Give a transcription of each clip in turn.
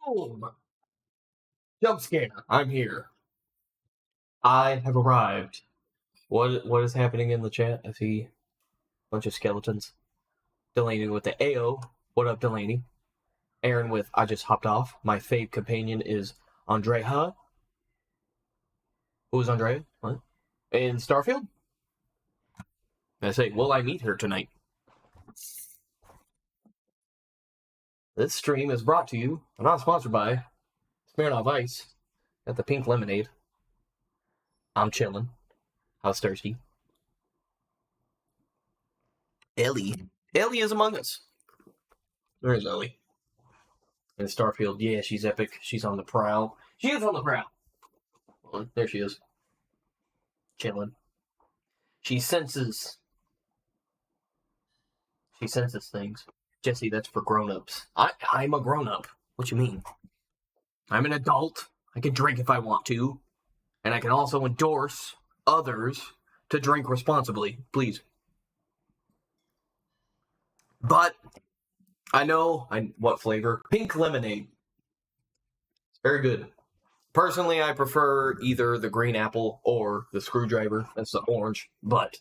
Boom! Jump scare. I'm here. I have arrived. What is happening in the chat? I see a bunch of skeletons. Delaney with the AO. What up, Delaney? Aaron with I just hopped off. My fave companion is Andrea. Who is Andrea? What? In Starfield? I say, will I meet her tonight? This stream is brought to you, not sponsored by, Smirnoff Ice. Got the pink lemonade. I'm chilling. I was thirsty. Ellie. Ellie is among us. Where is Ellie? In Starfield. Yeah, she's epic. She's on the prowl. She is on the prowl. Oh, there she is. Chilling. She senses things. Jesse, that's for grown-ups. I'm a grown-up. What you mean? I'm an adult. I can drink if I want to. And I can also endorse others to drink responsibly. Please. But I know what flavor. Pink lemonade. It's very good. Personally, I prefer either the green apple or the screwdriver. That's the orange. But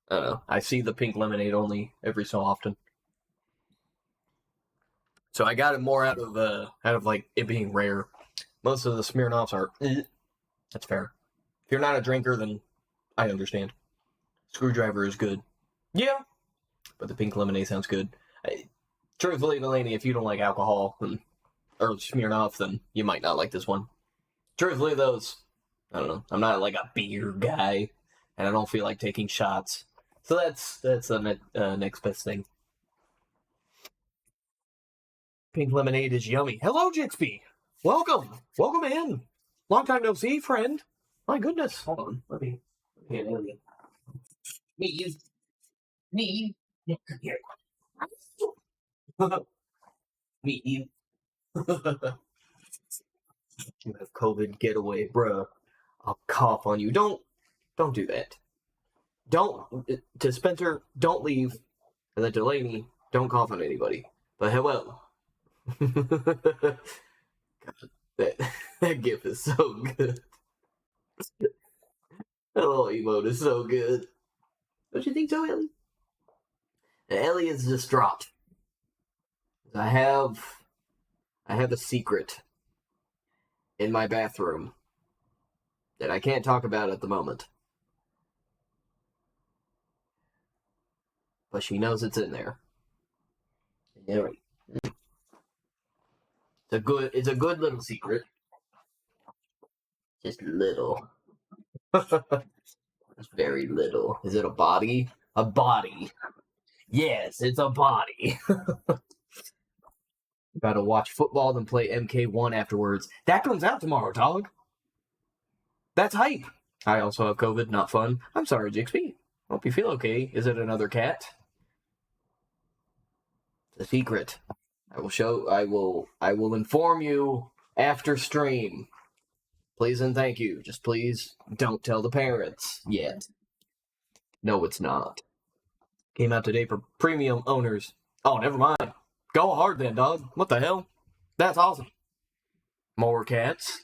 I don't know. I see the pink lemonade only every so often. So I got it more out of like it being rare. Most of the Smirnoffs are. That's fair. If you're not a drinker, then I understand. Screwdriver is good. Yeah. But the pink lemonade sounds good. Truthfully, Delaney, if you don't like alcohol or Smirnoff, then you might not like this one. Truthfully, those, I don't know. I'm not like a beer guy, and I don't feel like taking shots. So that's the next best thing. Pink lemonade is yummy. Hello, Jixby. Welcome in. Long time no see, friend. My goodness. Hold on. Let me get Ellie. Me. Yeah, come here. Me. You have COVID. Get away, bruh. I'll cough on you. Don't do that. To Spencer, don't leave. And then Delaney, don't cough on anybody. But hello. God, that gif is so good. That little emote is so good. Don't you think so, Ellie? Ellie is distraught. I have a secret in my bathroom that I can't talk about at the moment. But she knows it's in there. Anyway. It's a good little secret. Just little. It's very little. Is it a body? A body. Yes, it's a body. Gotta watch football, then play MK1 afterwards. That comes out tomorrow, dog. That's hype. I also have COVID, not fun. I'm sorry, Jixby. Hope you feel okay. Is it another cat? It's a secret. I will inform you after stream. Please and thank you. Just please don't tell the parents yet. No, it's not. Came out today for premium owners. Oh, never mind. Go hard then, dog. What the hell? That's awesome. More cats.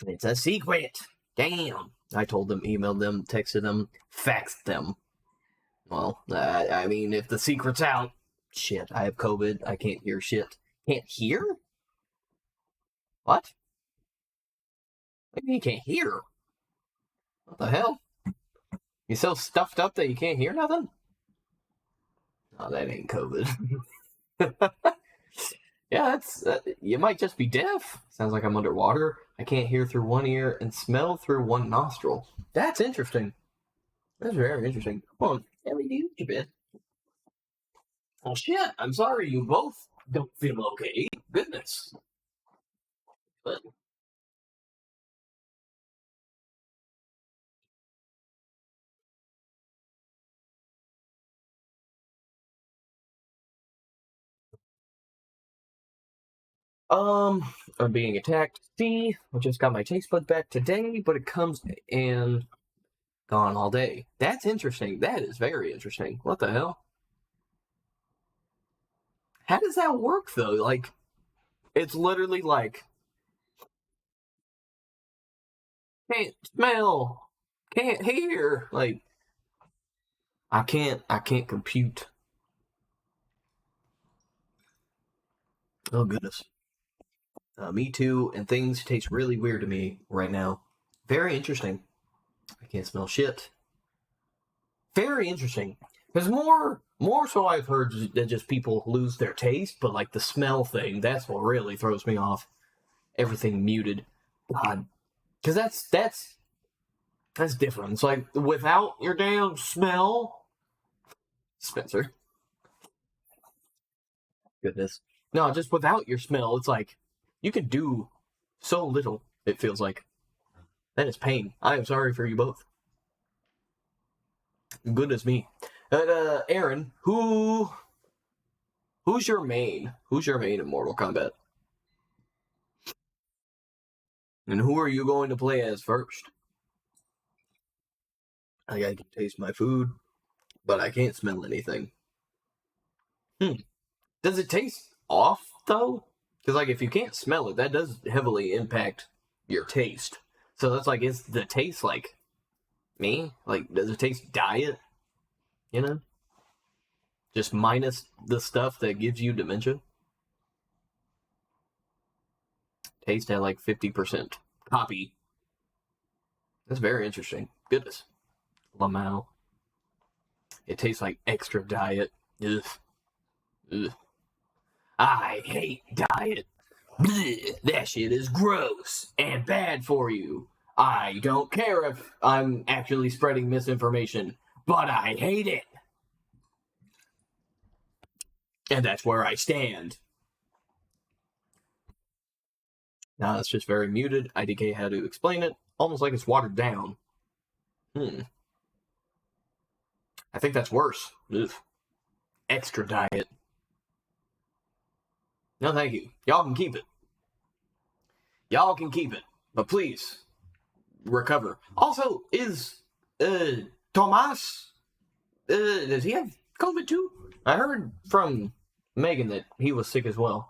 It's a secret. Damn. I told them, emailed them, texted them, faxed them. Well, I mean, if the secret's out, shit, I have COVID. I can't hear shit. Can't hear? What? What do you mean you can't hear? What the hell? You so stuffed up that you can't hear nothing? Oh, that ain't COVID. Yeah, that's you might just be deaf. Sounds like I'm underwater. I can't hear through one ear and smell through one nostril. That's interesting. That's very interesting. Well, Ellie, do you bit? Oh shit! I'm sorry. You both don't feel okay. Goodness. But I'm being attacked. See, I just got my taste bud back today, but it comes Gone all day. That's interesting. That is very interesting. What the hell? How does that work, though? Like, it's literally like, can't smell, can't hear. Like, I can't compute. Oh, goodness. Me too, and things taste really weird to me right now. Very interesting. I can't smell shit. Very interesting. Because more so I've heard that just people lose their taste, but like the smell thing, that's what really throws me off. Everything muted. God. Because that's different. It's like, without your damn smell, Spencer. Goodness. No, just without your smell, it's like, you can do so little, it feels like. That is pain. I am sorry for you both. Goodness me. But, Aaron, who's your main? Who's your main in Mortal Kombat? And who are you going to play as first? I can taste my food, but I can't smell anything. Does it taste off, though? Because, like, if you can't smell it, that does heavily impact your taste. So that's like, is the taste, like, me? Like, does it taste diet? You know? Just minus the stuff that gives you dementia? Taste at, like, 50%. Copy. That's very interesting. Goodness. Lamau. It tastes like extra diet. Ugh. Ugh. I hate diet. Blech, that shit is gross and bad for you. I don't care if I'm actually spreading misinformation, but I hate it. And that's where I stand. Now it's just very muted. IDK had to explain it, almost like it's watered down. I think that's worse. Ugh. Extra diet. No, thank you. Y'all can keep it. Y'all can keep it. But please, recover. Also, is Tomas, does he have COVID too? I heard from Megan that he was sick as well.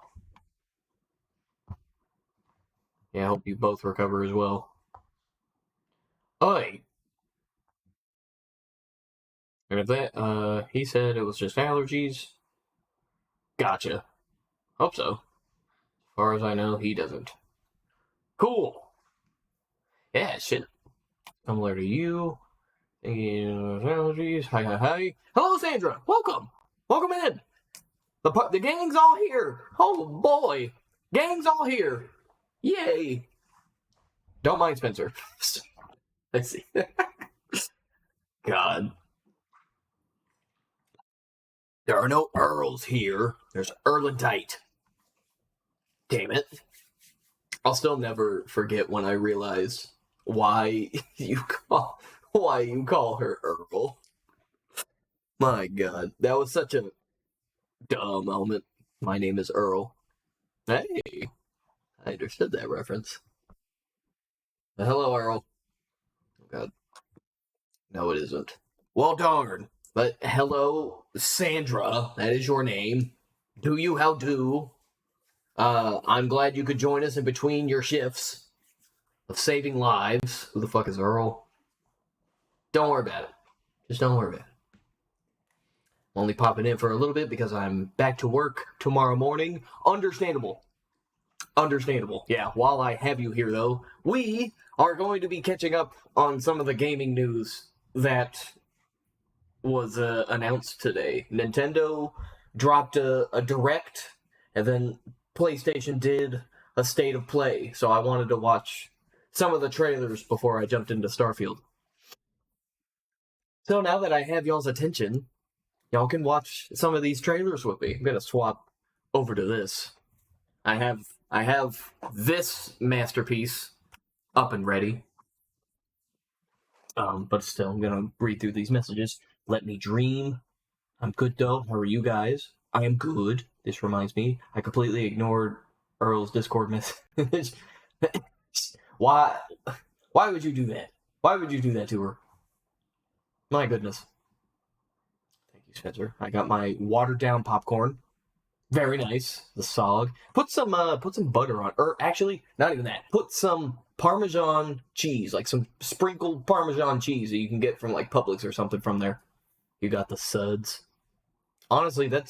Yeah, I hope you both recover as well. Oi! And if that, he said it was just allergies. Gotcha. Hope so. As far as I know, he doesn't. Cool! Yeah, shit. Similar to you. Allergies. Hi, hi, hi. Hello, Sandra! Welcome! Welcome in! The gang's all here! Oh boy! Gang's all here! Yay! Don't mind Spencer. Let's see. God. There are no Earls here. There's Erlendite. Damn it. I'll still never forget when I realized why you call her Earl. My God. That was such a dumb moment. My name is Earl. Hey. I understood that reference. Hello, Earl. Oh, God. No, it isn't. Well, darn. But hello, Sandra. That is your name. Do you how do? I'm glad you could join us in between your shifts of saving lives. Who the fuck is Earl? Don't worry about it. Just don't worry about it. I'm only popping in for a little bit because I'm back to work tomorrow morning. Understandable. Understandable. Yeah, while I have you here, though, we are going to be catching up on some of the gaming news that was announced today. Nintendo dropped a direct, and then PlayStation did a state of play. So I wanted to watch some of the trailers before I jumped into Starfield. So now that I have y'all's attention, y'all can watch some of these trailers with me. I'm gonna swap over to this. I have this masterpiece up and ready. But still, I'm gonna read through these messages. Let me dream. I'm good though. How are you guys? I am good. This reminds me, I completely ignored Earl's Discord message. Why would you do that? Why would you do that to her? My goodness. Thank you, Spencer. I got my watered down popcorn. Very nice. The solid. Put some butter on, or actually, not even that. Put some Parmesan cheese, like some sprinkled Parmesan cheese that you can get from like Publix or something from there. You got the suds. Honestly, that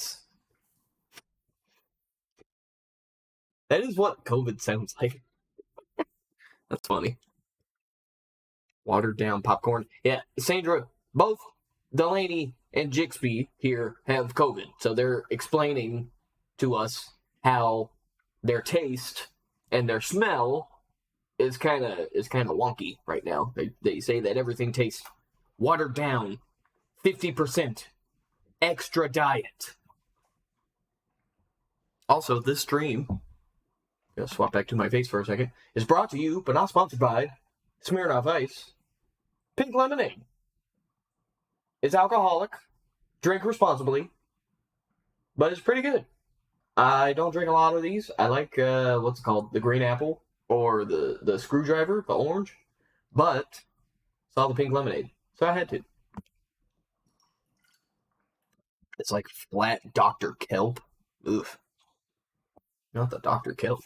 is what COVID sounds like. That's funny. Watered down popcorn. Yeah, Sandra, both Delaney and Jixby here have COVID, so they're explaining to us how their taste and their smell is kind of wonky right now. They say that everything tastes watered down, 50% extra diet. Also, this stream, gonna swap back to my face for a second, is brought to you but not sponsored by Smirnoff Ice Pink Lemonade. It's alcoholic, drink responsibly, but it's pretty good. I don't drink a lot of these. I like what's it called, the green apple or the screwdriver, the orange, but saw the pink lemonade, so I had to. It's like flat Dr. Kelp. Oof. Not the Dr. Kelp.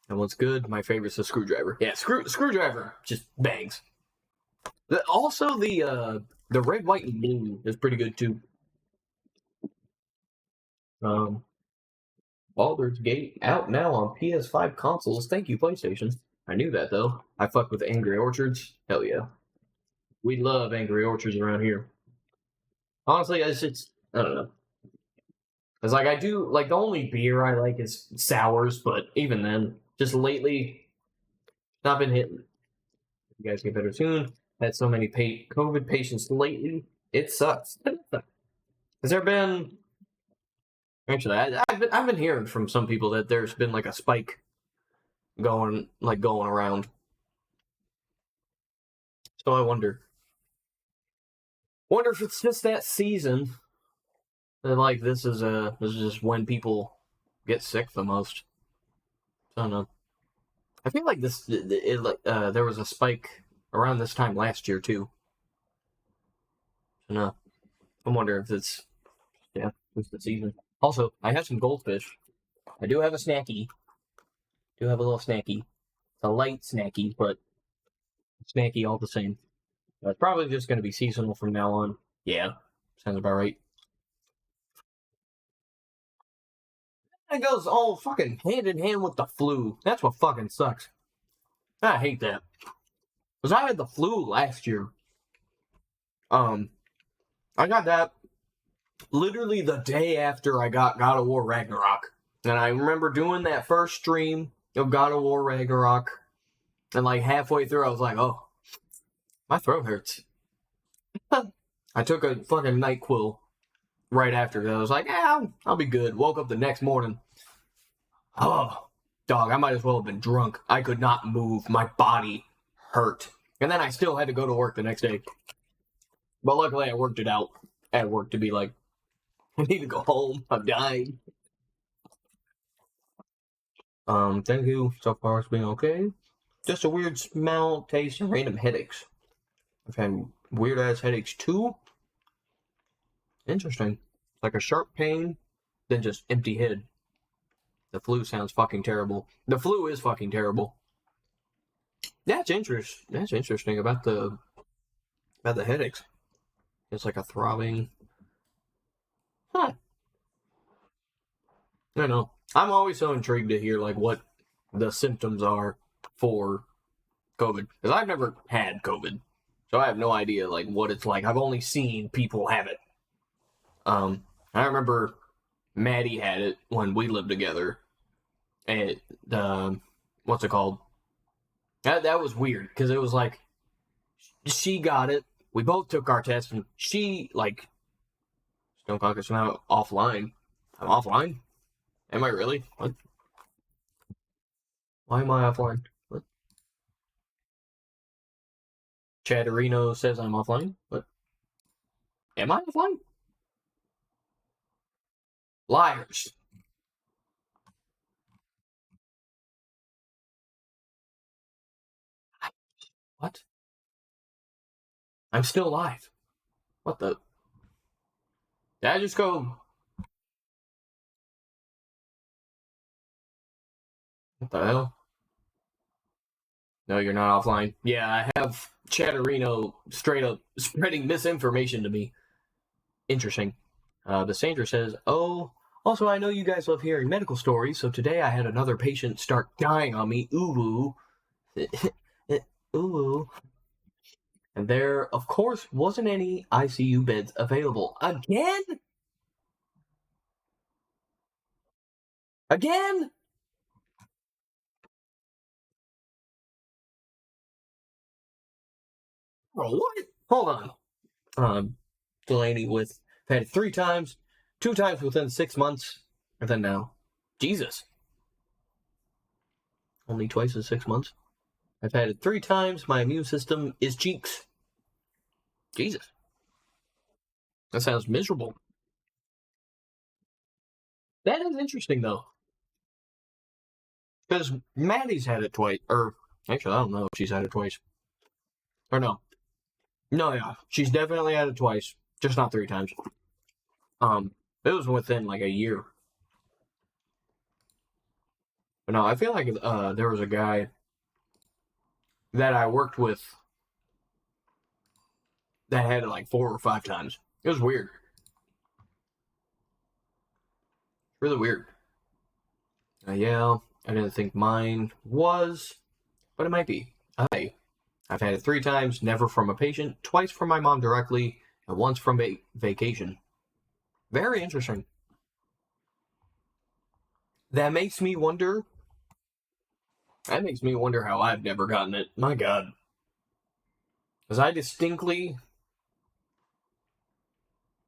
And what's good? My favorite's the screwdriver. Yeah, screwdriver just bangs. Also, the red, white, and blue is pretty good too. Um, Baldur's Gate out now on PS5 consoles. Thank you, PlayStation. I knew that though. I fuck with Angry Orchards. Hell yeah. We love Angry Orchards around here. Honestly, it's I don't know. It's like I do like the only beer I like is sours, but even then, just lately, not been hitting. You guys get better soon. Had so many COVID patients lately. It sucks. Has there been? Actually, I've been hearing from some people that there's been like a spike going around. So I wonder if it's just that season. That like this is just when people get sick the most. I don't know. I feel like there was a spike around this time last year too. So no, I'm wondering if it's the season. Also, I have some goldfish. I do have a snacky. Do have a little snacky. It's a light snacky, but snacky all the same. It's probably just going to be seasonal from now on. Yeah, sounds about right. It goes all fucking hand in hand with the flu. That's what fucking sucks. I hate that. Because I had the flu last year. Um, I got that literally the day after I got God of War Ragnarok. And I remember doing that first stream of God of War Ragnarok. And like halfway through, I was like, oh, my throat hurts. I took a fucking NyQuil right after that. I was like, I'll be good. Woke up the next morning. Oh, dog, I might as well have been drunk. I could not move. My body hurt. And then I still had to go to work the next day. But luckily, I worked it out at work to be like, I need to go home. I'm dying. Thank you. So far, it's been okay. Just a weird smell, taste, and random headaches. I've had weird ass headaches too. Interesting. Like a sharp pain, then just empty head. The flu sounds fucking terrible. The flu is fucking terrible. That's interesting. That's interesting about the headaches. It's like a throbbing. Huh. I don't know. I'm always so intrigued to hear like what the symptoms are for COVID because I've never had COVID, so I have no idea like what it's like. I've only seen people have it. I remember Maddie had it when we lived together, and what's it called? That was weird because it was like she got it. We both took our test, and she like Stone Conk is now offline. I'm offline. Am I really? What? Why am I offline? What? Chatterino says I'm offline. What? Am I offline? Liars. What? I'm still alive. What the? Did I just go? What the hell? No, you're not offline. Yeah, I have Chatterino straight up spreading misinformation to me. Interesting. The Sandra says, "Oh, also I know you guys love hearing medical stories, so today I had another patient start dying on me. Ooh, ooh." And there, of course, wasn't any ICU beds available. Again? Again? Bro, what? Hold on. Delaney with had it 3 times, 2 times within 6 months, and then now. Jesus. Only twice in 6 months. I've had it 3 times. My immune system is cheeks. Jesus. That sounds miserable. That is interesting, though. Because Maddie's had it twice. Or, actually, I don't know if she's had it twice. Or no. No, yeah. She's definitely had it twice. Just not 3 times. It was within like a year. But no, I feel like there was a guy that I worked with that had it like 4 or 5 times. It was weird. Really weird. Yeah, I didn't think mine was, but it might be. I've had it 3 times, never from a patient, twice from my mom directly, and once from a vacation. Very interesting. That makes me wonder. That makes me wonder how I've never gotten it. My God. Because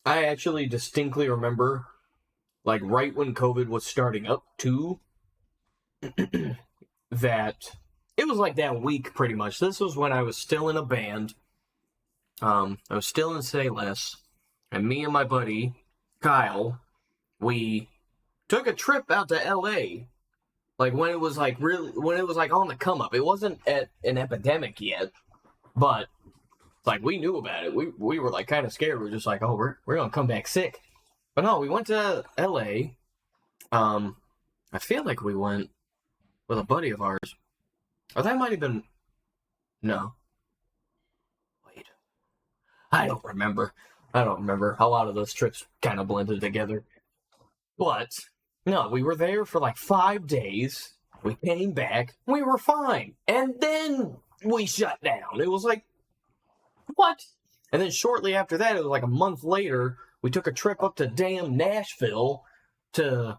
I actually distinctly remember, like right when COVID was starting up, too, that it was like that week pretty much. This was when I was still in a band. I was still in Say Less, and me and my buddy Kyle, we took a trip out to LA. Like when it was like on the come up. It wasn't at an epidemic yet, but like we knew about it. We were like kind of scared. We were just like, oh, we're gonna come back sick. But no, we went to LA. I feel like we went with a buddy of ours. Or that might have been no. Wait. I don't remember. I don't remember. A lot of those trips kind of blended together. But no, we were there for like 5 days. We came back. We were fine. And then we shut down. It was like, what? And then shortly after that, it was like a month later, we took a trip up to damn Nashville to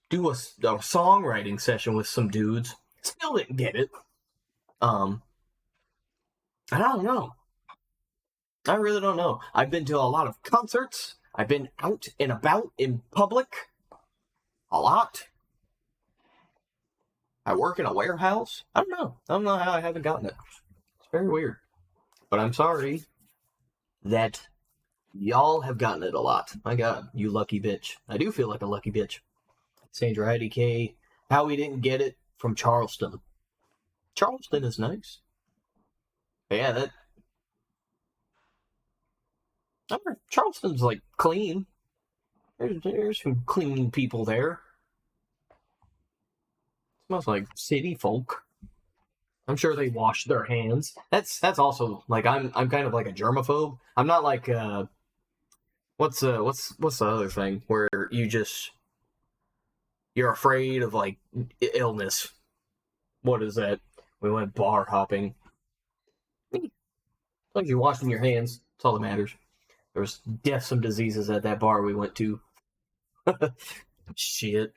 do a songwriting session with some dudes. Still didn't get it. I don't know. I really don't know. I've been to a lot of concerts. I've been out and about in public a lot. I work in a warehouse. I don't know. I don't know how I haven't gotten it. It's very weird. But I'm sorry that y'all have gotten it a lot. My God, you lucky bitch. I do feel like a lucky bitch. Sandra IDK, how we didn't get it from Charleston. Charleston is nice. But yeah, Charleston's like clean. There's some clean people there. Smells like city folk. I'm sure they wash their hands. That's also like I'm kind of like a germaphobe. I'm not like what's the other thing where you're afraid of like illness. What is that? We went bar hopping. As long as you're washing your hands, that's all that matters. There was death some diseases at that bar we went to. Shit.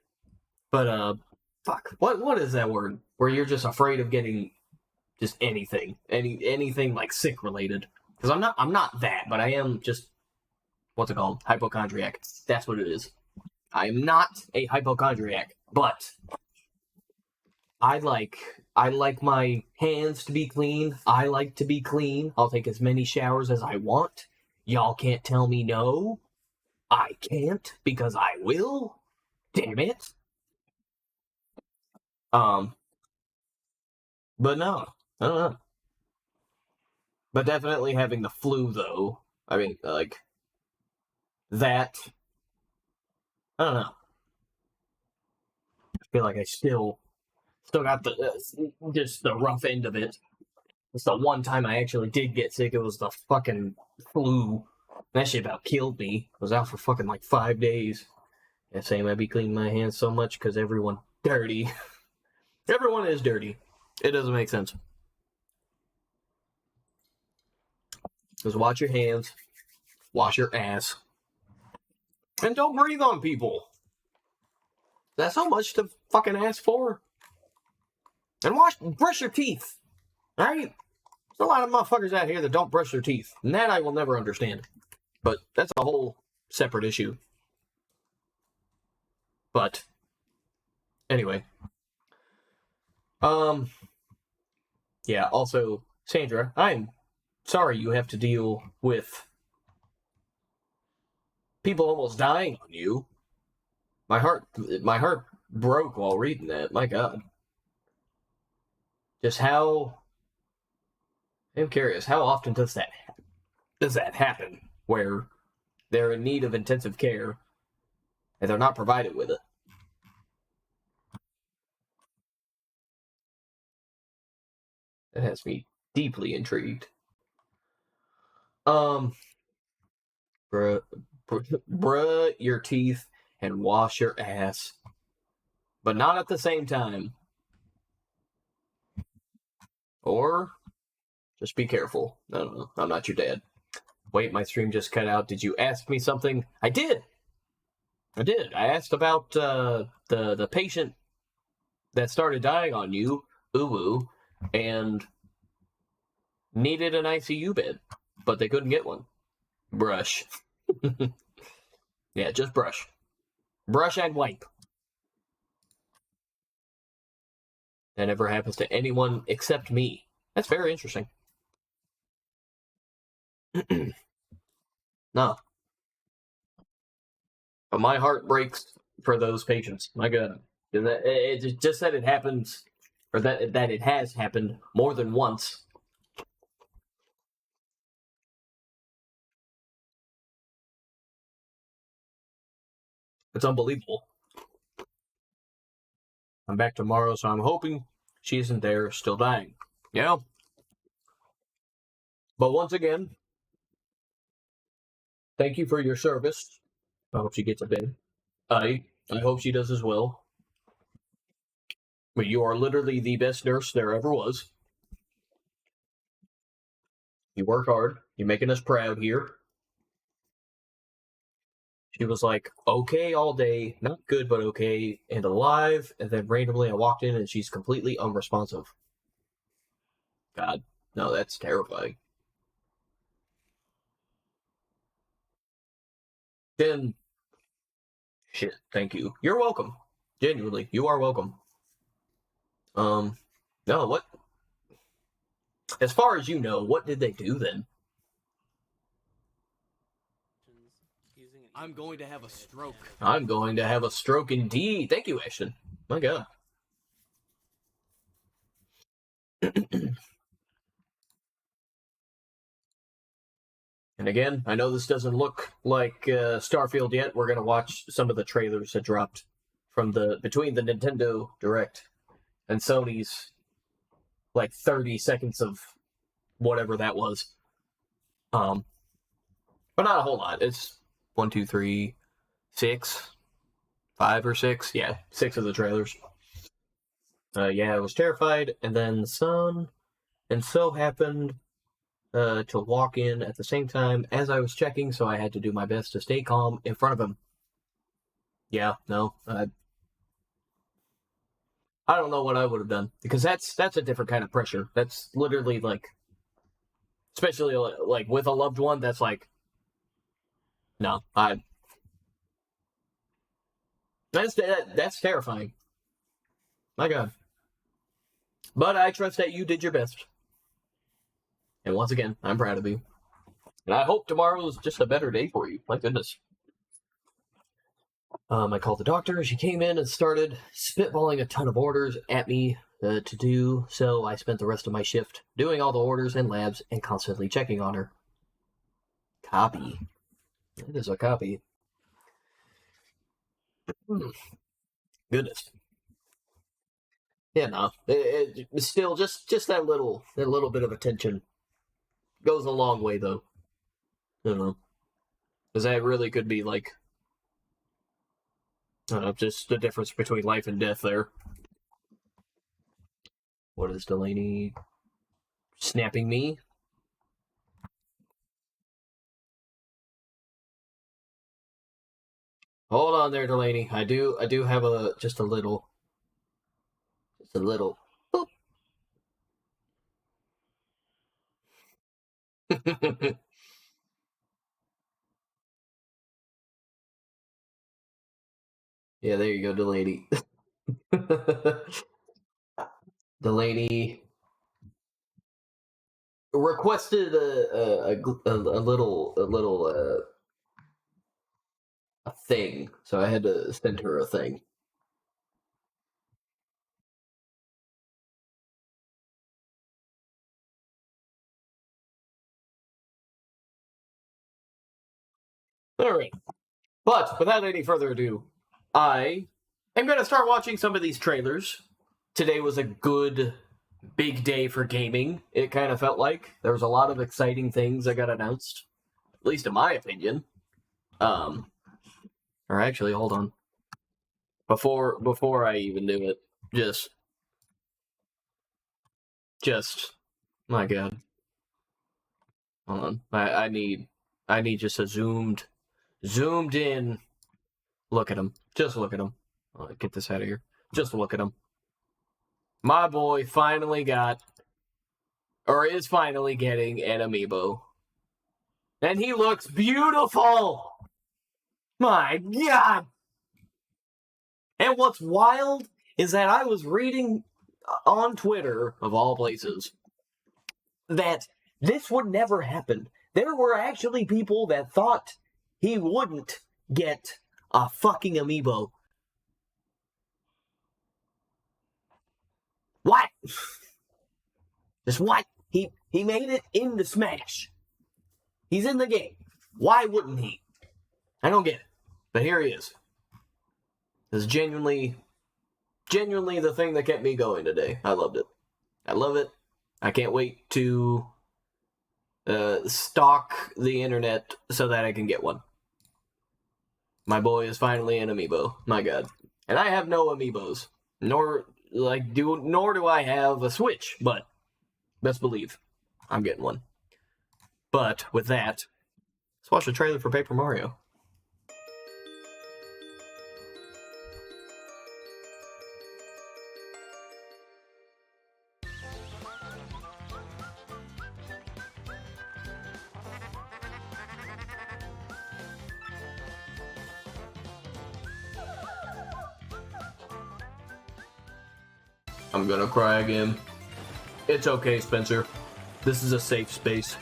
But fuck. What is that word? Where you're just afraid of getting just anything like sick related. Because I'm not that, but I am just what's it called? Hypochondriac. That's what it is. I am not a hypochondriac, but I like my hands to be clean. I like to be clean. I'll take as many showers as I want. Y'all can't tell me no. I can't because I will. Damn it. Um, but no, I don't know. But definitely having the flu, though. I mean, like, that. I don't know. I feel like I still got the just the rough end of it. It's the one time I actually did get sick. It was the fucking flu. That shit about killed me. I was out for fucking like 5 days. Yeah, same. I'd be cleaning my hands so much because everyone dirty. Everyone is dirty. It doesn't make sense. Just wash your hands, wash your ass, and don't breathe on people. That's so much to fucking ask for. And brush your teeth. Alright? There's a lot of motherfuckers out here that don't brush their teeth. And that I will never understand. But that's a whole separate issue. But, anyway. Yeah, also, Sandra, I'm sorry you have to deal with people almost dying on you. My heart broke while reading that. My God. Just how... I'm curious, how often does that happen? Where they're in need of intensive care and they're not provided with it? That has me deeply intrigued. Bruh your teeth and wash your ass. But not at the same time. Or just be careful. I don't know. I'm not your dad. Wait, my stream just cut out. Did you ask me something? I did. I asked about the patient that started dying on you, Uwu, and needed an ICU bed, but they couldn't get one. Brush. Yeah, just brush. Brush and wipe. That never happens to anyone except me. That's very interesting. No. But my heart breaks for those patients. My God. It just that it happens, or that it has happened more than once. It's unbelievable. I'm back tomorrow, so I'm hoping she isn't there still dying. Yeah. But once again, thank you for your service. I hope she gets a bed. I hope she does as well. But you are literally the best nurse there ever was. You work hard. You're making us proud here. She was like, okay all day, not good, but okay, and alive. And then randomly I walked in and she's completely unresponsive. God, no, that's terrifying. Then, shit, thank you. You're welcome. Genuinely, you are welcome. No, what? As far as you know, what did they do then? I'm going to have a stroke. I'm going to have a stroke indeed. Thank you, Ashton. My God. And again, I know this doesn't look like Starfield yet. We're going to watch some of the trailers that dropped from between the Nintendo Direct and Sony's like 30 seconds of whatever that was. But not a whole lot. It's 1, 2, 3, 6, 5 or 6. Yeah, 6 of the trailers. Yeah, I was terrified, and then the sun and so happened to walk in at the same time as I was checking, so I had to do my best to stay calm in front of him. Yeah, no, I don't know what I would have done, because that's a different kind of pressure. That's literally like, especially like with a loved one, that's like, no, that's terrifying. My God. But I trust that you did your best. And once again, I'm proud of you. And I hope tomorrow is just a better day for you. My goodness. I called the doctor. She came in and started spitballing a ton of orders at me. to do, so I spent the rest of my shift doing all the orders and labs and constantly checking on her. Copy. It is a copy. Goodness. Yeah, no. Still, just that little bit of attention goes a long way, though. I don't know. Because that really could be like, I don't know, just the difference between life and death there. What is Delaney snapping me? Hold on there, Delaney. I do have just a little. Boop. Yeah, there you go, Delaney. Delaney requested a little a thing, so I had to send her a thing. All right, but without any further ado, I am going to start watching some of these trailers. Today was a good big day for gaming. It kind of felt like there was a lot of exciting things that got announced, at least in my opinion. Or actually, hold on. Before I even do it, just my God. Hold on. I need just a zoomed in look at him. Just look at him. I'll get this out of here. Just look at him. My boy finally got, or is finally getting, an amiibo. And he looks beautiful! My God! And what's wild is that I was reading on Twitter, of all places, that this would never happen. There were actually people that thought he wouldn't get a fucking amiibo. What? Just what? He made it into Smash. He's in the game. Why wouldn't he? I don't get it. But here he is. This is genuinely the thing that kept me going today. I loved it. I love it. I can't wait to stalk the internet so that I can get one. My boy is finally an amiibo. My God. And I have no amiibos. Nor do I have a Switch, but best believe I'm getting one. But with that, let's watch the trailer for Paper Mario. I'm gonna cry again. It's okay, Spencer. This is a safe space.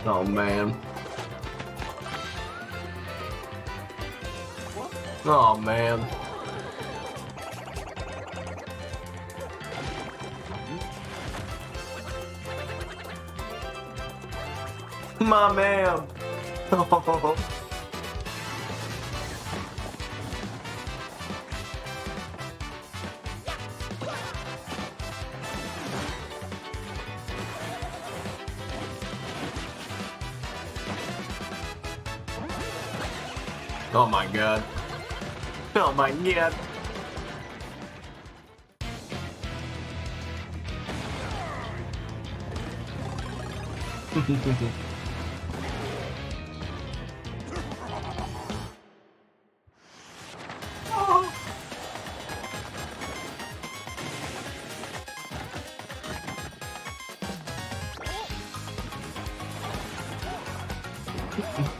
Oh, man. Oh, man. My man. Oh my God. Oh my God.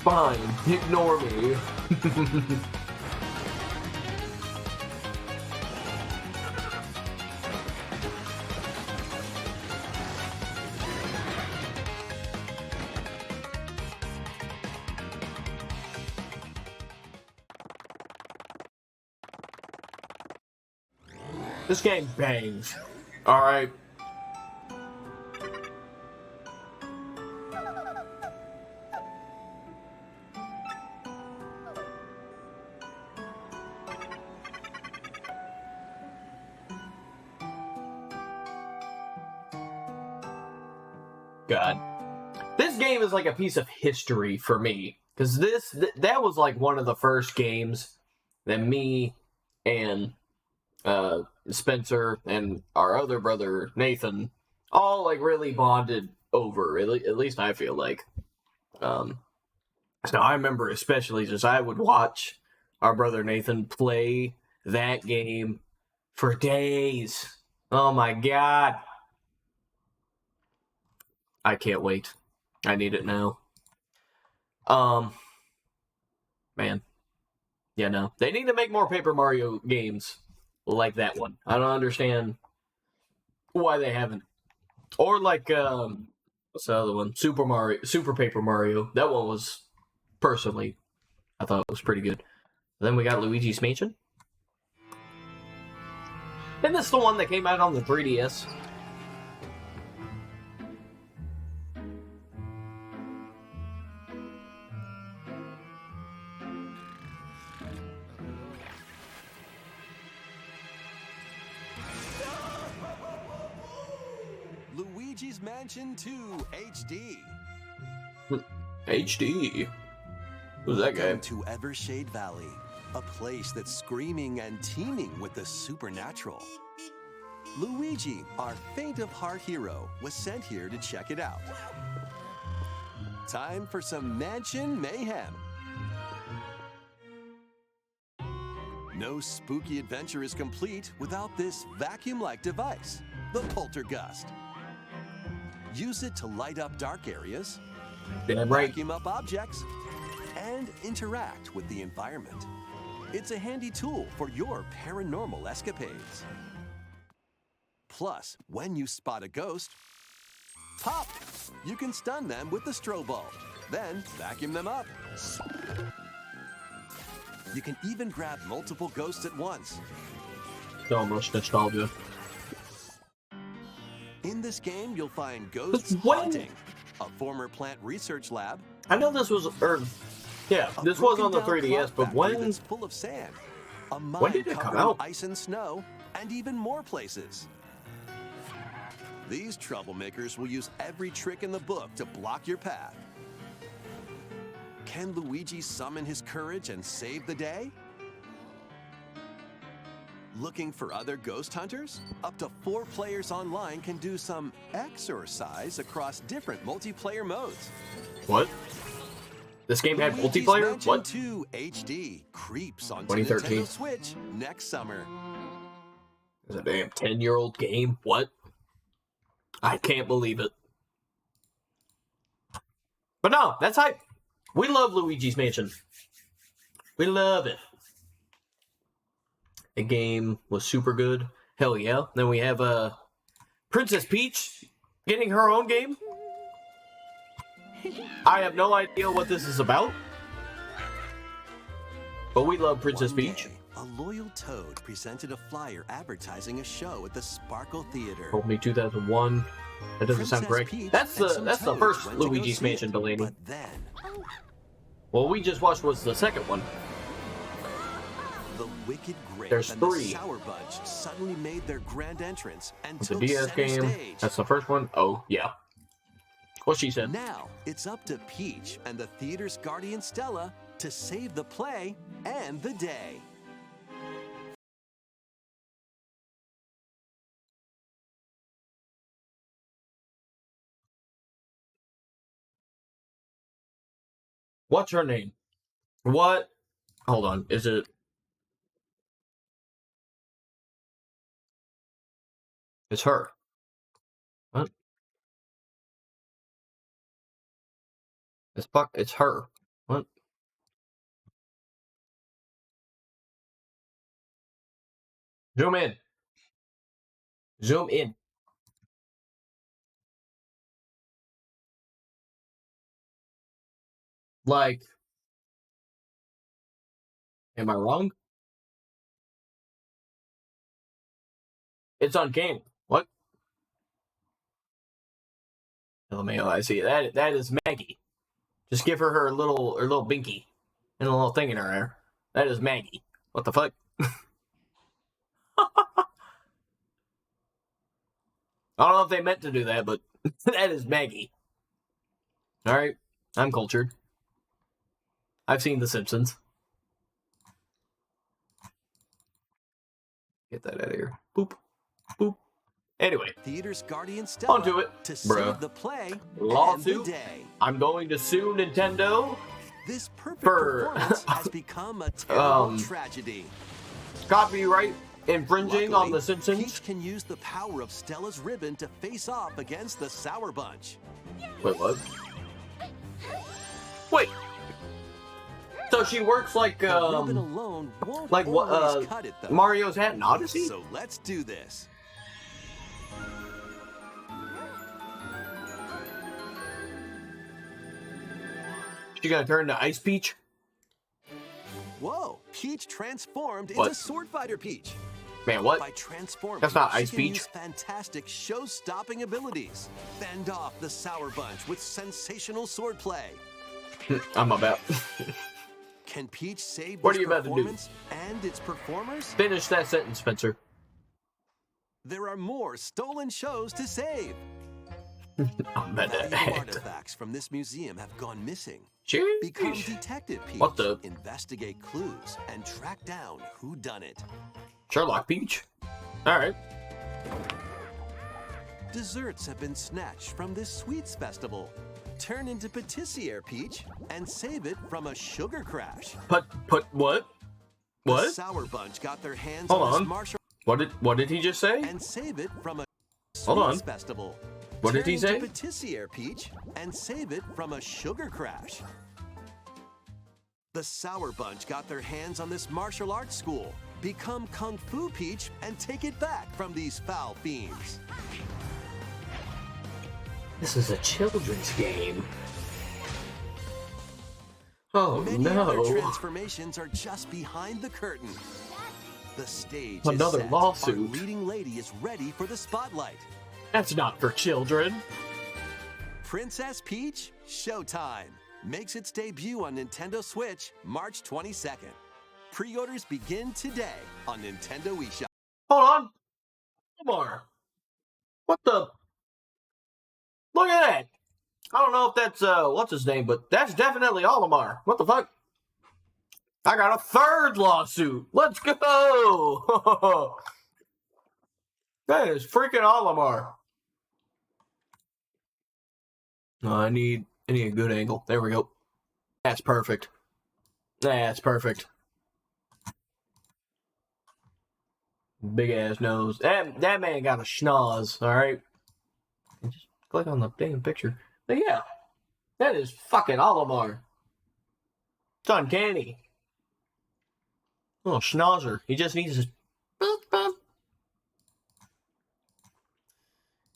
Fine, ignore me. This game bangs. Alright. God. This game is like a piece of history for me. Because that was like one of the first games that me and Spencer and our other brother Nathan all like really bonded over. At least I feel like. So I remember especially just I would watch our brother Nathan play that game for days. Oh my god. I can't wait. I need it now. Man. Yeah, no. They need to make more Paper Mario games like that one. I don't understand why they haven't. Or like, what's the other one? Super Paper Mario. That one was, personally, I thought it was pretty good. Then we got Luigi's Mansion. Isn't this the one that came out on the 3DS? Luigi's Mansion 2 HD. HD. Who's that guy? Welcome to Evershade Valley, a place that's screaming and teeming with the supernatural. Luigi, our faint of heart hero, was sent here to check it out. Time for some mansion mayhem. No spooky adventure is complete without this vacuum-like device, the Poltergust. Use it to light up dark areas, vacuum up objects, and interact with the environment. It's a handy tool for your paranormal escapades. Plus, when you spot a ghost, pop! You can stun them with the strobe bulb, then vacuum them up. You can even grab multiple ghosts at once. So much nostalgia. In this game, you'll find ghosts haunting, a former plant research lab. I know this was, this was on the 3DS, but when? It's full of sand. A mine When did it come out? Ice and snow, and even more places. These troublemakers will use every trick in the book to block your path. Can Luigi summon his courage and save the day? Looking for other ghost hunters? Up to 4 players online can do some exercise across different multiplayer modes. What? This game had Luigi's multiplayer? Mansion What? 2 HD creeps on 2013. Nintendo Switch next summer. It's a damn 10-year-old game? What? I can't believe it. But no, that's hype. We love Luigi's Mansion. We love it. The game was super good. Hell yeah. Then we have Princess Peach getting her own game. I have no idea what this is about. But we love Princess Peach. A loyal toad presented a flyer advertising a show at the Sparkle Theater. Told me 2001. That doesn't sound correct. That's the first Luigi's Mansion, Delaney. But then, well, we just watched was the second one. the Wicked Grape There's and 3. the Sour Bunch suddenly made their grand entrance and It's a took DS center game. stage. That's the first one. Oh, yeah. What she said. Now, it's up to Peach and the theater's guardian Stella to save the play and the day. What's her name? What? Hold on. Is it? It's her. What? It's her. What? Zoom in. Zoom in. Like, am I wrong? It's uncanny. What? LMAO, I see. That is Maggie. Just give her little binky and a little thing in her hair. That is Maggie. What the fuck? I don't know if they meant to do that, but that is Maggie. Alright, I'm cultured. I've seen The Simpsons. Get that out of here. Boop. Boop. Anyway. Theater's Guardian Stella Onto it. To Bruh. save the play Lawsuit. and the day. I'm going to sue Nintendo This perfect for performance has become a terrible tragedy. copyright infringing on Luckily, The Simpsons. Peach can use the power of Stella's ribbon to face off against the Sour Bunch. Wait, what? Wait. So she works like The ribbon alone won't like what always cut it, though. Mario's hat in Odyssey? So let's do this. She gonna turn to Ice Peach? Whoa! Peach transformed What? into Sword Fighter Peach. Man, what? By transforming, That's not she Ice can Peach. use fantastic show-stopping abilities. Fend off the Sour Bunch with sensational swordplay. I'm about. Can Peach save What this are you about to do? performance and its performers? Finish that sentence, Spencer. There are more stolen shows to save. I'm about to Valuable act. artifacts from this museum have gone missing. Become Sheesh. Detective Peach. What the? Investigate clues and track down who done it. Sherlock Peach? Alright. Desserts have been snatched from this sweets festival. Turn into Patissiere Peach and save it from a sugar crash. Put what? The What? Sour Bunch got their hands Hold on on. this martial What did he just say? and save it from a Hold on. sweets festival. What did he say? Turn into Patissiere Peach and save it from a sugar crash. The Sour Bunch got their hands on this martial arts school. Become Kung Fu Peach and take it back from these foul fiends. This is a children's game. Oh Many other no. transformations are just behind the curtain. The stage Another is set. lawsuit. Our leading lady is ready for the spotlight. That's not for children. Princess Peach Showtime makes its debut on Nintendo Switch March 22nd. Pre-orders begin today on Nintendo eShop. Hold on. Olimar. What the? Look at that. I don't know if that's, what's his name, but that's definitely Olimar. What the fuck? I got a third lawsuit. Let's go. That is freaking Olimar. No, I need a good angle. There we go. That's perfect. That's perfect. Big ass nose. That man got a schnoz, alright? Just click on the damn picture. But yeah, that is fucking Olimar. It's uncanny. Little schnauzer. He just needs to boop, boop.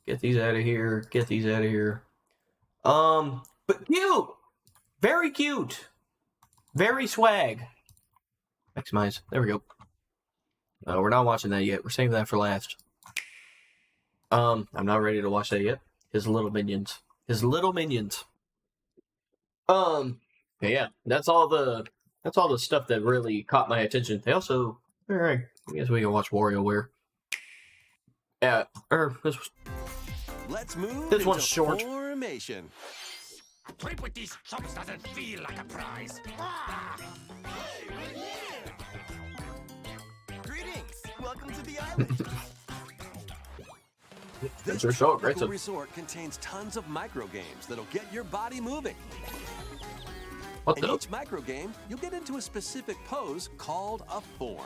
Get these out of here. Get these out of here. But cute. Very cute. Very swag. Maximize. There we go. We're not watching that yet. We're saving that for last. I'm not ready to watch that yet. His little minions. His little minions. Yeah, that's all the stuff that really caught my attention. They also, alright, I guess we can watch WarioWare. Yeah, Let's move This into one's short. formation. Trip with these chumps doesn't feel like a prize. Greetings! Welcome to the island. This are so tropical aggressive. resort contains tons of micro games that'll get your body moving. what In the? each micro game, you'll get into a specific pose called a form.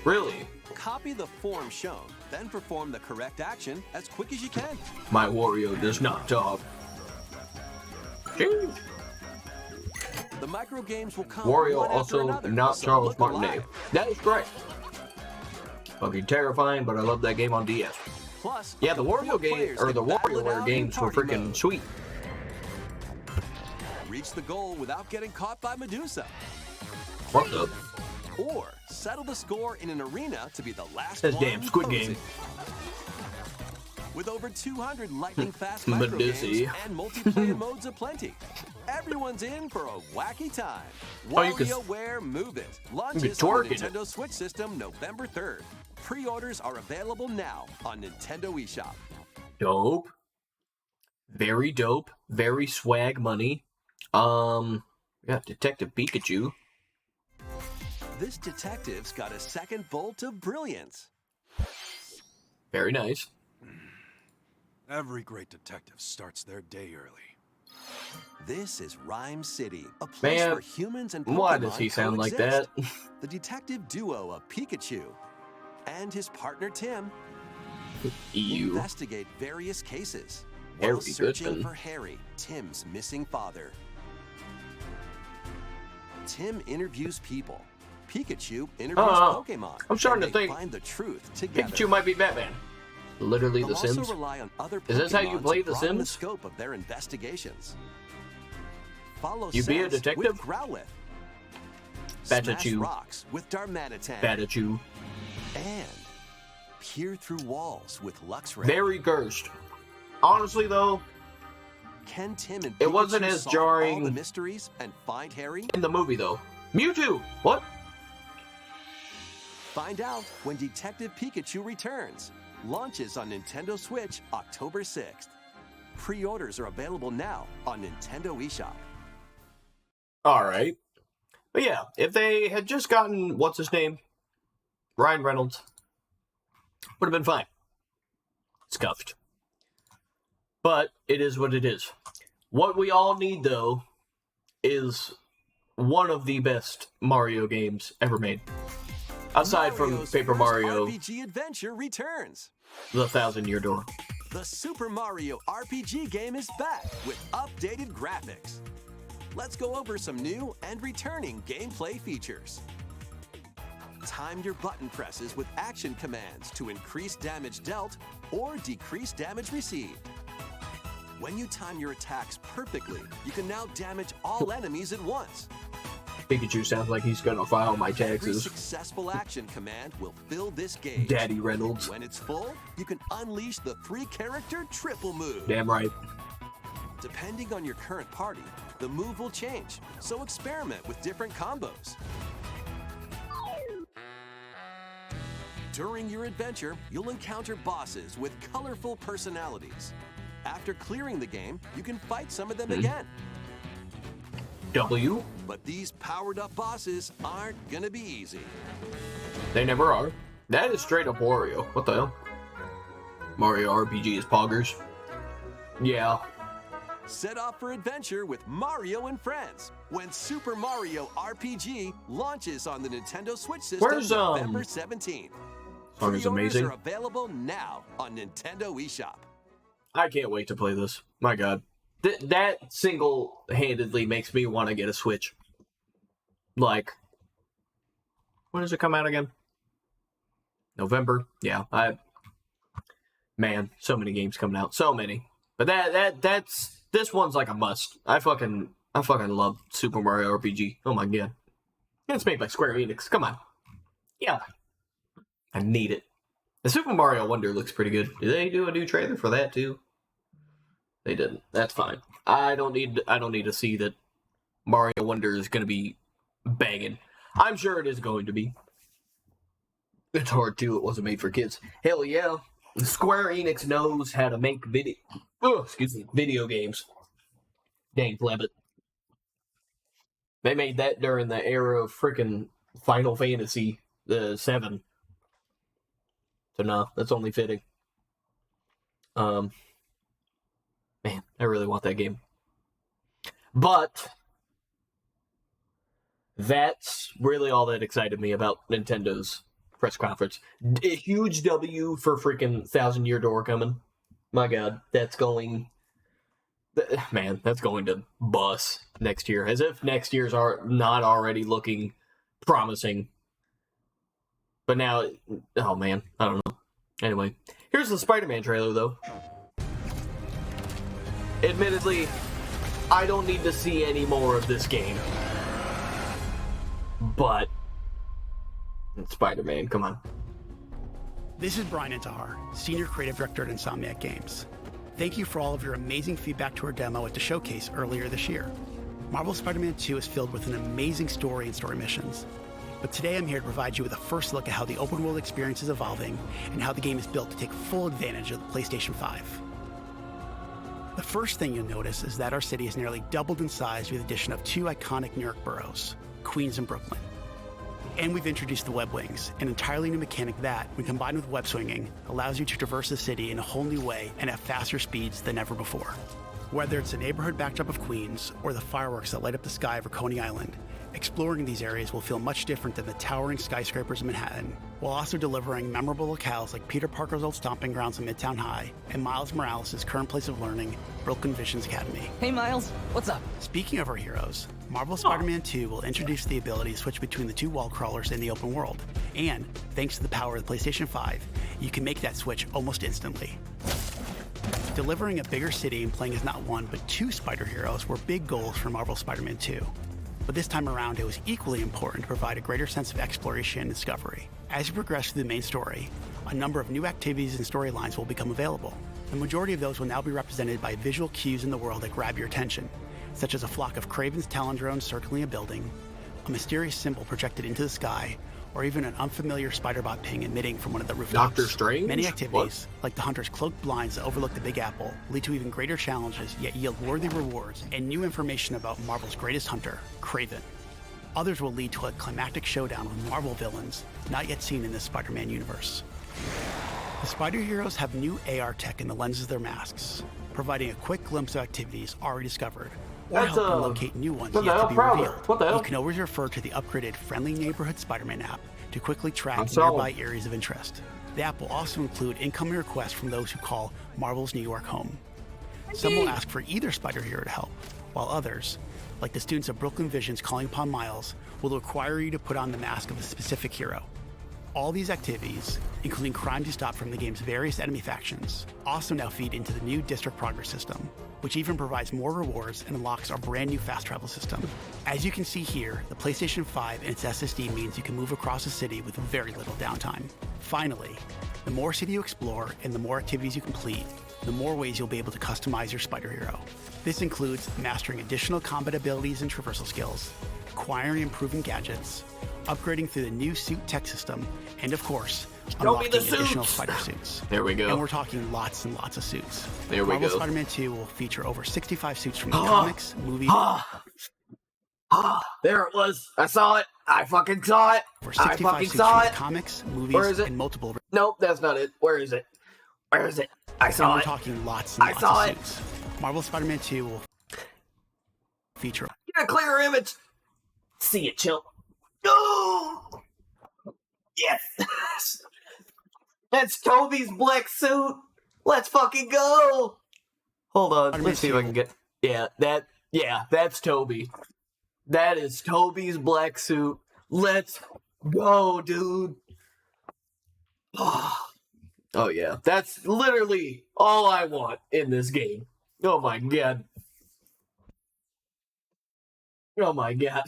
Really? Copy the form shown, then perform the correct action as quick as you can. My Wario does not talk. Jeez. The micro games will come Wario one after also another, not so Charles look Martinet. alive. That is correct. Fucking terrifying, but I love that game on DS. Plus, Yeah, the Wario four game players or the can battle it WarioWare out in games were party freaking mode. sweet. Reach the goal without getting caught by Medusa. What the? or settle the score in an arena to be the last That's one damn Squid posing. Game. With over 200 lightning-fast Medusa. micro games and multiplayer modes aplenty, everyone's in for a wacky time. Oh, you can- WarioWare Move It You launches can on twerk the in it. Nintendo Switch system November 3rd. Pre-orders are available now on Nintendo eShop. Dope. Very dope. Very swag money. We got Detective Pikachu. This detective's got a second bolt of brilliance. Very nice. Every great detective starts their day early. This is Rhyme City, a place Man, where humans and Pokemon why does he sound like that? coexist. The detective duo of Pikachu and his partner Tim EU. investigate various cases Harry while searching Goodman. for Harry, Tim's missing father. Tim interviews people. Pikachu interviews Pokemon. I'm starting and to they think find the truth together. Pikachu might be Batman. Literally They'll The also Sims. rely on other Is this how Pokemon you play to The broaden the Sims? scope of their investigations. Follow You be a Sense detective? with Growlithe. Batachu. Smash rocks with Darmanitan. Pikachu. And peer through walls with Luxray. Very cursed. Honestly, though, Can Tim and It Pikachu wasn't as solve jarring- all the mysteries and find Harry? in the movie, though. Mewtwo! What? Find out when Detective Pikachu returns. Launches on Nintendo Switch October 6th. Pre-orders are available now on Nintendo eShop. Alright. But yeah, if they had just gotten, what's his name? Ryan Reynolds. Would have been fine. Scuffed. But it is what it is. What we all need, though, is one of the best Mario games ever made. Aside from Mario's Paper first Mario, RPG adventure returns. The 1,000-Year Door. The Super Mario RPG game is back with updated graphics. Let's go over some new and returning gameplay features. Time your button presses with action commands to increase damage dealt or decrease damage received. When you time your attacks perfectly, you can now damage all enemies at once. Pikachu sounds like he's gonna file my Every taxes. successful action command will fill this gauge. Daddy Reynolds. When it's full, you can unleash the 3-character triple move. Damn right. Depending on your current party, the move will change, so experiment with different combos. During your adventure, you'll encounter bosses with colorful personalities. After clearing the game, you can fight some of them again. W. But these powered-up bosses aren't gonna be easy. They never are. That is straight up Wario. What the hell? Mario RPG is poggers. Yeah. Set off for adventure with Mario and Friends when Super Mario RPG launches on the Nintendo Switch system Where's, November 17th. Song is Pre-orders amazing. are available now on Nintendo eShop. I can't wait to play this. My god. That single-handedly makes me want to get a Switch. Like, when does it come out again? November? Yeah, man, so many games coming out. So many. But that's this one's like a must. I fucking love Super Mario RPG. Oh my god. It's made by Square Enix. Come on. Yeah. I need it. The Super Mario Wonder looks pretty good. Did they do a new trailer for that too? They didn't. That's fine. I don't need to see that Mario Wonder is going to be banging. I'm sure it is going to be. It's hard too. It wasn't made for kids. Hell yeah. Square Enix knows how to make video games. Dang flabbit. They made that during the era of freaking Final Fantasy VII. So no, that's only fitting. Man, I really want that game. But that's really all that excited me about Nintendo's press conference. A huge W for freaking 1,000-Year Door coming. My god, that's going... Man, that's going to bust next year. As if next year's are not already looking promising. But now, oh man, I don't know. Anyway, here's the Spider-Man trailer, though. Admittedly, I don't need to see any more of this game. But Spider-Man, come on. This is Brian Intihar, Senior Creative Director at Insomniac Games. Thank you for all of your amazing feedback to our demo at the showcase earlier this year. Marvel's Spider-Man 2 is filled with an amazing story and story missions. But today I'm here to provide you with a first look at how the open world experience is evolving and how the game is built to take full advantage of the PlayStation 5. The first thing you'll notice is that our city has nearly doubled in size with the addition of two iconic New York boroughs, Queens and Brooklyn. And we've introduced the web wings, an entirely new mechanic that, when combined with web swinging, allows you to traverse the city in a whole new way and at faster speeds than ever before. Whether it's the neighborhood backdrop of Queens or the fireworks that light up the sky over Coney Island, exploring these areas will feel much different than the towering skyscrapers of Manhattan, while also delivering memorable locales like Peter Parker's old stomping grounds in Midtown High and Miles Morales' current place of learning, Brooklyn Visions Academy. Hey, Miles. What's up? Speaking of our heroes, Marvel's Spider-Man 2 will introduce the ability to switch between the two wall crawlers in the open world. And, thanks to the power of the PlayStation 5, you can make that switch almost instantly. Delivering a bigger city and playing as not one, but two spider heroes were big goals for Marvel's Spider-Man 2. But this time around, it was equally important to provide a greater sense of exploration and discovery. As you progress through the main story, a number of new activities and storylines will become available. The majority of those will now be represented by visual cues in the world that grab your attention, such as a flock of Kraven's Talon drones circling a building, a mysterious symbol projected into the sky, or even an unfamiliar spider-bot ping emitting from one of the rooftops. Doctor Strange? Many activities, like the Hunter's cloaked blinds that overlook the Big Apple, lead to even greater challenges, yet yield worthy rewards and new information about Marvel's greatest hunter, Kraven. Others will lead to a climactic showdown with Marvel villains not yet seen in this Spider-Man universe. The spider heroes have new AR tech in the lenses of their masks, providing a quick glimpse of activities already discovered, or That's, helping locate new ones what the yet to hell, be Prowler? revealed. What the hell? You can always refer to the upgraded Friendly Neighborhood Spider-Man app to quickly track I'm sold. nearby areas of interest. The app will also include incoming requests from those who call Marvel's New York home. Some will ask for either spider hero to help, while others, like the students of Brooklyn Visions calling upon Miles, will require you to put on the mask of a specific hero. All these activities, including crimes you stop from the game's various enemy factions, also now feed into the new District Progress system, which even provides more rewards and unlocks our brand new fast travel system. As you can see here, the PlayStation 5 and its SSD means you can move across the city with very little downtime. Finally, the more city you explore and the more activities you complete, the more ways you'll be able to customize your spider hero. This includes mastering additional combat abilities and traversal skills, acquiring and improving gadgets, upgrading through the new suit tech system, and of course, Show me the unlocking additional suits! spider suits. There we go. And we're talking lots and lots of suits. There we Marvel go. Spider-Man 2 will feature over 65 suits from the comics, movies, There it was. I saw it. I fucking saw it. over I 65 fucking suits saw from it. the comics, Where movies, is it? and multiple. Nope, that's not it. Where is it? Where is it? I And saw we're it. talking lots and I lots saw of it. suits. Marvel Spider-Man 2 will feature Get a clear image. See it, chill. Go! Yes! That's Toby's black suit. Let's fucking go. Hold on. Spider-Man Let's see if I 2. can get. That's Toby. That is Toby's black suit. Let's go, dude. Oh yeah. That's literally all I want in this game. Oh my god. Oh my god.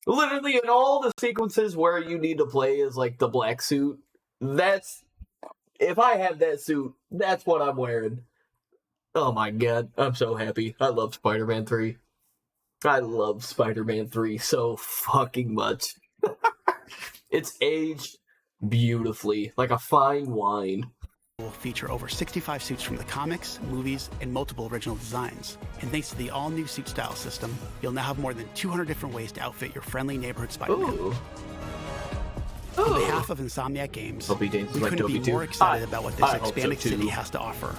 Literally in all the sequences where you need to play as like the black suit, that's if I had that suit, that's what I'm wearing. Oh my god, I'm so happy. I love Spider-Man 3. I love Spider-Man 3 so fucking much. It's aged beautifully, like a fine wine. will feature over 65 suits from the comics, movies, and multiple original designs. And thanks to the all-new suit style system, you'll now have more than 200 different ways to outfit your friendly neighborhood Spider-Man. Ooh. On behalf of Insomniac Games, Hope he dances we like couldn't Toby be too. more excited about what this I hope so expanded too. city has to offer,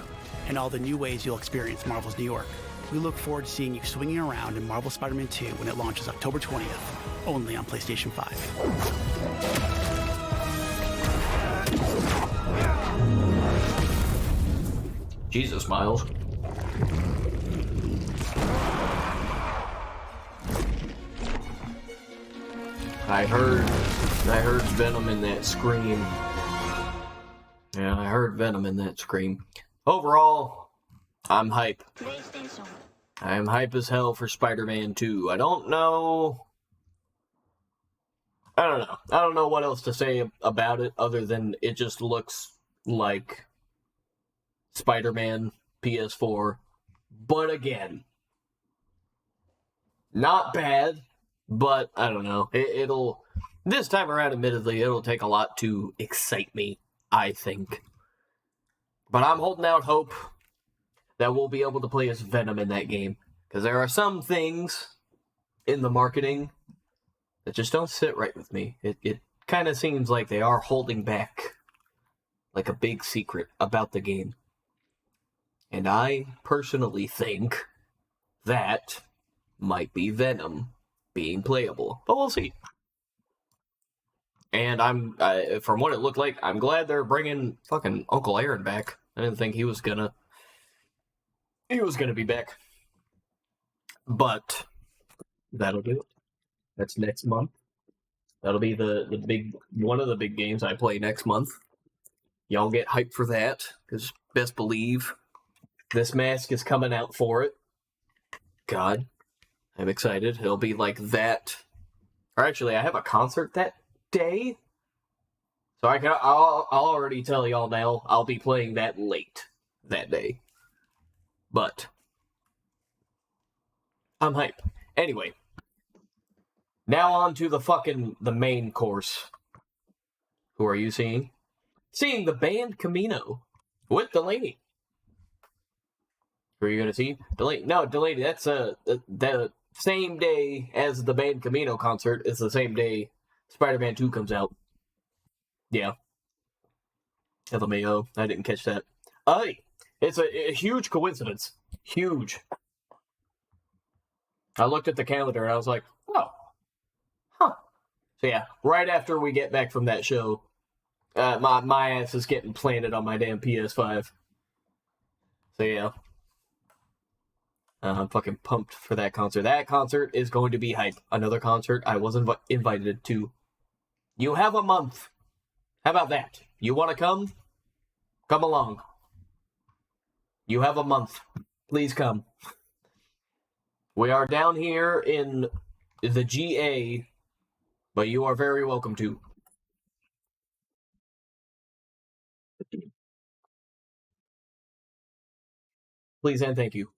and all the new ways you'll experience Marvel's New York. We look forward to seeing you swinging around in Marvel Spider-Man 2 when it launches October 20th, only on PlayStation 5. Jesus, Miles. I heard Venom in that scream. Yeah, I heard Venom in that scream. Overall, I'm hype. I am hype as hell for Spider-Man 2. I don't know I don't know. I don't know what else to say about it other than it just looks like Spider-Man PS4. But again, not bad, but I don't know. It'll, this time around, admittedly, it'll take a lot to excite me, I think. But I'm holding out hope that we'll be able to play as Venom in that game. Because there are some things in the marketing that just don't sit right with me. It kind of seems like they are holding back like a big secret about the game. And I personally think that might be Venom being playable. But we'll see. And from what it looked like, I'm glad they're bringing fucking Uncle Aaron back. I didn't think he was gonna be back. But that'll do it. That's next month. That'll be the big one of the big games I play next month. Y'all get hyped for that, because best believe this mask is coming out for it. God, I'm excited. It'll be like that. Or actually, I have a concert that day, so I'll already tell y'all now. I'll be playing that late that day, but I'm hyped. Anyway, now on to the main course. Who are you seeing? Seeing the band Camino with Delaney. Who are you gonna see? Delaney. No, Delaney. That's the same day as the band Camino concert. It's the same day Spider-Man 2 comes out. Yeah. LMAO. I didn't catch that. It's a huge coincidence. Huge. I looked at the calendar and I was like, oh. Huh. So yeah, right after we get back from that show, my ass is getting planted on my damn PS5. So yeah. I'm fucking pumped for that concert. That concert is going to be hype. Another concert I was invited to. You have a month. How about that? You want to come? Come along. You have a month. Please come. We are down here in the GA, but you are very welcome to. Please and thank you.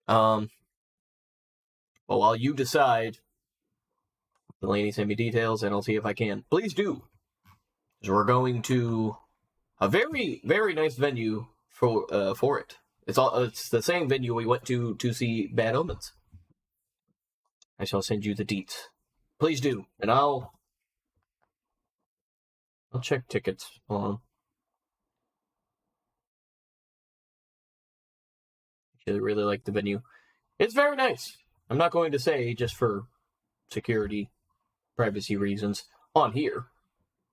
Well, while you decide, Delaney, send me details and I'll see if I can. Please do. So we're going to a very, very nice venue for it. It's the same venue we went to see Bad Omens. I shall send you the deets. Please do, and I'll check tickets. Hold on. I really like the venue. It's very nice. I'm not going to say just for security, privacy reasons on here.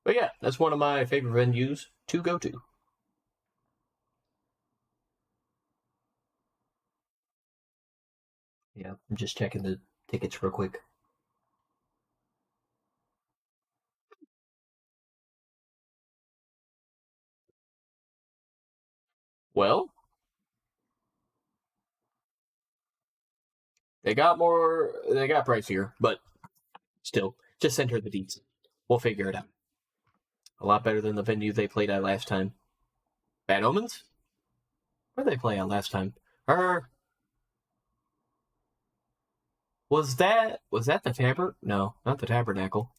But yeah, that's one of my favorite venues to go to. Yeah, I'm just checking the tickets real quick. Well, they got pricier, but still, just send her the deets. We'll figure it out. A lot better than the venue they played at last time. Bad Omens? Where did they play at last time? Was that the Tabernacle? No, not the Tabernacle.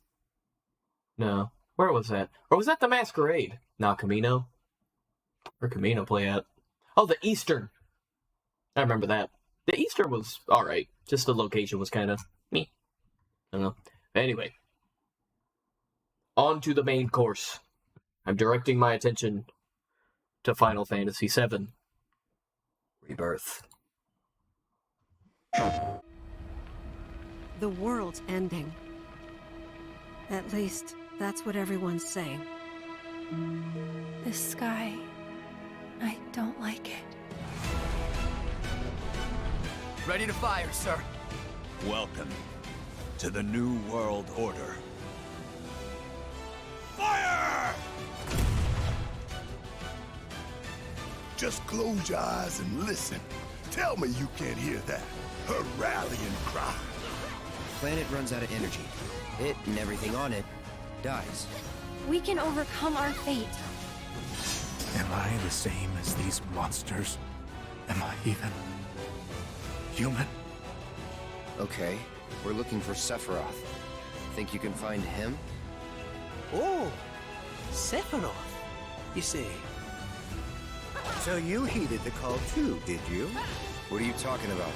No. Where was that? Or was that the Masquerade? Not Camino. Where Camino play at? Oh, the Eastern. I remember that. The Eastern was alright. Just the location was kind of meh. I don't know. Anyway. On to the main course. I'm directing my attention to Final Fantasy VII Rebirth. The world's ending. At least, that's what everyone's saying. The sky... I don't like it. Ready to fire, sir. Welcome to the New World Order. Fire! Just close your eyes and listen. Tell me you can't hear that. Her rallying cry. planet runs out of energy, it and everything on it dies. We can overcome our fate. Am I the same as these monsters? Am I even human? Okay, we're looking for Sephiroth. Think you can find him? Oh, Sephiroth, you say? So you heeded the call too, did you? What are you talking about?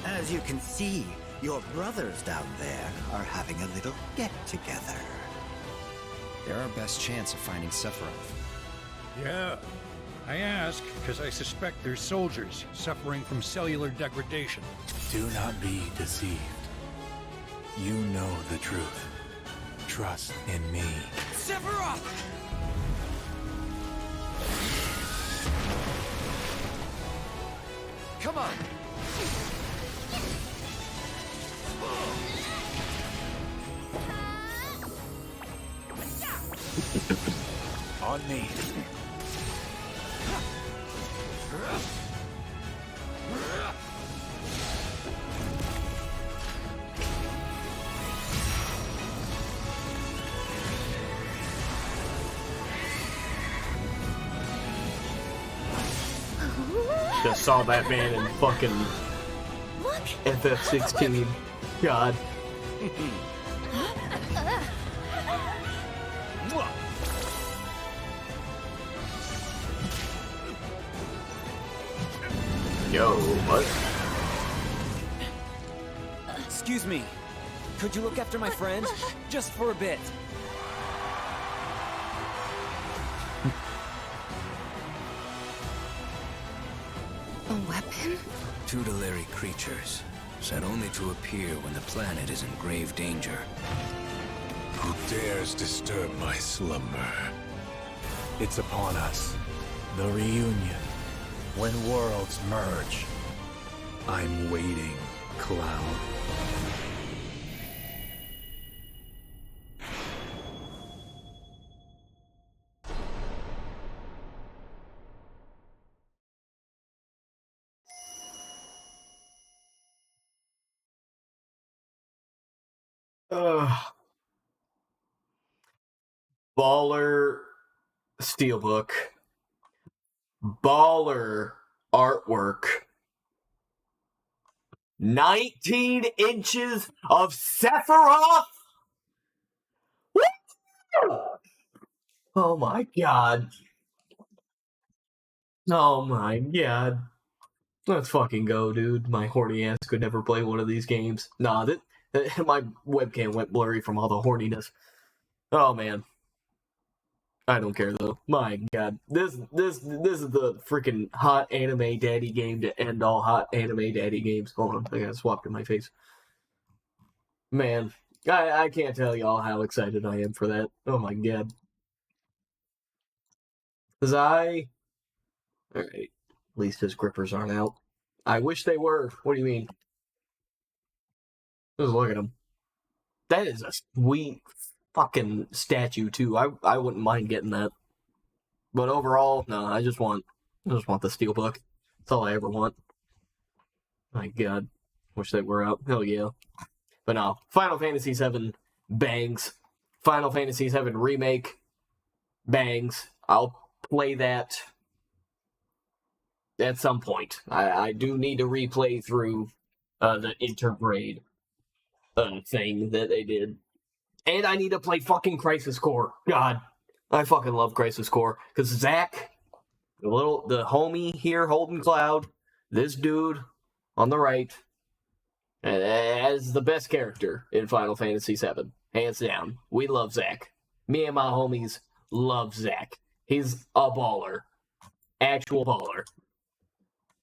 As you can see, your brothers down there are having a little get-together. They're our best chance of finding Sephiroth. Yeah. I ask because I suspect they're soldiers suffering from cellular degradation. Do not be deceived. You know the truth. Trust in me. Sephiroth! Come on! On me. Just saw that man in fucking FF16. God. Yo, what? Excuse me. Could you look after my friend? Just for a bit. A weapon? Tutelary creatures, said only to appear when the planet is in grave danger. Who dares disturb my slumber? It's upon us. The reunion. When worlds merge. I'm waiting, Cloud. Baller steelbook. Baller artwork. 19 inches of Sephiroth? Woo! Oh my god. Oh my god. Let's fucking go, dude. My horny ass could never play one of these games. Nah, my webcam went blurry from all the horniness. Oh man. I don't care though. My god. This is the freaking hot anime daddy game to end all hot anime daddy games. Hold on, I gotta swap to my face. Man, I can't tell y'all how excited I am for that. Oh my god. Alright. At least his grippers aren't out. I wish they were. What do you mean? Just look at him. That is a sweet fucking statue too. I wouldn't mind getting that. But overall, no, I just want the steelbook. That's all I ever want. My god. Wish they were out. Hell yeah. But no, Final Fantasy VII bangs. Final Fantasy VII Remake bangs. I'll play that at some point. I do need to replay through the intergrade thing that they did. And I need to play fucking Crisis Core. God, I fucking love Crisis Core. Because Zack, the homie here holding Cloud, this dude on the right, as the best character in Final Fantasy VII. Hands down. We love Zack. Me and my homies love Zack. He's a baller. Actual baller.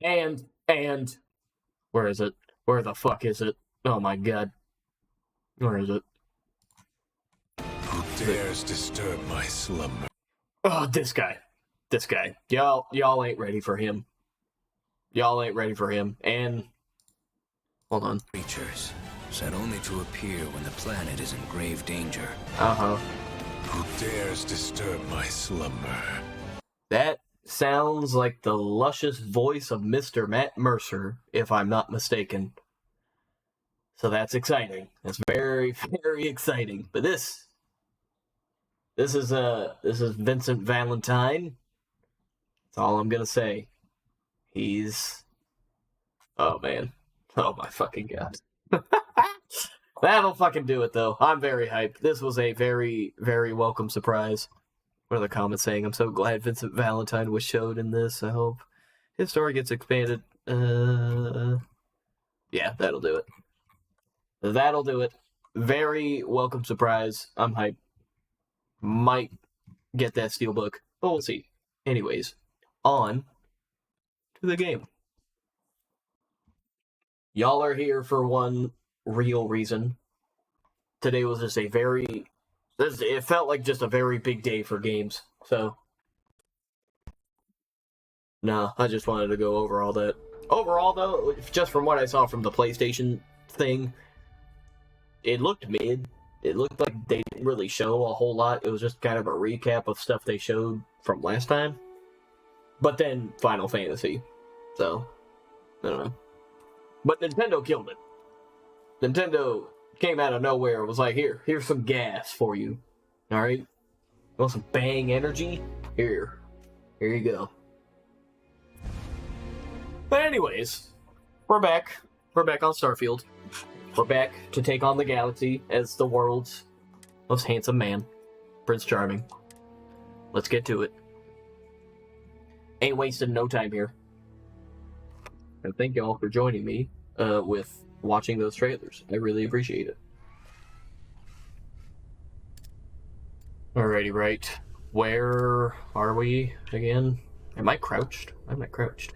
And, where is it? Where the fuck is it? Oh my god. Where is it? Who dares disturb my slumber? Oh, this guy. Y'all ain't ready for him. Y'all ain't ready for him. And, hold on. Creatures, said only to appear when the planet is in grave danger. Uh-huh. Who dares disturb my slumber? That sounds like the luscious voice of Mr. Matt Mercer, if I'm not mistaken. So that's exciting. That's very, very exciting. But this is Vincent Valentine. That's all I'm gonna say. He's, oh man, oh my fucking god. That'll fucking do it though. I'm very hyped. This was a very, very welcome surprise. One of the comments saying, "I'm so glad Vincent Valentine was showed in this. I hope his story gets expanded." Yeah, that'll do it. That'll do it. Very welcome surprise. I'm hyped. Might get that steelbook, but we'll see. Anyways, on to the game. Y'all are here for one real reason. Today was just it felt like just a very big day for games. So, nah, I just wanted to go over all that. Overall, though, just from what I saw from the PlayStation thing, it looked mid. It looked like they didn't really show a whole lot. It was just kind of a recap of stuff they showed from last time. But then Final Fantasy. So, I don't know. But Nintendo killed it. Nintendo came out of nowhere and was like, here's some gas for you. Alright? Want some bang energy? Here you go. But anyways, we're back. We're back on Starfield. We're back to take on the galaxy as the world's most handsome man, Prince Charming. Let's get to it. Ain't wasting no time here. And thank y'all for joining me with watching those trailers. I really appreciate it. Alrighty, right. Where are we again? Am I crouched? I'm not crouched.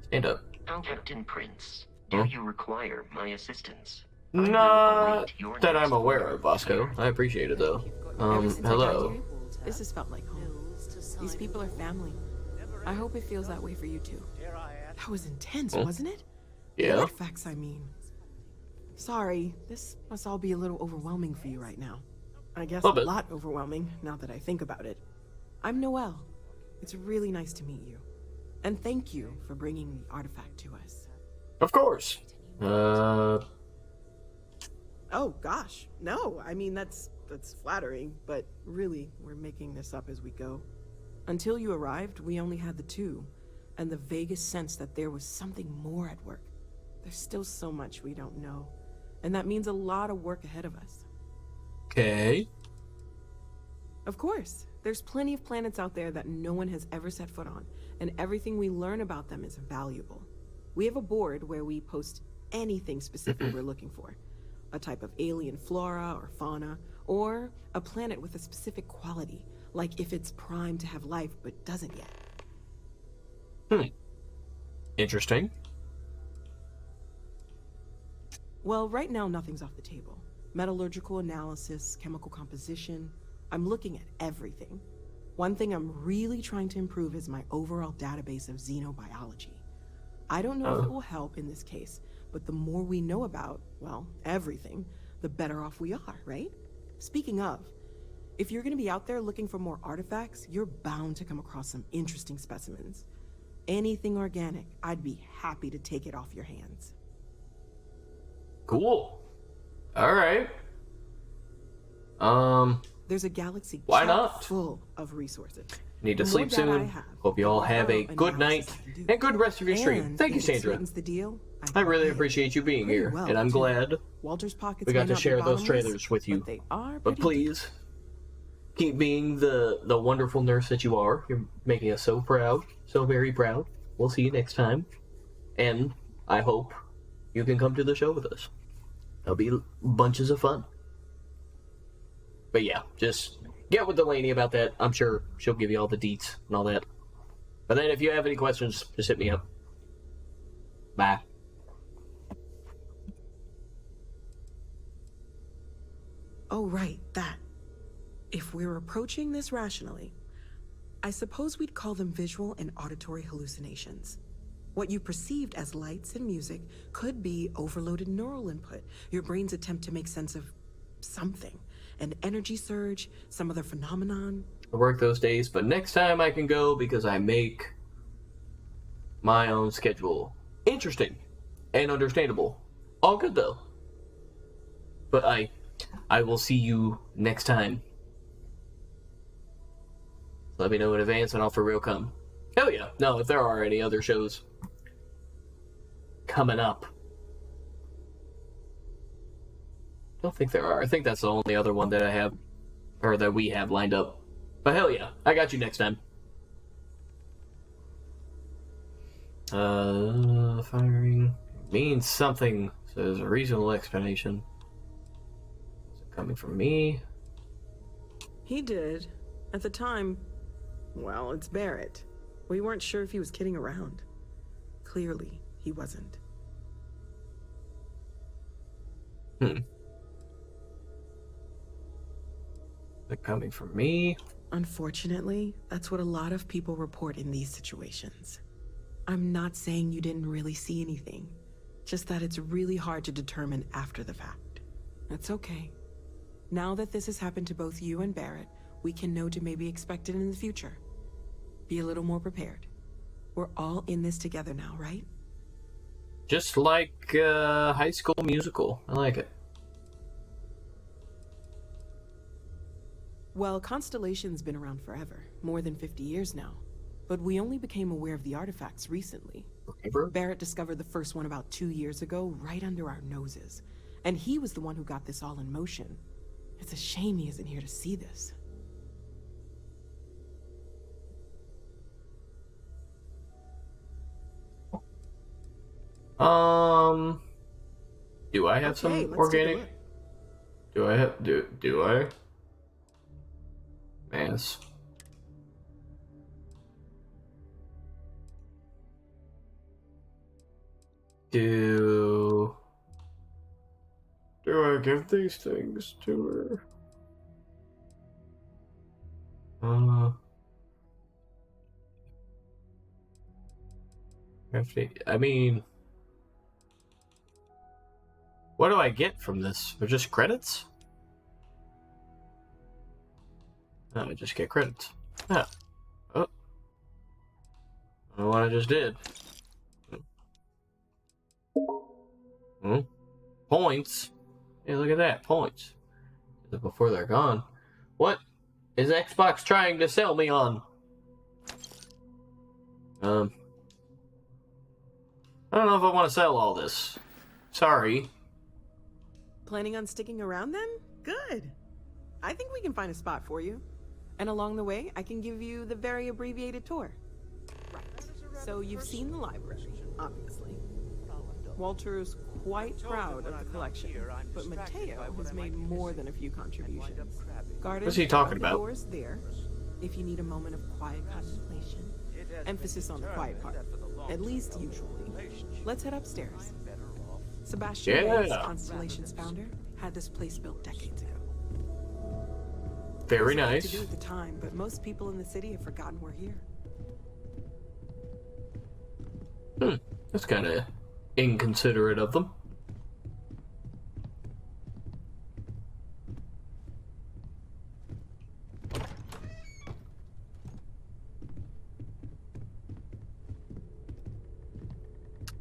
Stand up. Captain Prince, do you require my assistance? Not that I'm aware of, Bosco. I appreciate it, though. Hello. This has felt like home. These people are family. I hope it feels that way for you, too. That was intense, wasn't it? Yeah. The artifacts, I mean. Sorry, this must all be a little overwhelming for you right now. I guess a lot overwhelming, now that I think about it. I'm Noelle. It's really nice to meet you. And thank you for bringing the artifact to us. Of course. Oh, gosh. No, I mean, that's flattering, but really, we're making this up as we go. Until you arrived, we only had the two, and the vaguest sense that there was something more at work. There's still so much we don't know, and that means a lot of work ahead of us. Okay. Of course. There's plenty of planets out there that no one has ever set foot on, and everything we learn about them is valuable. We have a board where we post anything specific we're looking for. A type of alien flora or fauna, or a planet with a specific quality, like if it's primed to have life but doesn't yet. Interesting. Well, right now nothing's off the table. Metallurgical analysis, chemical composition, I'm looking at everything. One thing I'm really trying to improve is my overall database of xenobiology. I don't know if it will help in this case, but the more we know about, well, everything, the better off we are, right? Speaking of, if you're going to be out there looking for more artifacts, you're bound to come across some interesting specimens. Anything organic, I'd be happy to take it off your hands. Cool. All right. There's a galaxy why not? Full of resources. Need to sleep soon. Hope you all have a good night and good rest of your stream. Thank you, Sandra. I really appreciate you being here, and I'm glad we got to share those trailers with you. But please, keep being the wonderful nurse that you are. You're making us so proud, so very proud. We'll see you next time, and I hope you can come to the show with us. There'll be bunches of fun. But yeah, just get with Delaney about that. I'm sure she'll give you all the deets and all that. But then if you have any questions, just hit me up. Bye. Oh, right, that. If we're approaching this rationally, I suppose we'd call them visual and auditory hallucinations. What you perceived as lights and music could be overloaded neural input, your brain's attempt to make sense of something. An energy surge, some other phenomenon. I work those days, but next time I can go because I make my own schedule. Interesting and understandable. All good though. But I will see you next time. Let me know in advance and I'll for real come. Hell yeah. No, if there are any other shows coming up. I don't think there are. I think that's the only other one that I have, or that we have lined up. But hell yeah, I got you next time. Firing means something, so there's a reasonable explanation. Is it coming from me? He did. At the time, well, it's Barrett. We weren't sure if he was kidding around. Clearly, he wasn't. Is it coming from me? Unfortunately, that's what a lot of people report in these situations. I'm not saying you didn't really see anything, just that it's really hard to determine after the fact. That's okay. Now that this has happened to both you and Barrett, we can know to maybe expect it in the future. Be a little more prepared. We're all in this together now, right? Just like High School Musical. I like it. Well, Constellation's been around forever, more than 50 years now. But we only became aware of the artifacts recently. Barrett discovered the first one about 2 years ago, right under our noses. And he was the one who got this all in motion. It's a shame he isn't here to see this. Do I have some organic? Do I have do I? Mass. Do I give these things to her? I mean, what do I get from this? They're just credits? No, I just get credits. Yeah. Oh. I don't know what I just did. Points? Hey, look at that. Points. Before they're gone. What is Xbox trying to sell me on? I don't know if I want to sell all this. Sorry. Planning on sticking around then? Good. I think we can find a spot for you. And along the way, I can give you the very abbreviated tour. Right. So you've seen the library, obviously. Walter is quite proud of the collection, but Mateo has made more than a few contributions. What's he talking about? Doors there, if you need a moment of quiet contemplation. Emphasis on the quiet part, at least usually. Let's head upstairs. Sebastian Reyes, Constellation's founder, had this place built decades ago. Very nice. To do at the time, but most people in the city have forgotten we're here. That's kind of inconsiderate of them.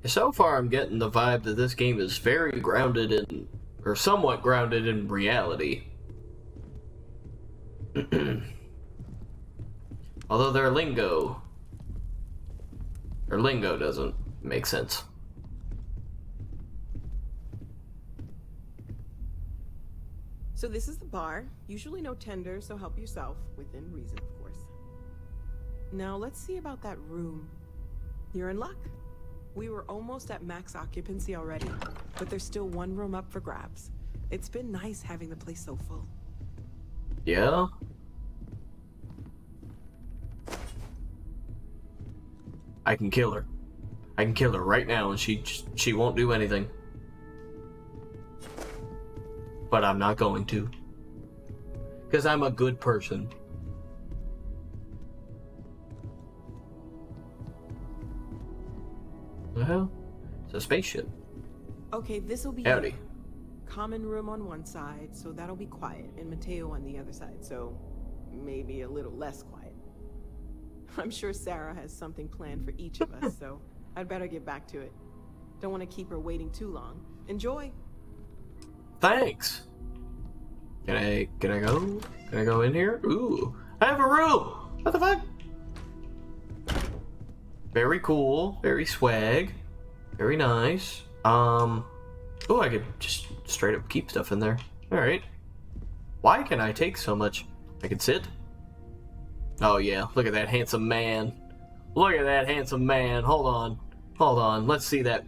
So far, I'm getting the vibe that this game is very grounded in, or somewhat grounded in reality. Although their lingo doesn't make sense. So this is the bar. Usually no tender, so help yourself, within reason, of course. Now let's see about that room. You're in luck. We were almost at max occupancy already, but there's still one room up for grabs. It's been nice having the place so full. Yeah? I can kill her. I can kill her right now and she won't do anything. But I'm not going to. Because I'm a good person. The hell? It's a spaceship. Okay, this'll be Howdy. Common room on one side, so that'll be quiet, and Mateo on the other side, so maybe a little less quiet. I'm sure Sarah has something planned for each of us, so I'd better get back to it. Don't want to keep her waiting too long. Enjoy! Thanks. Can I go? Can I go in here? Ooh, I have a room. What the fuck? Very cool. Very swag. Very nice. Oh, I could just straight up keep stuff in there. All right. Why can I take so much? I can sit. Oh yeah, look at that handsome man. Look at that handsome man. Hold on. Hold on. Let's see that.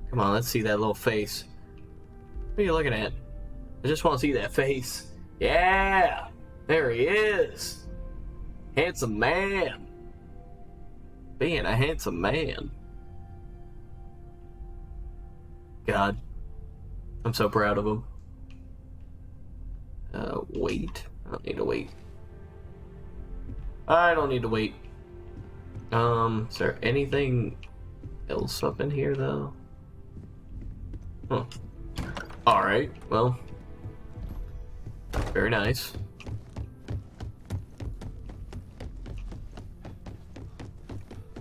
Come on, let's see that little face. What are you looking at? I just want to see that face. Yeah! There he is. Handsome man. Being a handsome man. God. I'm so proud of him. Wait. I don't need to wait. I don't need to wait. Is there anything else up in here, though? Huh. Alright, well. Very nice.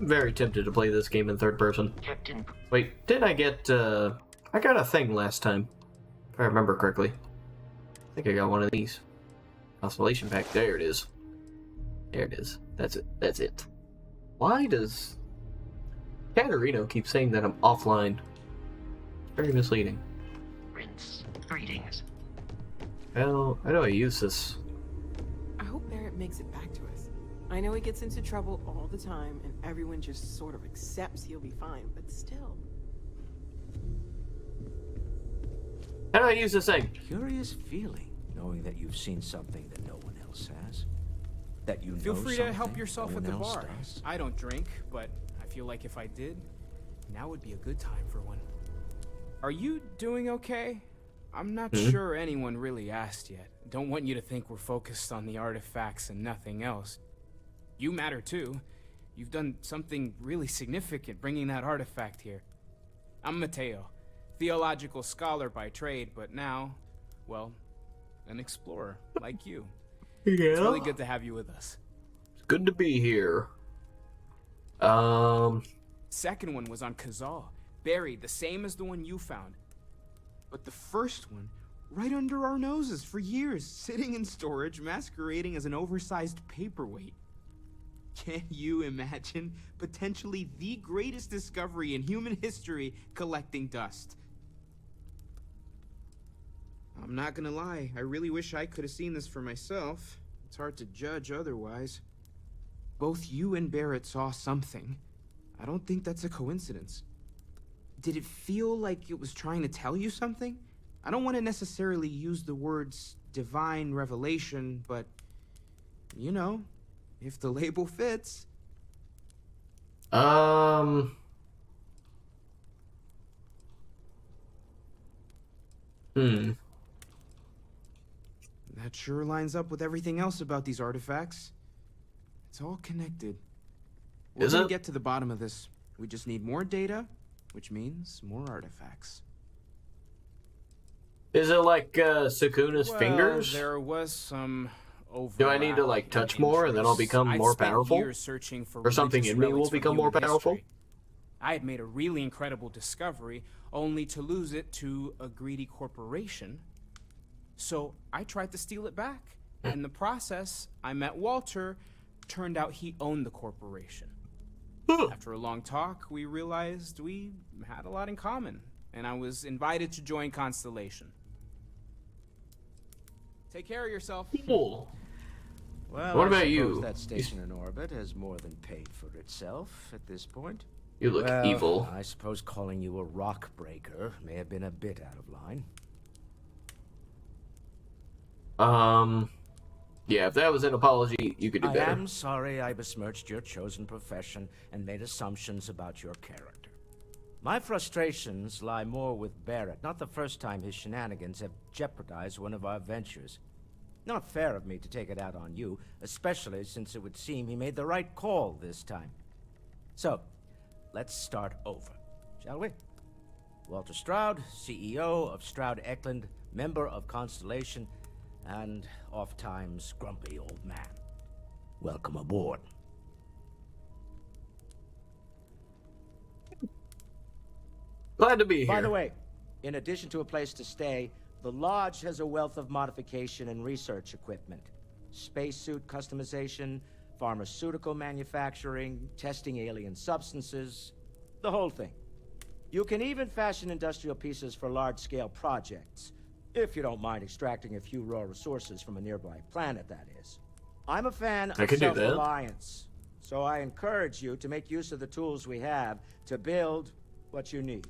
I'm very tempted to play this game in third person. Captain. Wait, did I get, I got a thing last time. If I remember correctly. I think I got one of these. Constellation pack. There it is. There it is. That's it. That's it. Why does Katarino keep saying that I'm offline? It's very misleading. Prince, greetings. Well, how do I use this? I hope Barrett makes it back to us. I know he gets into trouble all the time, and everyone just sort of accepts he'll be fine, but still. How do I use this thing? Curious feeling, knowing that you've seen something that no one else has. That you Feel know free to something help yourself no at the one else bar. does. I don't drink, but I feel like if I did, now would be a good time for one. Are you doing okay? I'm not sure anyone really asked yet. Don't want you to think we're focused on the artifacts and nothing else. You matter too. You've done something really significant bringing that artifact here. I'm Mateo, theological scholar by trade, but now, well, an explorer like you. Yeah. It's really good to have you with us. It's good to be here. Second one was on Kazal, buried the same as the one you found. But the first one, right under our noses for years, sitting in storage, masquerading as an oversized paperweight. Can you imagine potentially the greatest discovery in human history collecting dust? I'm not gonna lie, I really wish I could have seen this for myself. It's hard to judge otherwise. Both you and Barrett saw something. I don't think that's a coincidence. Did it feel like it was trying to tell you something? I don't want to necessarily use the words divine revelation, but, you know, if the label fits. That sure lines up with everything else about these artifacts. It's all connected. We're gonna get to the bottom of this. We just need more data, which means more artifacts. Is it like Sukuna's fingers? There was some overlap. Do I need to like touch more and then I'll become more powerful? Or something in me will become more powerful? I had made a really incredible discovery, only to lose it to a greedy corporation. So I tried to steal it back. In the process, I met Walter. Turned out he owned the corporation. After a long talk, we realized we had a lot in common, and I was invited to join Constellation. Take care of yourself. Cool. Well, What I about suppose you? That station in orbit has more than paid for itself at this point. You look evil. I suppose calling you a rock breaker may have been a bit out of line. Yeah, if that was an apology, you could do better. I am sorry I besmirched your chosen profession and made assumptions about your character. My frustrations lie more with Barrett. Not the first time his shenanigans have jeopardized one of our ventures. Not fair of me to take it out on you, especially since it would seem he made the right call this time. So, let's start over, shall we? Walter Stroud, CEO of Stroud Eklund, member of Constellation, and oft-times grumpy old man. Welcome aboard. Glad to be here. By the way, in addition to a place to stay, the Lodge has a wealth of modification and research equipment. Spacesuit customization, pharmaceutical manufacturing, testing alien substances, the whole thing. You can even fashion industrial pieces for large-scale projects, if you don't mind extracting a few raw resources from a nearby planet, that is. I'm a fan of self-reliance, so I encourage you to make use of the tools we have to build what you need.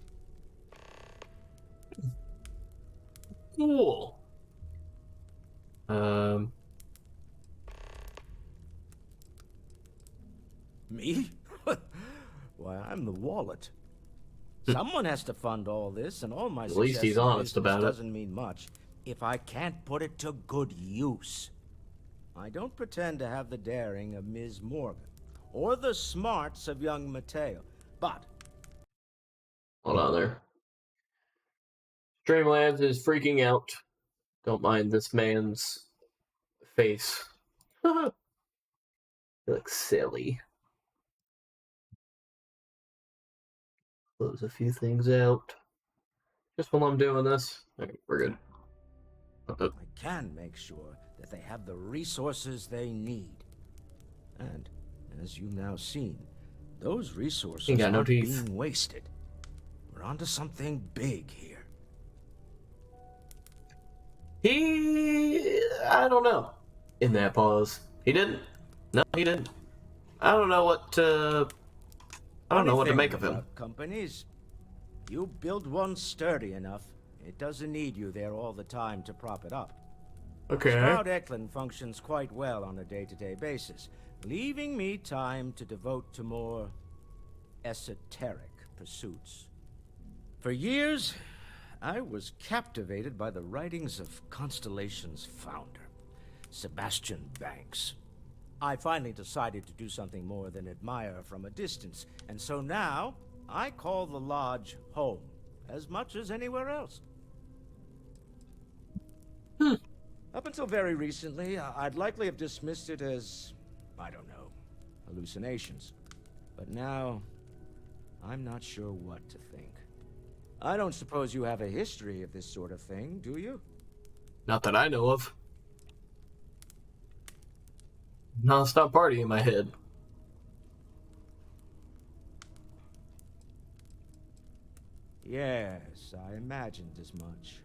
Cool. Me? Why, I'm the wallet. Someone has to fund all this, and all my At least he's honest about it. Doesn't mean much if I can't put it to good use. I don't pretend to have the daring of Ms. Morgan, or the smarts of young Mateo, but... Hold on there. Streamlabs is freaking out. Don't mind this man's face. He looks silly. Close a few things out. Just while I'm doing this. Alright, we're good. I can make sure that they have the resources they need. And, as you've now seen, those resources aren't being wasted. We're onto something big here. I don't know. In that pause. He didn't. No, he didn't. I don't know what, I don't know what to make of him. Companies, you build one sturdy enough, it doesn't need you there all the time to prop it up. Okay. Stroud Eklund functions quite well on a day-to-day basis, leaving me time to devote to more esoteric pursuits. For years, I was captivated by the writings of Constellation's founder, Sebastian Banks. I finally decided to do something more than admire from a distance, and so now I call the Lodge home, as much as anywhere else. Up until very recently, I'd likely have dismissed it as, I don't know, hallucinations. But now, I'm not sure what to think. I don't suppose you have a history of this sort of thing, do you? Not that I know of. Non-stop party in my head. Yes, I imagined as much.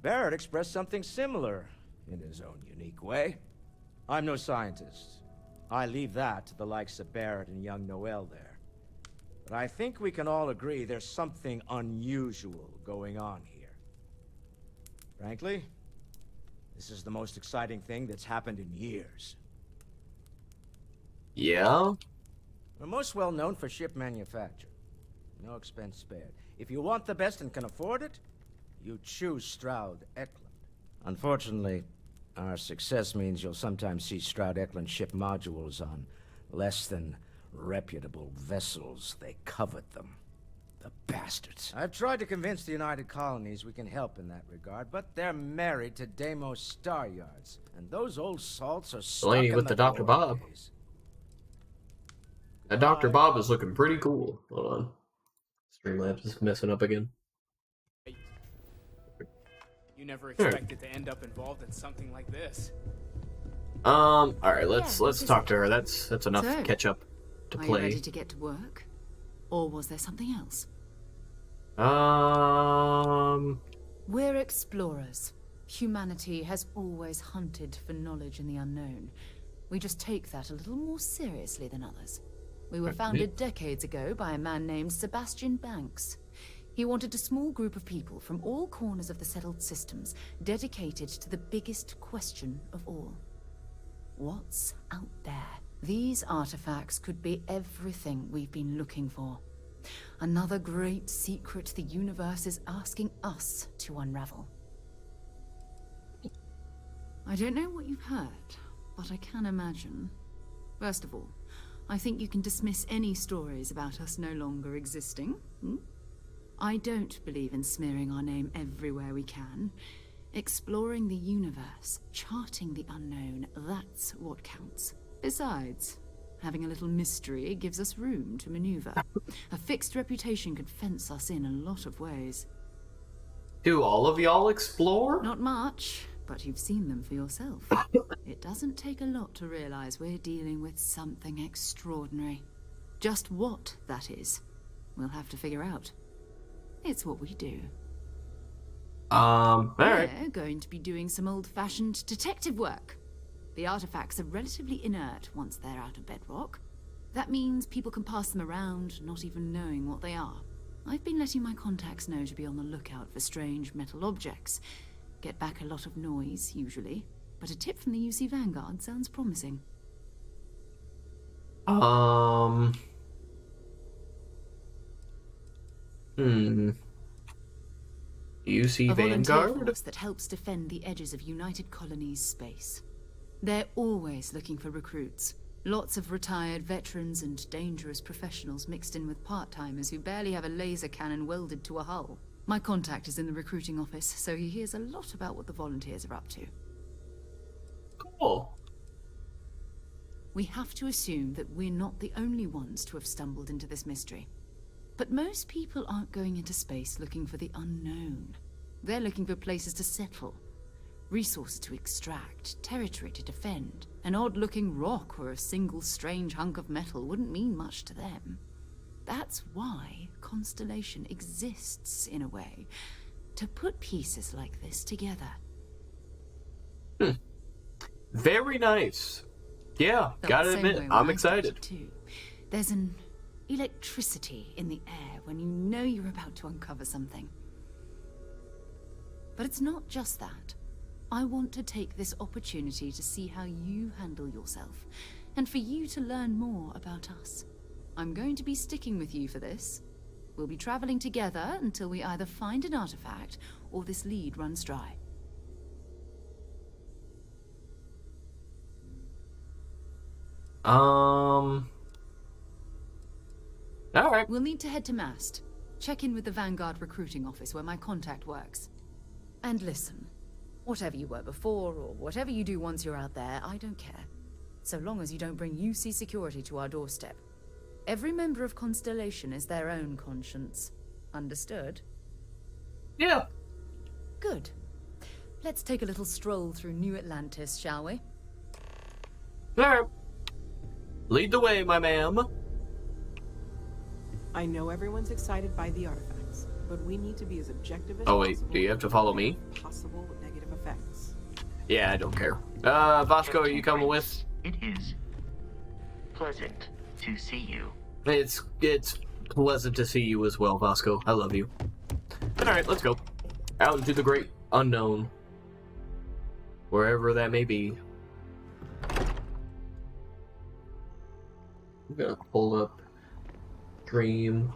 Barrett expressed something similar, in his own unique way. I'm no scientist. I leave that to the likes of Barrett and young Noel there. But I think we can all agree there's something unusual going on here. Frankly, this is the most exciting thing that's happened in years. Yeah? We're most well known for ship manufacture. No expense spared. If you want the best and can afford it, you choose Stroud Eklund. Unfortunately, our success means you'll sometimes see Stroud Eklund ship modules on less than reputable vessels. They covet them. The bastards. I've tried to convince the United Colonies we can help in that regard, but they're married to Deimos Star Yards, and those old salts are stuck Lady in with the Dr. Bob. days. That Dr. Bob is looking pretty cool. Hold on. Streamlabs is messing up again. You never expected to end up involved in something like this. Alright, let's talk to her. That's enough So, catch up to Are play. you ready to get to work? Or was there something else? We're explorers. Humanity has always hunted for knowledge in the unknown. We just take that a little more seriously than others. We were founded decades ago by a man named Sebastian Banks. He wanted a small group of people from all corners of the settled systems, dedicated to the biggest question of all. What's out there? These artifacts could be everything we've been looking for. Another great secret the universe is asking us to unravel. I don't know what you've heard, but I can imagine. First of all, I think you can dismiss any stories about us no longer existing. I don't believe in smearing our name everywhere we can. Exploring the universe, charting the unknown, that's what counts. Besides, having a little mystery gives us room to maneuver. A fixed reputation could fence us in a lot of ways. Do all of y'all explore? Not much, but you've seen them for yourself. It doesn't take a lot to realize we're dealing with something extraordinary. Just what that is, we'll have to figure out. It's what we do. Alright. We're going to be doing some old-fashioned detective work. The artifacts are relatively inert once they're out of bedrock. That means people can pass them around, not even knowing what they are. I've been letting my contacts know to be on the lookout for strange metal objects. Get back a lot of noise, usually, but a tip from the UC Vanguard sounds promising. UC A volunteer Vanguard? force that helps defend the edges of United Colonies space. They're always looking for recruits. Lots of retired veterans and dangerous professionals mixed in with part-timers who barely have a laser cannon welded to a hull. My contact is in the recruiting office, so he hears a lot about what the volunteers are up to. Cool. We have to assume that we're not the only ones to have stumbled into this mystery. But most people aren't going into space looking for the unknown. They're looking for places to settle, resources to extract, territory to defend. An odd-looking rock or a single strange hunk of metal wouldn't mean much to them. That's why Constellation exists, in a way, to put pieces like this together. Very nice. Yeah, gotta admit, I'm excited. Too. There's an electricity in the air when you know you're about to uncover something. But it's not just that. I want to take this opportunity to see how you handle yourself, and for you to learn more about us. I'm going to be sticking with you for this. We'll be traveling together until we either find an artifact or this lead runs dry. Alright. We'll need to head to Mast. Check in with the Vanguard recruiting office where my contact works. And listen, whatever you were before or whatever you do once you're out there, I don't care. So long as you don't bring UC security to our doorstep. Every member of Constellation is their own conscience. Understood? Yeah. Good. Let's take a little stroll through New Atlantis, shall we? Alright. Lead the way, my ma'am. I know everyone's excited by the artifacts, but we need to be as objective as Oh wait, possible. do you have to follow me? Possible negative effects. Yeah, I don't care. Vasco, are you coming with? It is pleasant to see you. It's pleasant to see you as well, Vasco. I love you. Alright, let's go. Out into the great unknown. Wherever that may be. I'm gonna pull up Dream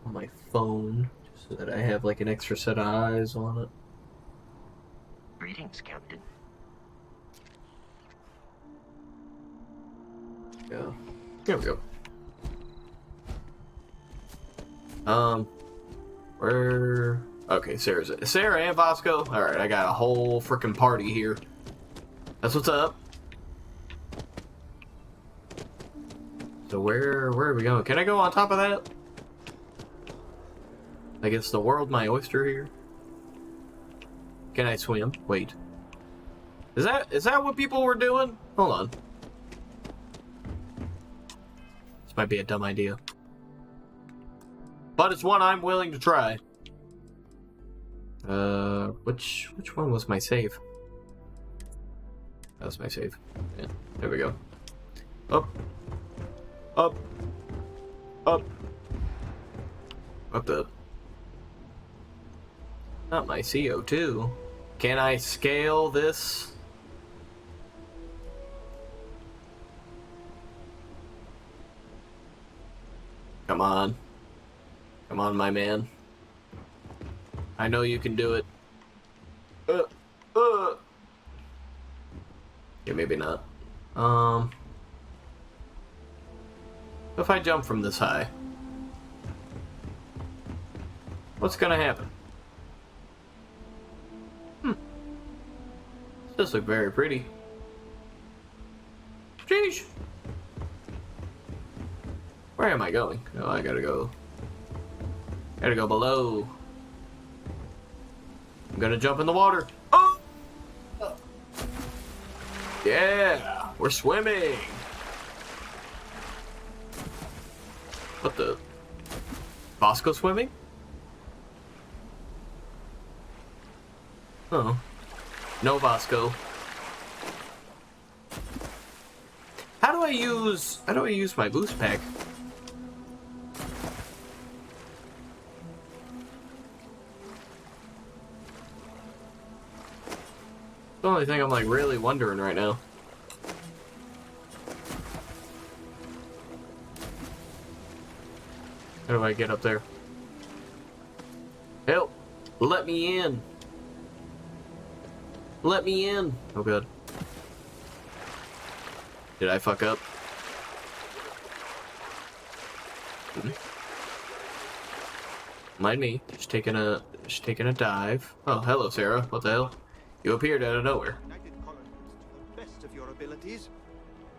on my phone, just so that I have like an extra set of eyes on it. Greetings, Captain. Yeah. There we go. Where... Okay, Sarah and Vasco. Alright, I got a whole freaking party here. That's what's up. So where are we going? Can I go on top of that? I guess the world my oyster here. Can I swim? Wait. Is that what people were doing? Hold on. This might be a dumb idea. But it's one I'm willing to try. Which one was my save? That was my save. Yeah, there we go. Up. Up. Up. Up. Not my CO2. Can I scale this? Come on. Come on, my man. I know you can do it. Yeah, maybe not. If I jump from this high, what's gonna happen? This does look very pretty. Sheesh! Where am I going? Oh, I gotta go. Gotta go below. gonna jump in the water. Oh! Yeah, we're swimming. What the? Bosco swimming? Oh. No Bosco. How do I use my boost pack? The only thing I'm like really wondering right now. How do I get up there? Help! Let me in! Let me in! Oh god. Did I fuck up? Mind me. Just taking a dive. Oh, hello, Sarah. What the hell? You appeared out of nowhere. United colonies to the best of your abilities,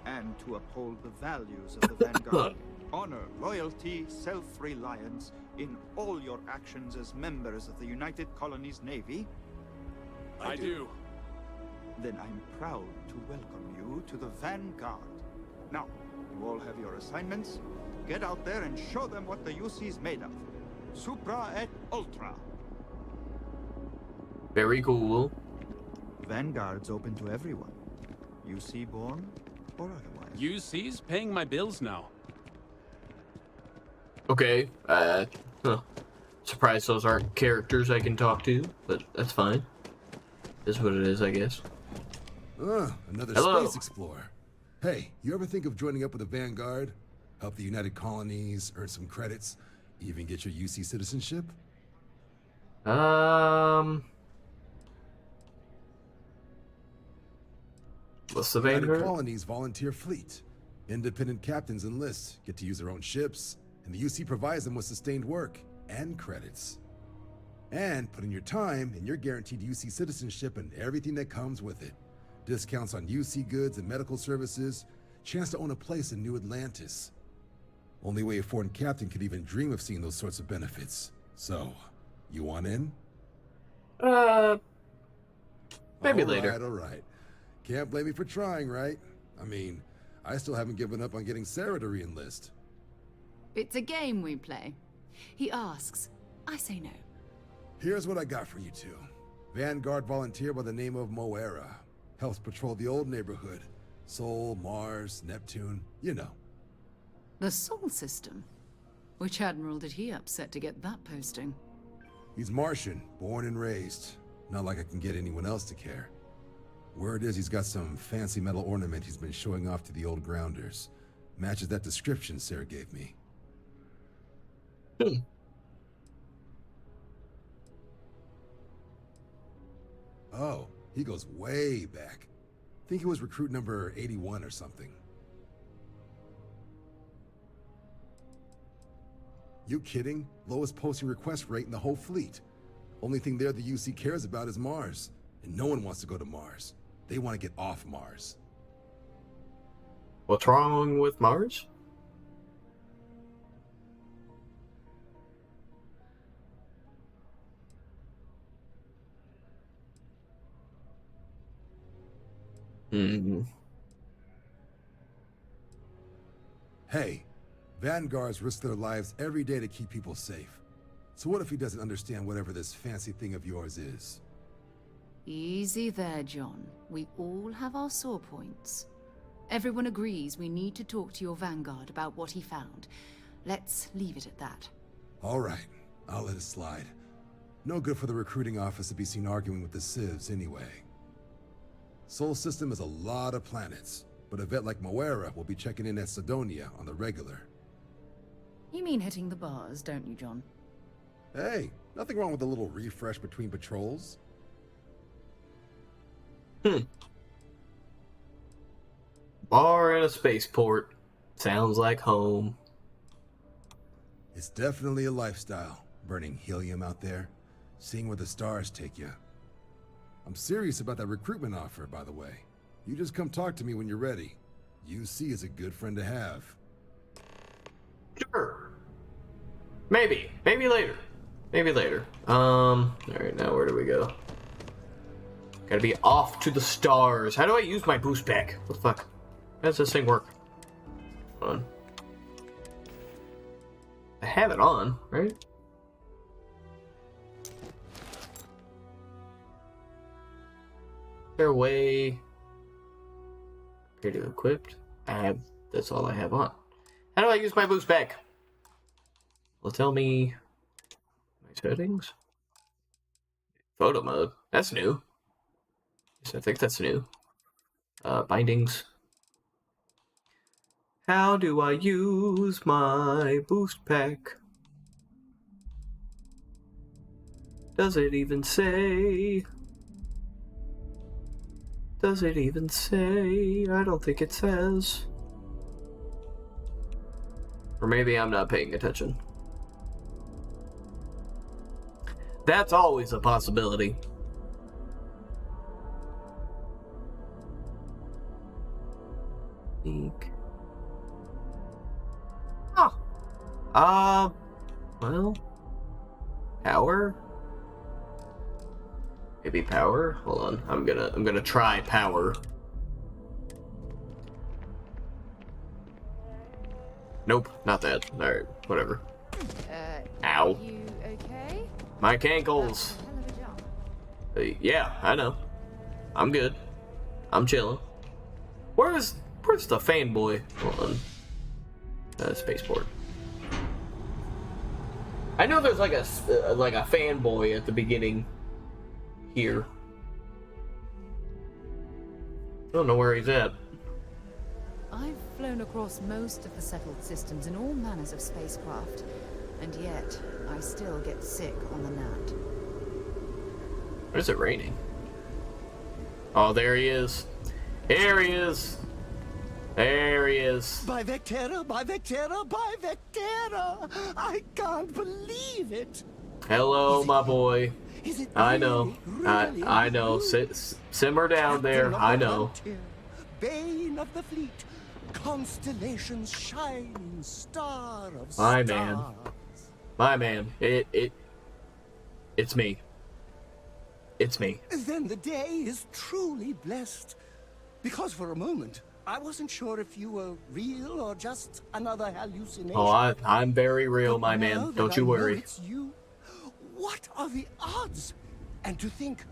and to uphold the values of the Vanguard. Honor, loyalty, self-reliance in all your actions as members of the United Colonies Navy. I do. Then I'm proud to welcome you to the Vanguard. Now, you all have your assignments. Get out there and show them what the UC's made of. Supra et Ultra. Very cool. Vanguard's open to everyone. UC born or otherwise. UC's paying my bills now. Okay. Surprised those aren't characters I can talk to, but that's fine. Is what it is, I guess. Another Hello. space explorer. Hey, you ever think of joining up with the Vanguard? Help the United Colonies, earn some credits, even get your UC citizenship? What's the United Vanguard? Colonies volunteer fleet. Independent captains enlist, get to use their own ships, and the UC provides them with sustained work and credits. And put in your time, and you're guaranteed UC citizenship and everything that comes with it. Discounts on UC goods and medical services, chance to own a place in New Atlantis. Only way a foreign captain could even dream of seeing those sorts of benefits. So, you want in? Maybe later. All right. Can't blame me for trying, right? I mean, I still haven't given up on getting Sarah to re-enlist. It's a game we play. He asks, I say no. Here's what I got for you two. Vanguard volunteer by the name of Moera. Helps patrol the old neighborhood. Sol, Mars, Neptune, you know. The Sol system? Which admiral did he upset to get that posting? He's Martian, born and raised. Not like I can get anyone else to care. Word is he's got some fancy metal ornament he's been showing off to the old grounders. Matches that description Sarah gave me. Oh, he goes way back. Think he was recruit number 81 or something. You kidding? Lowest posting request rate in the whole fleet. Only thing there the UC cares about is Mars. And no one wants to go to Mars. They want to get off Mars. What's wrong with Mars? Hey, Vanguards risk their lives every day to keep people safe. So what if he doesn't understand whatever this fancy thing of yours is? Easy there, John. We all have our sore points. Everyone agrees we need to talk to your Vanguard about what he found. Let's leave it at that. All right, I'll let it slide. No good for the recruiting office to be seen arguing with the civs anyway. Sol system is a lot of planets, but a vet like Moera will be checking in at Sidonia on the regular. You mean hitting the bars, don't you, John? Hey, nothing wrong with a little refresh between patrols. Bar in a spaceport. Sounds like home. It's definitely a lifestyle, burning helium out there, seeing where the stars take you. I'm serious about that recruitment offer, by the way. You just come talk to me when you're ready. UC is a good friend to have. Sure. Maybe later. Alright, now where do we go? Gotta be off to the stars. How do I use my boost pack? What the fuck? How does this thing work? Hold on. I have it on, right? Their way. Appear to equipped. That's all I have on. How do I use my boost pack? Well, tell me my settings. Photo mode. That's new. Yes, I think that's new. Bindings. How do I use my boost pack? Does it even say? Does it even say? I don't think it says. Or maybe I'm not paying attention. That's always a possibility. Oh. Well, power? Maybe power? Hold on. I'm gonna try power. Nope, not that. Alright, whatever. Ow. You okay? My cankles. Yeah, I know. I'm good. I'm chilling. Where's the fanboy? Hold on. Spaceport. I know there's like a fanboy at the beginning here. I don't know where he's at. I've flown across most of the settled systems in all manners of spacecraft, and yet I still get sick on the land. Is it raining? Oh, there he is. Here he is. There he is. By Vectera, by Vectera, by Vectera! I can't believe it! Hello, my boy. Is it I know. really, I know. Simmer down there. I know. Bane of the fleet, constellations shining, star of My stars. man. My man. It's me. It's me. Then the day is truly blessed. Because for a moment, I wasn't sure if you were real or just another hallucination. Oh, I'm very real, my Now man. that Don't you I know worry. it's you, what are the odds? And to think,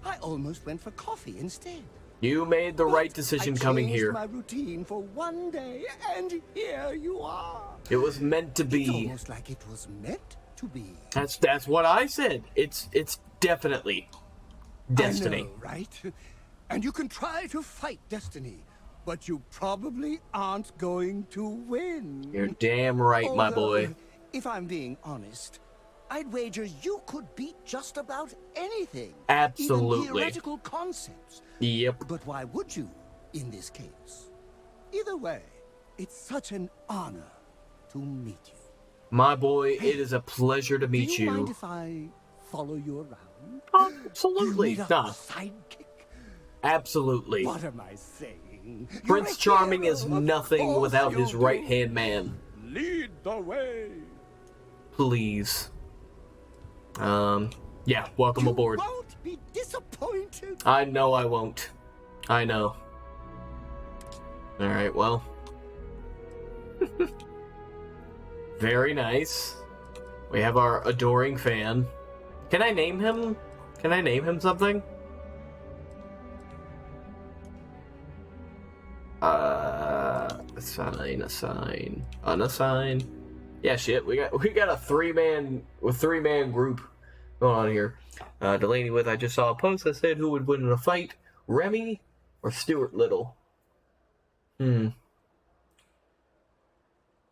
I almost went for coffee instead. You made the right decision coming changed here. my routine for one day, and here you are. It was meant to It's be. almost like it was meant to be. That's what I said. It's definitely destiny. I know, right? And you can try to fight destiny, but you probably aren't going to win. You're damn right, my boy. Although, if I'm being honest, I'd wager you could beat just about anything. Absolutely. Even theoretical concepts. Yep. But why would you, in this case? Either way, it's such an honor to meet you. My boy, it is a pleasure to meet Do you mind you. if I follow you around? Absolutely. You need a Nah. sidekick? Absolutely. What am I saying? Prince Charming is hero, of nothing course without you his do. right-hand man. Lead the way. Please. Yeah, welcome aboard. Won't be disappointed. I know I won't. I know. Alright, well. Very nice. We have our adoring fan. Can I name him? Can I name him something? Assign, unassign. Yeah, shit. We got a three-man group going on here. Delaney with I just saw a post that said who would win in a fight, Remy or Stuart Little.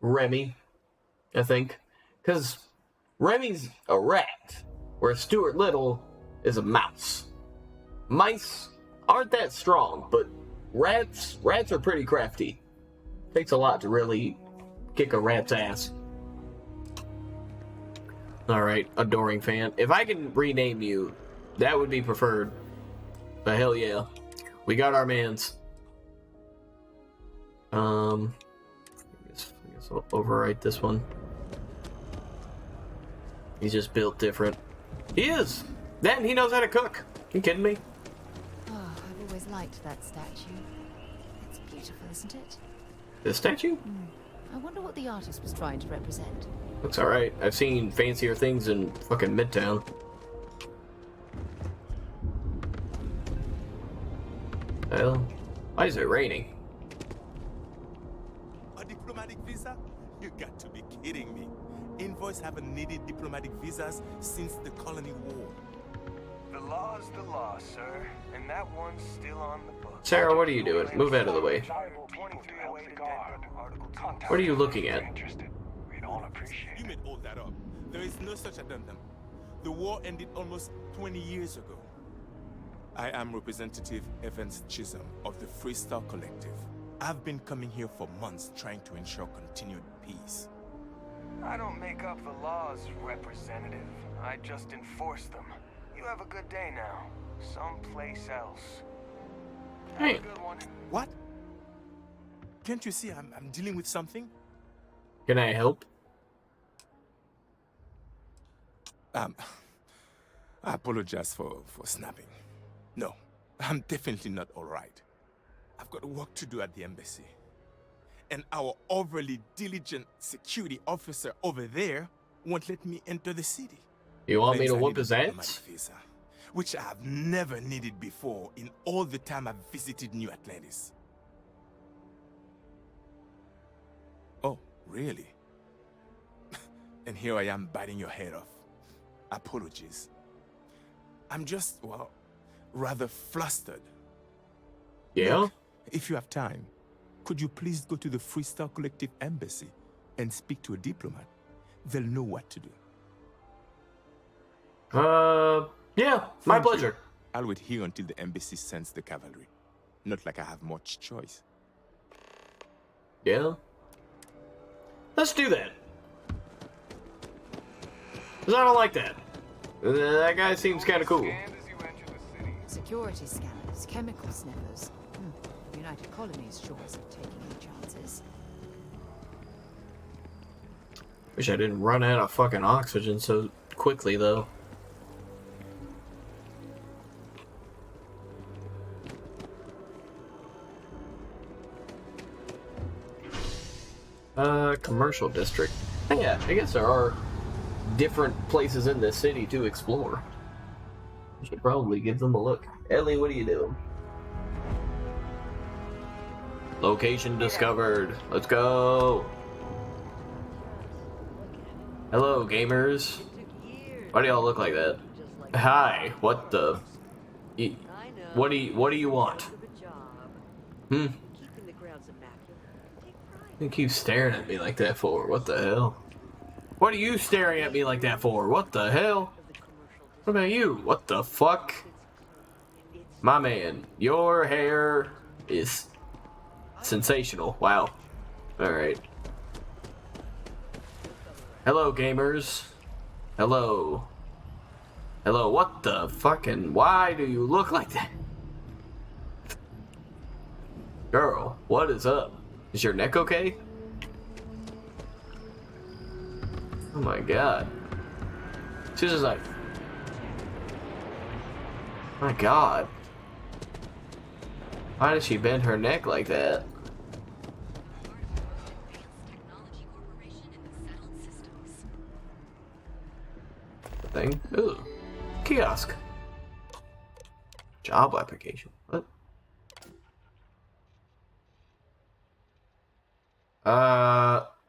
Remy, I think, because Remy's a rat, where Stuart Little is a mouse. Mice aren't that strong, but rats are pretty crafty. Takes a lot to really kick a rat's ass. Alright, adoring fan. If I can rename you, that would be preferred. But hell yeah. We got our mans. I guess I'll overwrite this one. He's just built different. He is! Then he knows how to cook. You kidding me? liked that statue. It's beautiful, isn't it? This statue? I wonder what the artist was trying to represent. Looks alright. I've seen fancier things in fucking Midtown. Hell, why is it raining? A diplomatic visa? You got to be kidding me. Envoys haven't needed diplomatic visas since the Colony War. The law's the law, sir, and that one's still on the books. Sarah, what are you doing? Move out of the way. What are you looking at? You made all that up. There is no such addendum. The war ended almost 20 years ago. I am Representative Evans Chisholm of the Freestar Collective. I've been coming here for months trying to ensure continued peace. I don't make up the laws, Representative. I just enforce them. You have a good day now. Someplace else. Have a good one. What? Can't you see I'm dealing with something? Can I help? I apologize for snapping. No, I'm definitely not all right. I've got work to do at the embassy. And our overly diligent security officer over there won't let me enter the city. You want me to Thinks I whoop need a his diplomatic ass? visa, which I have never needed before in all the time I've visited New Atlantis. Oh, really? And here I am biting your head off. Apologies. I'm just, well, rather flustered. Yeah? Look, if you have time, could you please go to the Freestar Collective Embassy and speak to a diplomat? They'll know what to do. Yeah, my pleasure. I'll wait here until the embassy sends the cavalry. Not like I have much choice. Yeah? Let's do that. Because I don't like that. That guy seems kind of cool. Security scanners, chemical sniffers. United Colonies sure isn't taking any chances. Wish I didn't run out of fucking oxygen so quickly, though. Commercial district. Yeah, I guess there are different places in this city to explore. I should probably give them a look. Ellie, what are you doing? Location discovered. Let's go. Hello, gamers. Why do y'all look like that? Hi. What the? What do you want? You keep staring at me like that for? What the hell? What are you staring at me like that for? What the hell? What about you? What the fuck? My man, your hair is sensational. Wow. Alright. Hello, gamers. Hello. Hello, what the fucking... Why do you look like that? Girl, what is up? Is your neck okay? Oh my god. She's just like... My god. Why did she bend her neck like that? Thing? Ooh. Kiosk. Job application. What?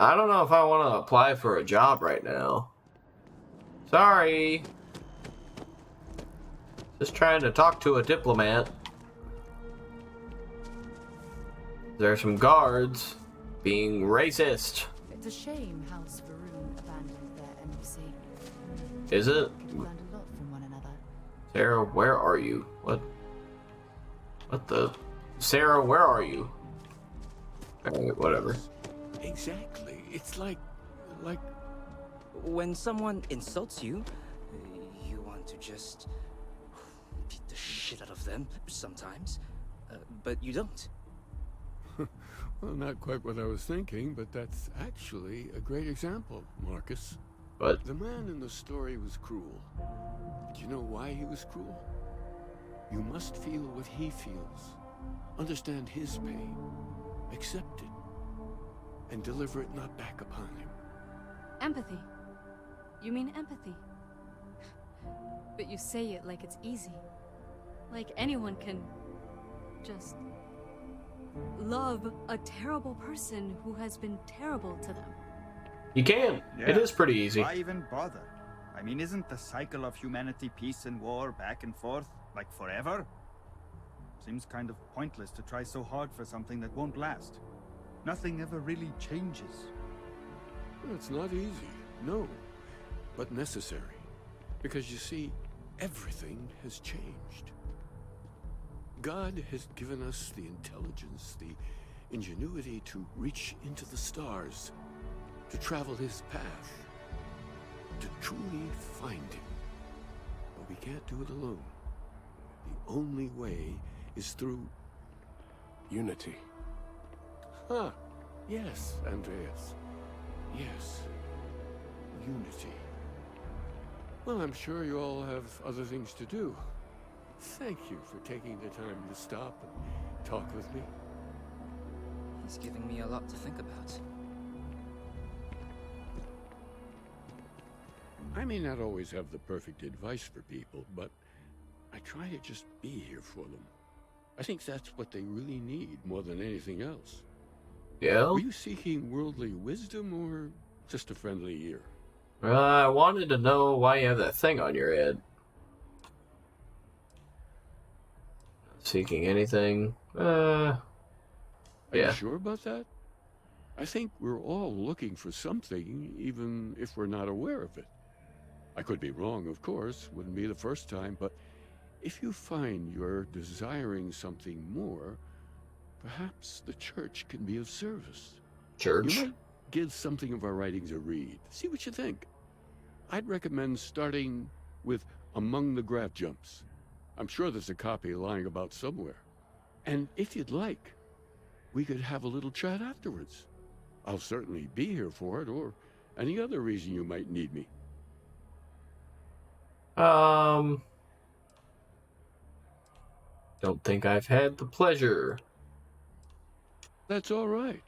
I don't know if I want to apply for a job right now. Sorry. Just trying to talk to a diplomat. There are some guards being racist. It's a shame House Varun abandoned their embassy. Is it? People learned a lot from one another. Sarah, where are you? What? What the? Sarah, where are you? Alright, whatever. Exactly. It's like... When someone insults you, you want to just beat the shit out of them sometimes, but you don't. Well, not quite what I was thinking, but that's actually a great example, Marcus. But the man in the story was cruel. Do you know why he was cruel? You must feel what he feels, understand his pain, accept it, and deliver it not back upon him. Empathy. You mean empathy? But you say it like it's easy. Like anyone can just love a terrible person who has been terrible to them. You can. It is pretty easy. Why even bother? I mean, isn't the cycle of humanity peace and war back and forth, like forever? Seems kind of pointless to try so hard for something that won't last. Nothing ever really changes. It's not easy, no, but necessary. Because you see, everything has changed. God has given us the intelligence, the ingenuity to reach into the stars, to travel his path, to truly find him. But we can't do it alone. The only way is through unity. Huh. Yes, Andreas. Yes. Unity. Well, I'm sure you all have other things to do. Thank you for taking the time to stop and talk with me. He's giving me a lot to think about. I may not always have the perfect advice for people, but I try to just be here for them. I think that's what they really need more than anything else. Yeah? Were you seeking worldly wisdom or just a friendly ear? I wanted to know why you have that thing on your head. Seeking anything? Are yeah. you sure about that? I think we're all looking for something, even if we're not aware of it. I could be wrong, of course, wouldn't be the first time, but if you find you're desiring something more, perhaps the church can be of service. Church? You might give something of our writings a read. See what you think. I'd recommend starting with Among the Graph Jumps. I'm sure there's a copy lying about somewhere. And if you'd like, we could have a little chat afterwards. I'll certainly be here for it, or any other reason you might need me. Don't think I've had the pleasure. That's all right.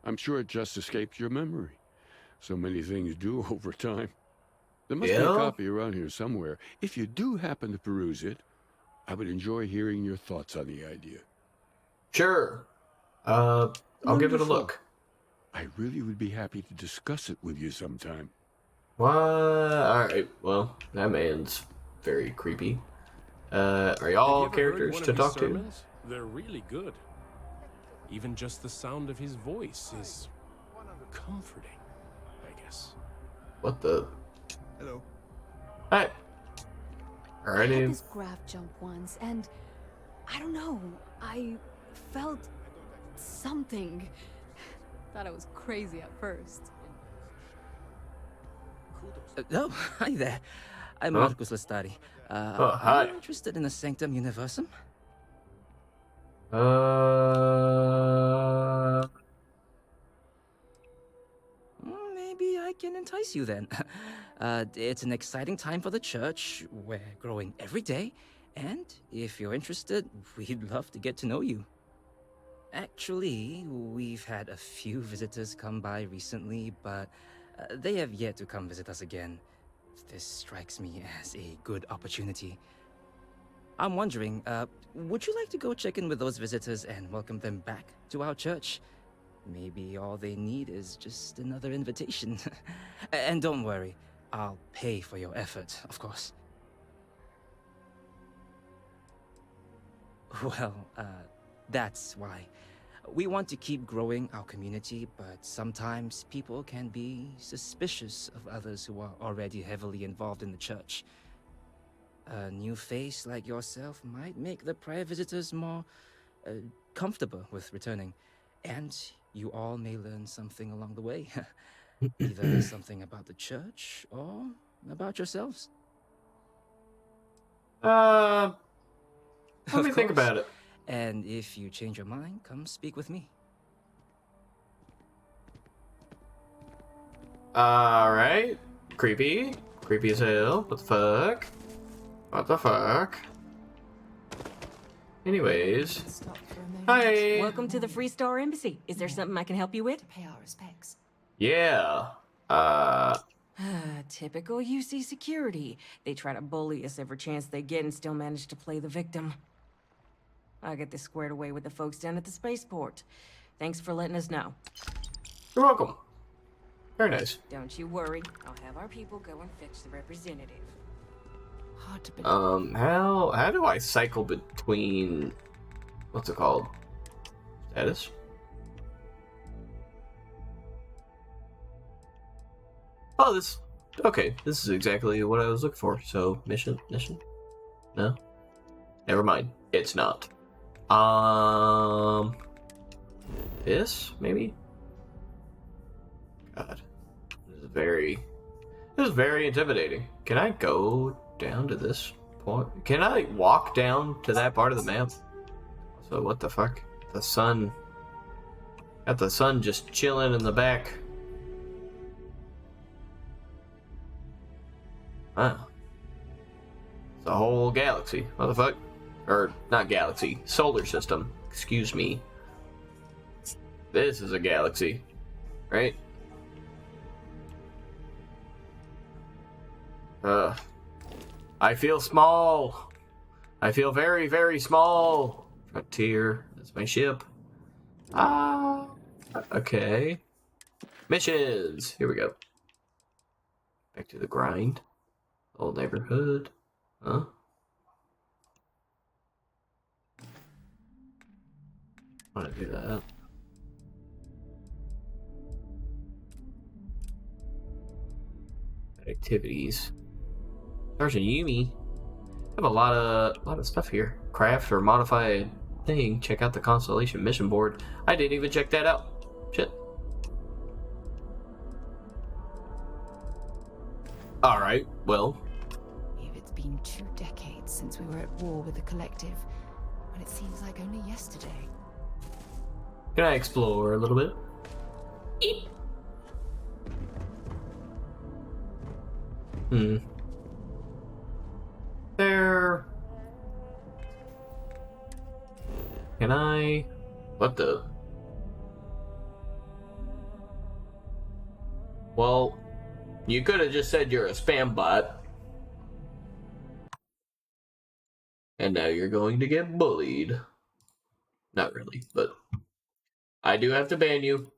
I'm sure it just escaped your memory. So many things do over time. There must be a copy around here somewhere. If you do happen to peruse it, I would enjoy hearing your thoughts on the idea. Sure. I'll give it a look. I really would be happy to discuss it with you sometime. What? Alright, well, that man's very creepy. Are y'all characters to talk to? They're really good. Even just the sound of his voice is comforting, I guess. What the? Hello. Hi. I had Alrighty. this graph jump once, and I don't know, I felt something. Thought I was crazy at first. Oh, hi there. I'm Huh? Marcus Lestari. hi. Are you interested in the Sanctum Universum? Maybe I can entice you then. It's an exciting time for the church. We're growing every day. And if you're interested, we'd love to get to know you. Actually, we've had a few visitors come by recently, but they have yet to come visit us again. This strikes me as a good opportunity. I'm wondering, would you like to go check in with those visitors and welcome them back to our church? Maybe all they need is just another invitation. And don't worry, I'll pay for your effort, of course. Well, that's why. We want to keep growing our community, but sometimes people can be suspicious of others who are already heavily involved in the church. A new face like yourself might make the prior visitors more comfortable with returning, and you all may learn something along the way. Either something about the church or about yourselves. Let me think about it. And if you change your mind, come speak with me. Alright. Creepy. Creepy as hell. What the fuck? What the fuck? Anyways. Hi. Welcome to the Free Star Embassy. Is there something I can help you with? Pay our respects. Yeah. Typical UC security. They try to bully us every chance they get and still manage to play the victim. I'll get this squared away with the folks down at the spaceport. Thanks for letting us know. You're welcome. Very nice. Don't you worry. I'll have our people go and fetch the representative. Hard to believe. How do I cycle between what's it called? Status? Oh, okay, this is exactly what I was looking for. So, mission? No? Never mind. It's not. This, maybe? God. This is very intimidating. Can I go down to this point? Can I walk down to that part of the map? So, what the fuck? The sun. Got the sun just chilling in the back. Wow. It's a whole galaxy. What the fuck? Or, not galaxy. Solar system. Excuse me. This is a galaxy. Right? I feel small. I feel very, very small. Frontier. That's my ship. Okay. Missions. Here we go. Back to the grind. Old neighborhood. Huh? I want to do that. Activities. Sergeant Yumi. I have a lot of stuff here. Craft or modify a thing. Check out the Constellation mission board. I didn't even check that out. Shit. Alright, well. If it's been 2 decades since we were at war with the Collective, but it seems like only yesterday. Can I explore a little bit? Eep. There. Can I? What the? Well, you could have just said you're a spam bot. And now you're going to get bullied. Not really, but I do have to ban you.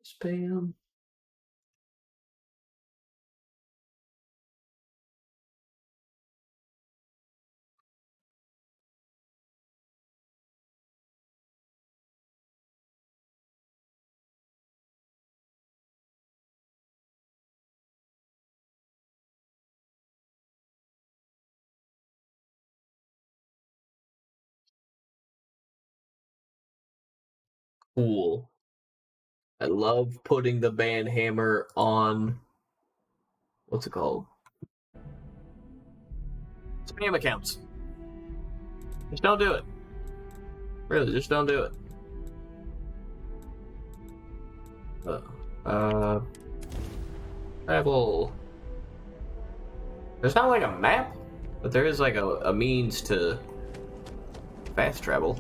Spam. Cool. I love putting the ban hammer on. What's it called? Spam accounts. Just don't do it. Really, just don't do it. Travel. There's not like a map, but there is like a means to fast travel.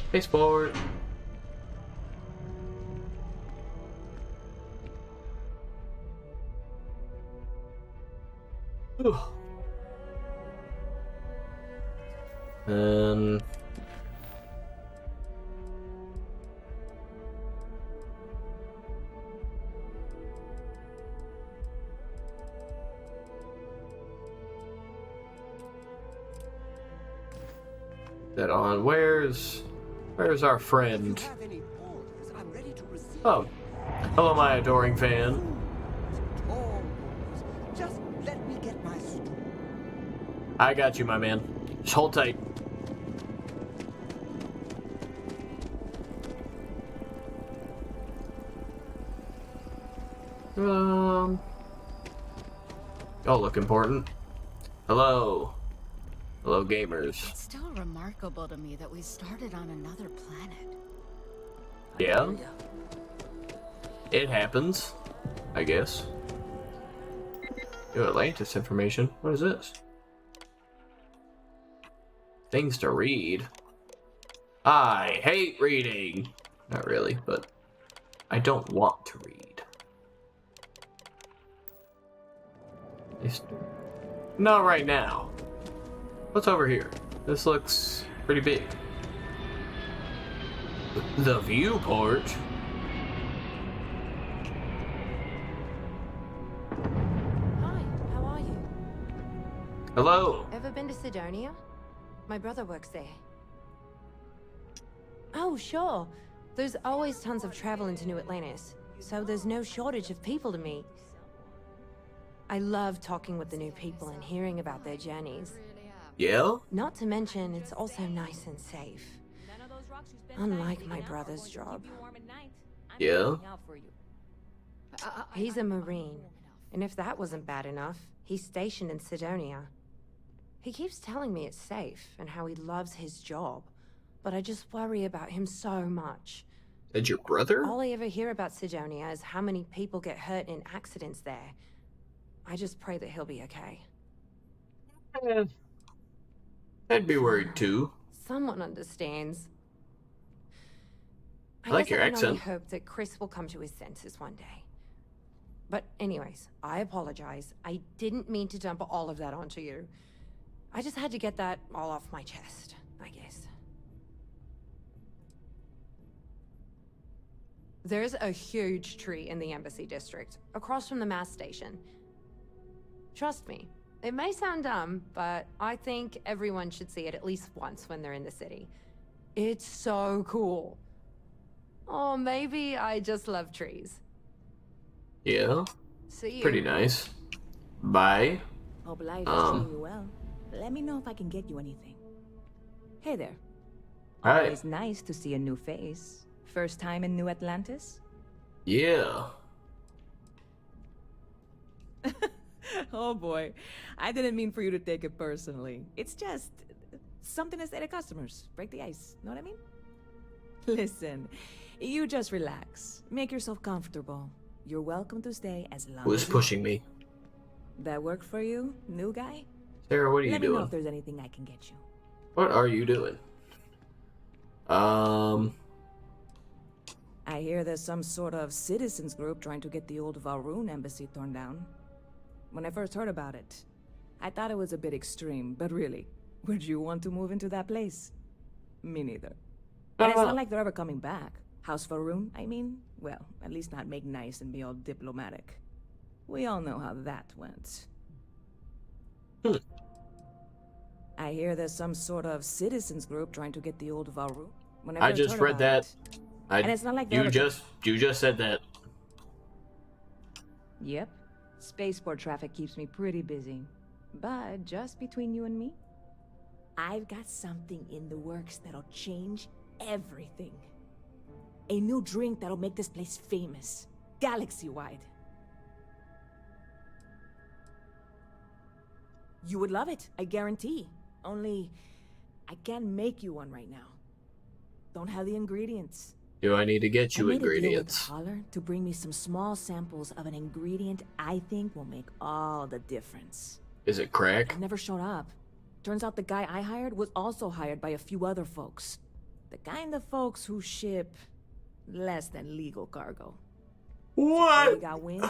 Spaceport. And that on. Where's our friend? Oh, hello, my adoring fan. Just let me get my stool. I got you, my man. Just hold tight. Y'all look important. Hello. Hello, gamers. It's still remarkable to me that we started on another planet. Yeah. It happens, I guess. New Atlantis information. What is this? Things to read. I hate reading. Not really, but I don't want to read. At least not right now. What's over here? This looks pretty big. The viewport? Hi, how are you? Hello. Ever been to Sidonia? My brother works there. Oh, sure. There's always tons of travel into New Atlantis, so there's no shortage of people to meet. I love talking with the new people and hearing about their journeys. Yeah? Not to mention, it's also nice and safe. Unlike my brother's job. Yeah? He's a Marine, and if that wasn't bad enough, he's stationed in Sidonia. He keeps telling me it's safe and how he loves his job, but I just worry about him so much. Is your brother? All I ever hear about Sidonia is how many people get hurt in accidents there. I just pray that he'll be okay. I'd be worried too. Someone understands. I like guess your I can only accent. hope that Chris will come to his senses one day. But anyways, I apologize. I didn't mean to dump all of that onto you. I just had to get that all off my chest, I guess. There's a huge tree in the Embassy District, across from the mass station. Trust me, it may sound dumb, but I think everyone should see it at least once when they're in the city. It's so cool. Or maybe I just love trees. Yeah? See you. Pretty nice. Bye. Hope life is treating you well. Let me know if I can get you anything. Hey there. Hi. Always nice to see a new face. First time in New Atlantis? Yeah. Oh boy. I didn't mean for you to take it personally. It's just something to say to customers. Break the ice. Know what I mean? Listen, you just relax. Make yourself comfortable. You're welcome to stay as long Who is as you pushing want. me? That work for you, new guy? Sarah, what are you Let me know doing? if there's anything I can get you. What are you doing? I hear there's some sort of citizens group trying to get the old Valrune embassy torn down. When I first heard about it, I thought it was a bit extreme, but really, would you want to move into that place? Me neither. And it's not like they're ever coming back. House Valrune, I mean? Well, at least not make nice and be all diplomatic. We all know how that went. I hear there's some sort of citizens group trying to get the old Valrune. When I first just heard read about that. it. I, And it's not like they're you ever just said that. Yep. Spaceport traffic keeps me pretty busy. But just between you and me, I've got something in the works that'll change everything. A new drink that'll make this place famous. Galaxy-wide. You would love it, I guarantee. Only, I can't make you one right now. Don't have the ingredients. Do I need to get you I made a deal with the ingredients? hauler to bring me some small samples of an ingredient I think will make all the difference. Is it crack? It never showed up. Turns out the guy I hired was also hired by a few other folks. The kind of folks who ship less than legal cargo. What? They got wind,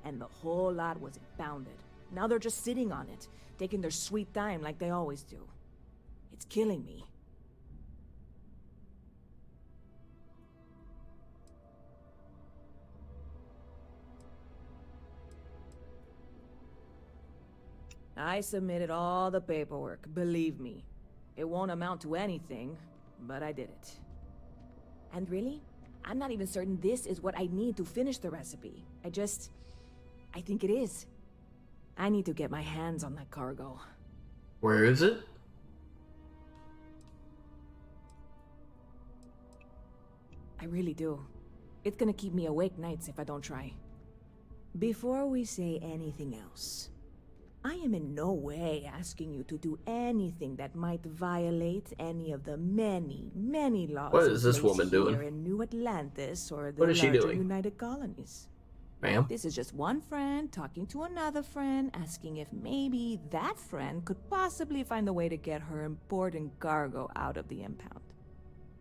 and the whole lot was impounded. Now they're just sitting on it, taking their sweet time like they always do. It's killing me. I submitted all the paperwork, believe me. It won't amount to anything, but I did it. And really, I'm not even certain this is what I need to finish the recipe. I think it is. I need to get my hands on that cargo. Where is it? I really do. It's gonna keep me awake nights if I don't try. Before we say anything else, I am in no way asking you to do anything that might violate any of the many, many laws What in is this place woman here doing? in New Atlantis or the What is she larger doing? United Colonies. Ma'am? This is just one friend talking to another friend, asking if maybe that friend could possibly find a way to get her important cargo out of the impound.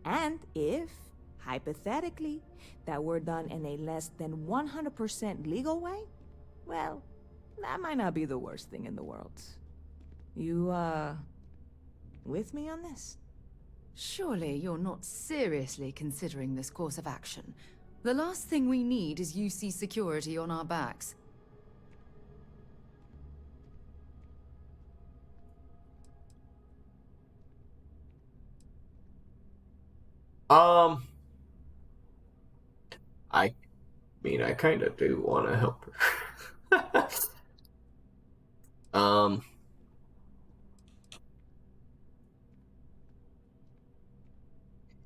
And if, hypothetically, that were done in a less than 100% legal way, well, that might not be the worst thing in the world. You, with me on this? Surely you're not seriously considering this course of action. The last thing we need is UC security on our backs. I mean, I kind of do want to help her.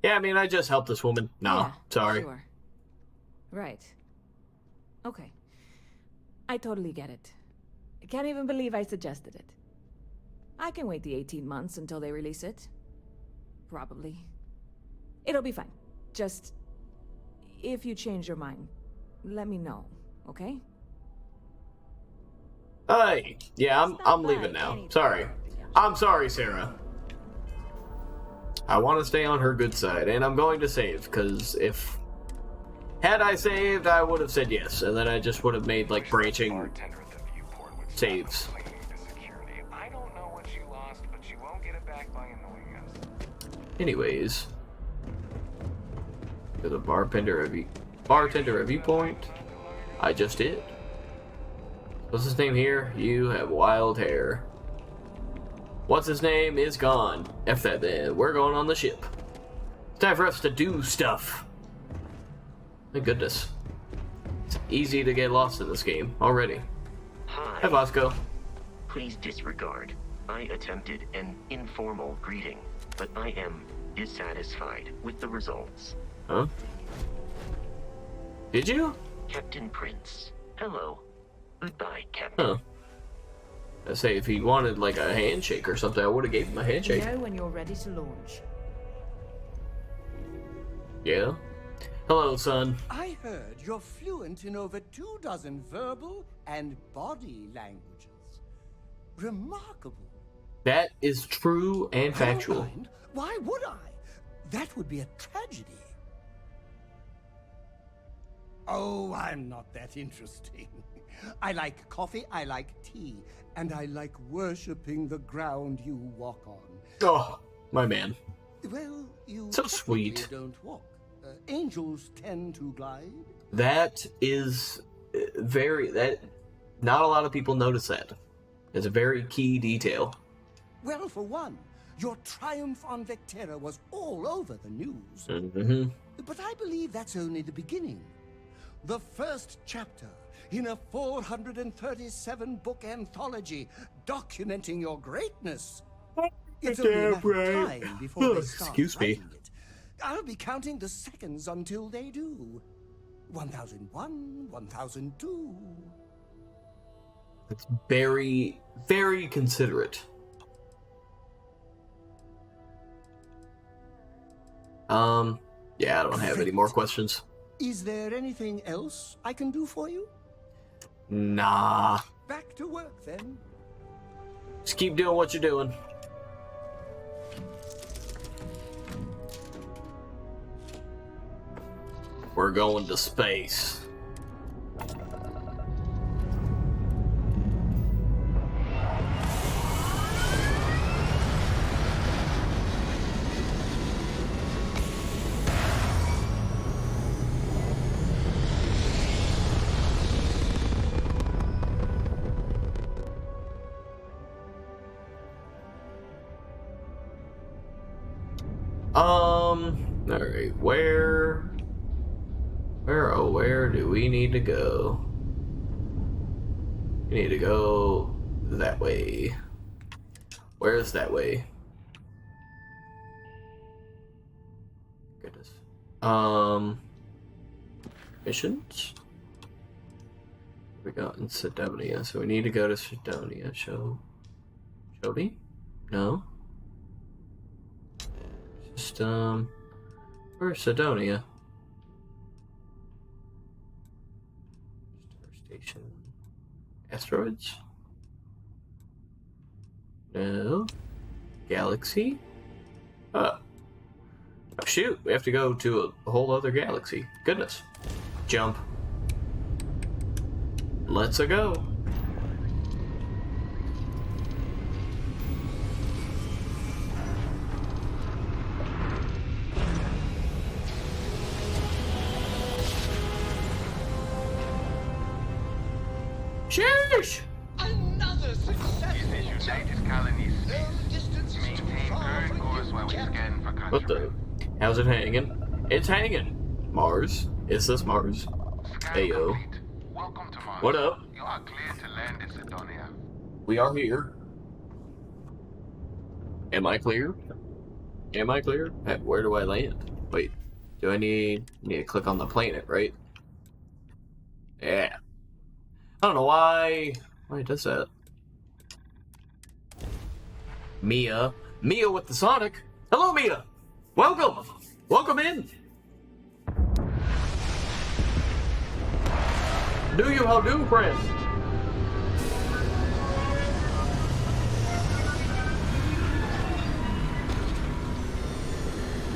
Yeah, I mean, I just helped this woman. No, Yeah, sorry. Sure. Right. Okay. I totally get it. I can't even believe I suggested it. I can wait the 18 months until they release it. Probably. It'll be fine. Just, if you change your mind, let me know, okay? Hey, yeah, I'm leaving now. Sorry. I'm sorry, Sarah. I want to stay on her good side, and I'm going to save, because had I saved, I would have said yes, and then I just would have made, like, branching saves. I don't know what you lost, but you won't get it back by annoying us. Anyways. To the bartender review point. I just did. What's his name here? You have wild hair. What's his name is gone. F that then. We're going on the ship. It's time for us to do stuff. My goodness. It's easy to get lost in this game already. Hi, Bosco. Please disregard. I attempted an informal greeting, but I am dissatisfied with the results. Huh? Did you? Captain Prince. Hello. Goodbye, Captain. Huh. I say if he wanted like a handshake or something, I would have gave him a handshake. Know when you're ready to launch. Yeah. Hello, son. I heard you're fluent in over 24 verbal and body languages. Remarkable. That is true and I don't factual. mind. Why would I? That would be a tragedy. Oh, I'm not that interesting. I like coffee, I like tea, and I like worshipping the ground you walk on. Oh, my man. Well, you So sweet. don't walk. Angels tend to glide. That is not a lot of people notice that. It's a very key detail. Well, for one, your triumph on Vectera was all over the news. Mm-hmm. But I believe that's only the beginning. The first chapter in a 437-book anthology documenting your greatness. It's only a matter of time before they start Excuse me. writing it. I'll be counting the seconds until they do. 1001, 1002. It's very, very considerate. Yeah, I don't have any more questions. Is there anything else I can do for you? Nah. Back to work then. Just keep doing what you're doing. We're going to space. Alright, where do we need to go? We need to go that way. Where's that way? Goodness. Missions? We got in Sidonia, so we need to go to Sidonia. Show me? No. Just where's Sidonia? Star Station. Asteroids? No. Galaxy? Oh shoot, we have to go to a whole other galaxy. Goodness. Jump. Let's-a go. Sheesh! Another success! United colonies. Maintain current course while we scan for What the? How's it hanging? It's hanging. Mars? Is this Mars? Heyo. Welcome to Mars. What up? You are clear to land in Sidonia. We are here. Am I clear? Am I clear? Where do I land? Wait. Do I need to click on the planet, right? Yeah. I don't know why it does that. Mia with the Sonic. Hello, Mia. Welcome. Welcome in. Do you how do, friend?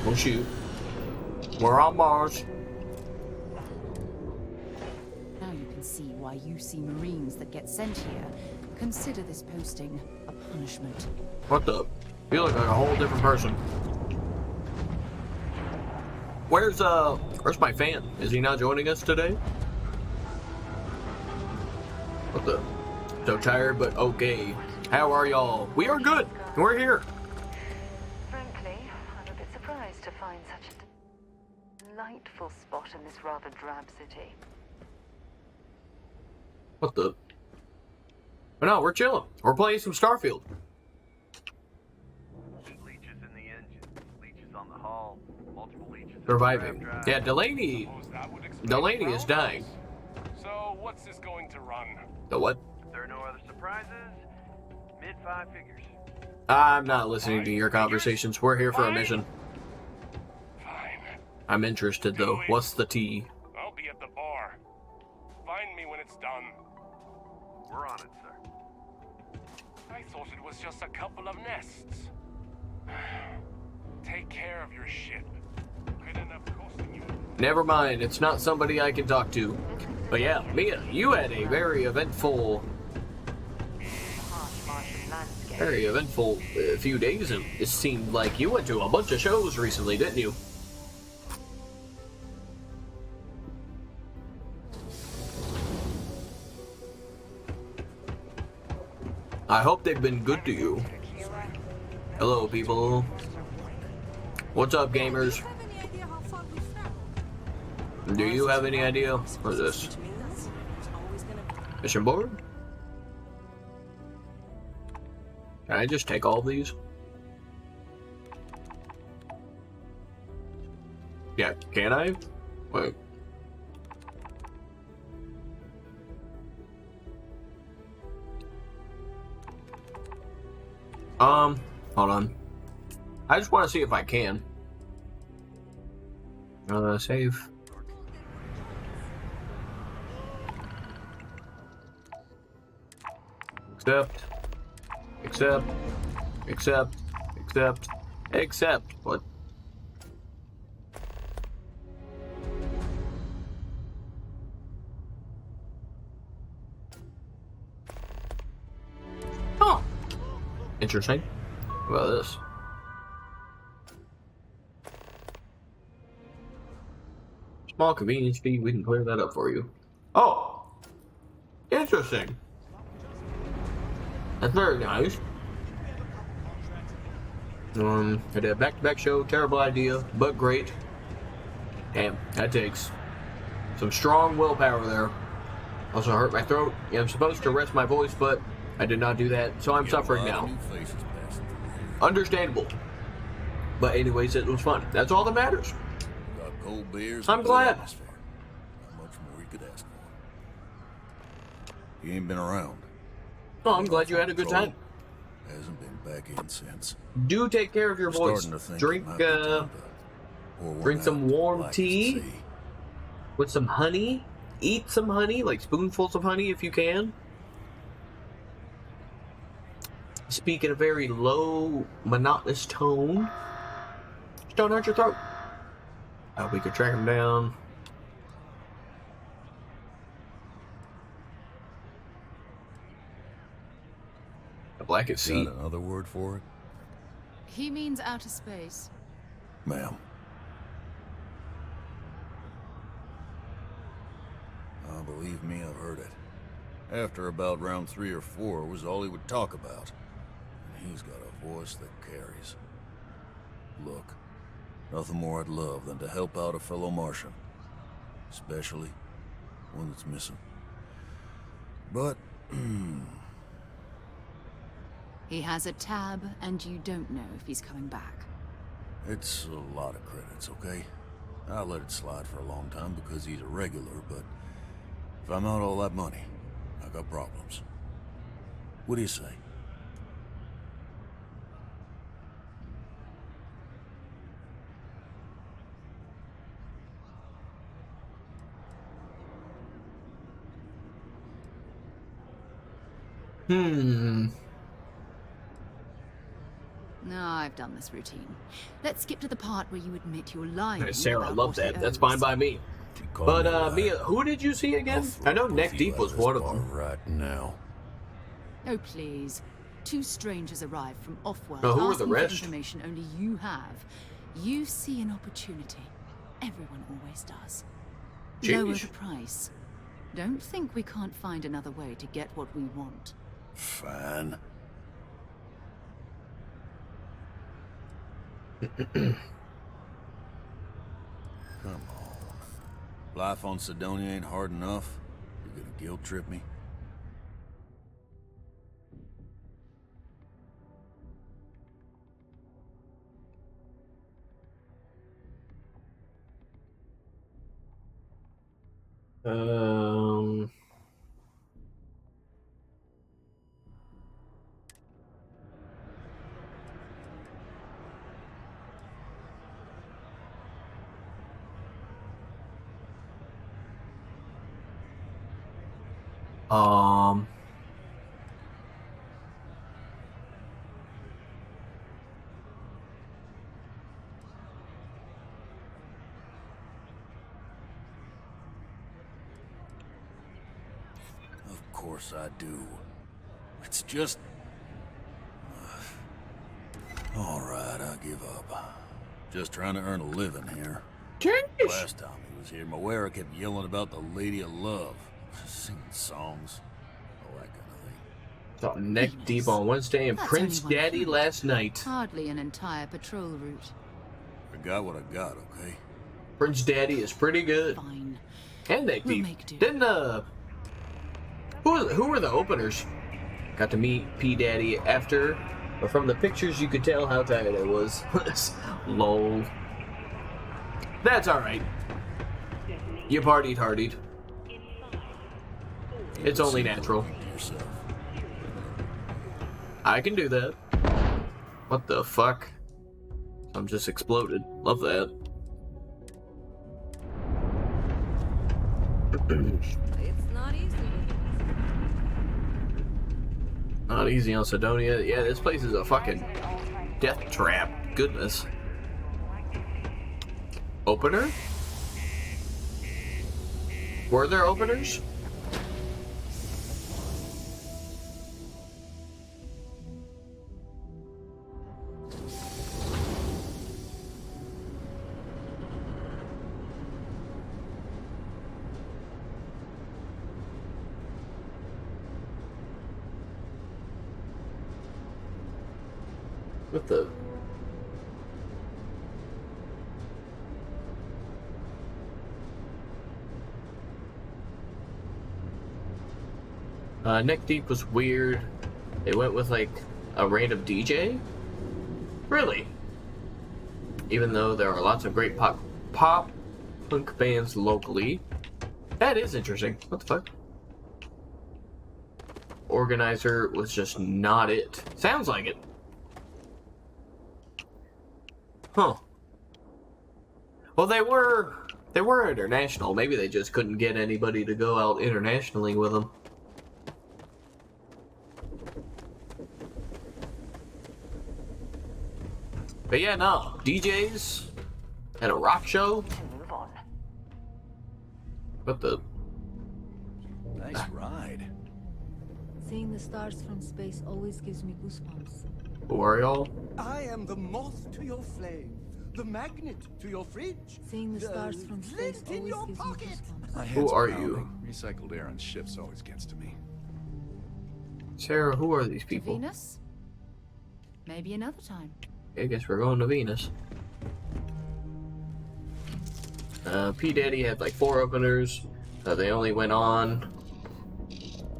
Oh shoot. We're on Mars. Now you can see why UC Marines that get sent here consider this posting a punishment. What the? You look like a whole different person. Where's my fan? Is he not joining us today? What the? So tired, but okay. How are y'all? We are good. We're here. Frankly, I'm a bit surprised to find such a delightful spot in this rather drab city. What the? But no, we're chilling. We're playing some Starfield. Leeches in the engine, leeches on the hull, multiple leeches. Surviving. Yeah, Delaney is dying. So, what's this going to run? The what? If there are no other surprises, mid-5 figures. I'm not listening to your conversations. We're here for a mission. I'm interested though. What's the tea? I'll be at the bar. Find me when it's done. We're on it, sir. I thought it was just a couple of nests. Take care of your ship. Could end up costing you. Never mind, it's not somebody I can talk to. But yeah, Mia, you had a very eventful few days, and it seemed like you went to a bunch of shows recently, didn't you? I hope they've been good to you. Hello, people. What's up, gamers? Do you have any idea for this? Mission board? Can I just take all of these? Yeah, can I? Wait. Hold on. I just want to see if I can. Save. Accept. What? Oh! Interesting. What about this? Small convenience fee, we can clear that up for you. Oh! Interesting. That's very nice. I did a back-to-back show, terrible idea, but great. Damn, that takes some strong willpower there. Also hurt my throat. Yeah, I'm supposed to rest my voice, but I did not do that, so I'm suffering now. Understandable. But anyways, it was fun. That's all that matters. Got cold beers. I'm glad. Not much more you could ask You ain't been around. Oh, I'm glad you had a good time. Hasn't been back in since. Do take care of your voice. Drink, drink some warm tea with some honey. Eat some honey, like spoonfuls of honey if you can. Speak in a very low, monotonous tone. Just don't hurt your throat. We could track him down. A blanket seat. Got another word for it? He means outer space. Ma'am. Believe me, I've heard it. After about round 3 or 4 was all he would talk about. And he's got a voice that carries. Look, nothing more I'd love than to help out a fellow Martian. Especially one that's missing. But, He has a tab, and you don't know if he's coming back. it's a lot of credits, okay? I let it slide for a long time because he's a regular, but if I'm out all that money, I got problems. What do you say? No, I've done this routine. Let's skip to the part where you admit you're lying. Sarah, I love that. That's fine by me. But, Mia, who did you see again? I know Neck Deep was one of them. Right now. Oh, please. 2 strangers arrived from off-world who are the asking for rest? information only you have. You see an opportunity. Everyone always does. Lower Jeez. the price. Don't think we can't find another way to get what we want. Fine. Come on. Life on Sidonia ain't hard enough. You're gonna guilt trip me? Of course I do. It's just... Alright, I give up. Just trying to earn a living here. Last time he was here, Moira kept yelling about the Lady of Love. Singing songs. All that kind of thing. Saw Neck Deep on Wednesday and That's Prince only one Daddy point. last night. Hardly an entire patrol route. I got what I got, okay? Prince Daddy is pretty good. Fine. And Neck We'll Deep. make do. Didn't, who were the openers? Got to meet P Daddy after, but from the pictures you could tell how tired I was. Lol. That's alright. You partied. It's only natural. I can do that. What the fuck? I'm just exploded. Love that. It's not easy. Not easy on Sidonia. Yeah, this place is a fucking death trap. Goodness. Opener? Were there openers? What the? Neck Deep was weird. They went with like a random DJ? Really? Even though there are lots of great pop punk bands locally. That is interesting. What the fuck? organizer was just not it. Sounds like it. Huh. Well, they were international. Maybe they just couldn't get anybody to go out internationally with them. But yeah, no. DJs and a rock show. Move on. What the? Nice ride. Seeing the stars from space always gives me goosebumps. Who are y'all? I am the moth to your flame, the magnet to your fridge. Seeing the stars from space lint in always your gives me pocket. goosebumps. My Who head's are pounding. you? Recycled air on ships always gets to me. Sarah, who are these To people? Venus? Maybe another time. I guess we're going to Venus. P. Daddy had like 4 openers. They only went on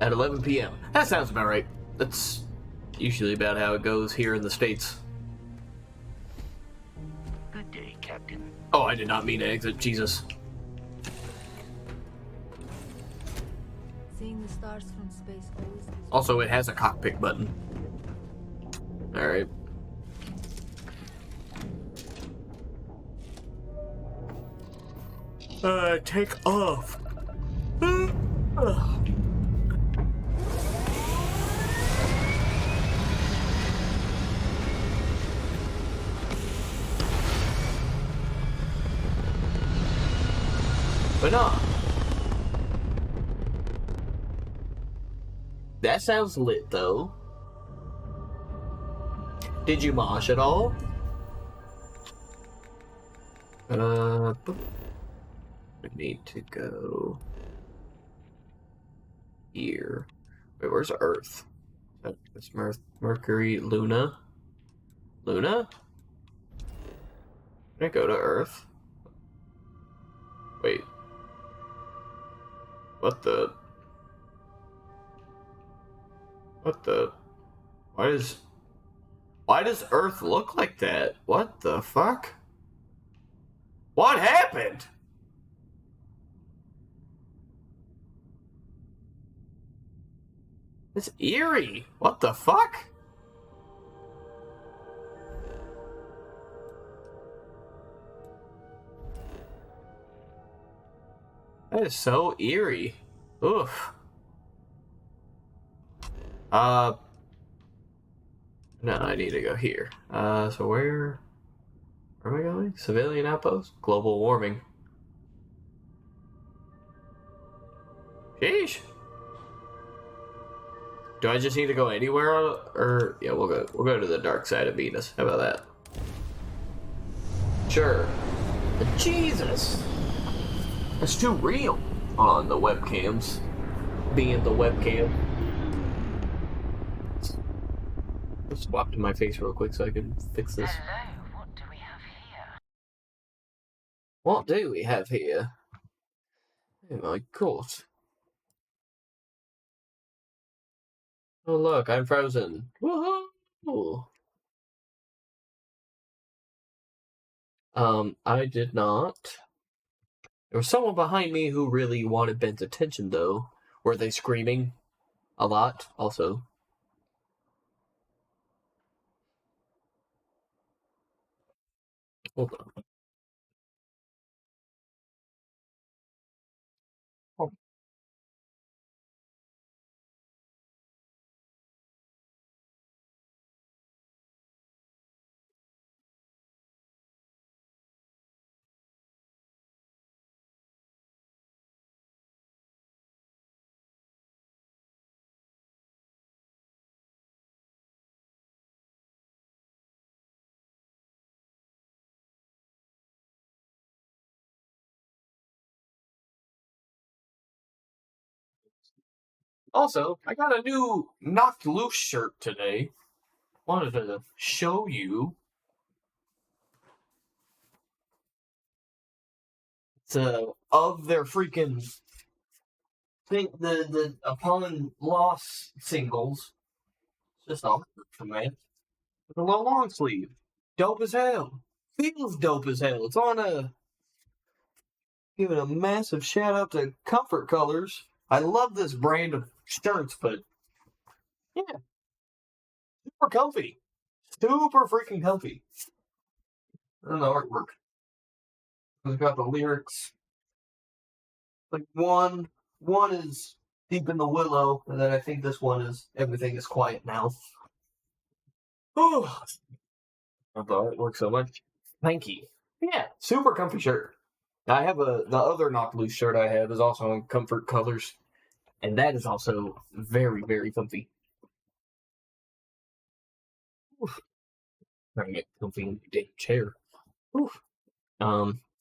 at 11 p.m. That sounds about right. That's usually about how it goes here in the States. Good day, Captain. Oh, I did not mean to exit. Jesus. Seeing the stars from space always gives Also, it has a cockpit button. Alright. Take off. But no. That sounds lit, though. Did you mosh at all? We need to go here. Wait, where's Earth? That's Mercury, Luna. Luna? Can I go to Earth? Wait. What the? What the? Why does Earth look like that? What the fuck? What happened? It's eerie. What the fuck? That is so eerie. Oof. No, I need to go here. So where am I going? Civilian outpost? Global warming. Sheesh. Do I just need to go anywhere, or yeah, we'll go to the dark side of Venus. How about that? Sure. But Jesus, that's too real on the webcams. Being the webcam. Let's swap to my face real quick so I can fix this. Hello, what do we have here? What do we have here? Oh my god. Oh look, I'm frozen. Woohoo! I did not. There was someone behind me who really wanted Ben's attention, though. Were they screaming a lot, also? Hold on. Oh. Also, I got a new Knocked Loose shirt today. Wanted to show you. It's of their freaking the Upon Loss singles. It's just awesome, man. With a long sleeve. Dope as hell. Feels dope as hell. It's on a. Giving a massive shout out to Comfort Colors. I love this brand of shirts, but Yeah. Super comfy. Super freaking comfy. And the artwork. It's got the lyrics. Like one is Deep in the Willow, and then I think this one is Everything is Quiet Now. Oh, I love the artwork so much. Thank you. Yeah, super comfy shirt. I have the other Knocked Loose shirt I have is also in comfort colors, and that is also very, very comfy. Oof. Trying to get comfy in the damn chair. Oof.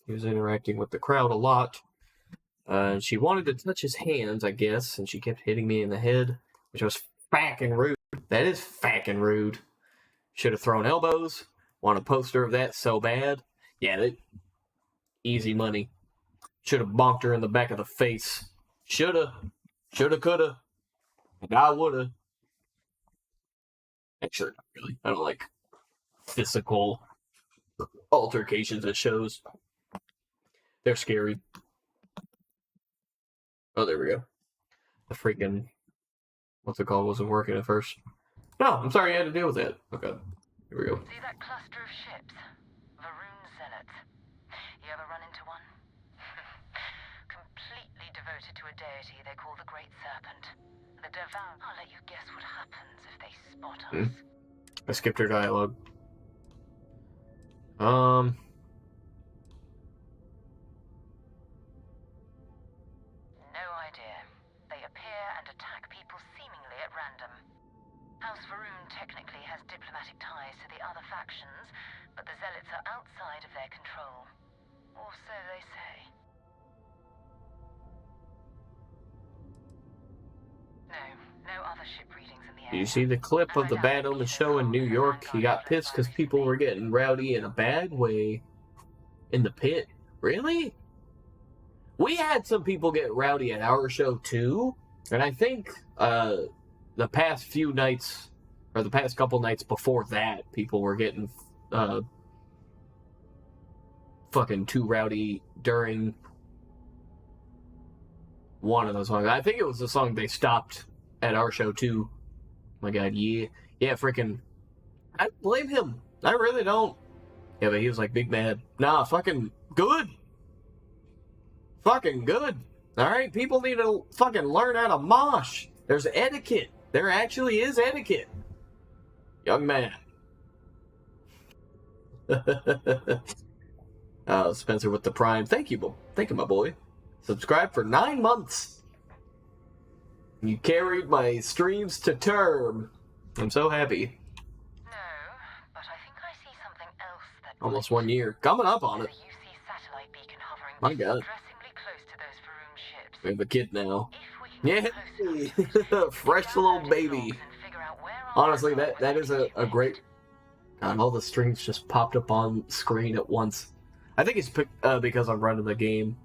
He was interacting with the crowd a lot. She wanted to touch his hands, I guess, and she kept hitting me in the head, which was fucking rude. That is fucking rude. Should have thrown elbows. Want a poster of that so bad. Yeah, that easy money. Should have bonked her in the back of the face. Shoulda, coulda, and I woulda. Actually, not really. I don't like physical altercations at shows. They're scary. Oh, there we go. The freaking what's it called wasn't working at first. No, I'm sorry you had to deal with that. Okay, here we go. See that cluster of ships? Varun Zealots. You ever run into one? Completely devoted to a deity they call the Great Serpent. The Devour. I'll let you guess what happens if they spot us. I skipped her dialogue. No idea. They appear and attack people seemingly at random. House Varun technically has diplomatic ties to the other factions, but the Zealots are outside of their control. Or so they say. No other ship readings in the area. You see the clip of the Bad Omen show in New York? He got pissed because people were getting rowdy in a bad way in the pit. Really? We had some people get rowdy at our show too, and I think the past few nights, or the past couple nights before that, people were getting fucking too rowdy during one of those songs. I think it was the song they stopped at our show too. My God, yeah, freaking. I don't blame him. I really don't. Yeah, but he was like big mad. Nah, fucking good. Fucking good. Alright, people need to fucking learn how to mosh. There's etiquette. There actually is etiquette. Young man. Spencer with the Prime. Thank you, my boy. Subscribe for 9 months. You carried my streams to term. I'm so happy. No, but I think I see something else that Almost 1 year. Coming up on it. satellite beacon hovering My God. distressingly close to those Varun ships. We have a kid now. Yeah, fresh little baby. Honestly, that is a great. God, all the streams just popped up on screen at once. I think it's because I'm running the game.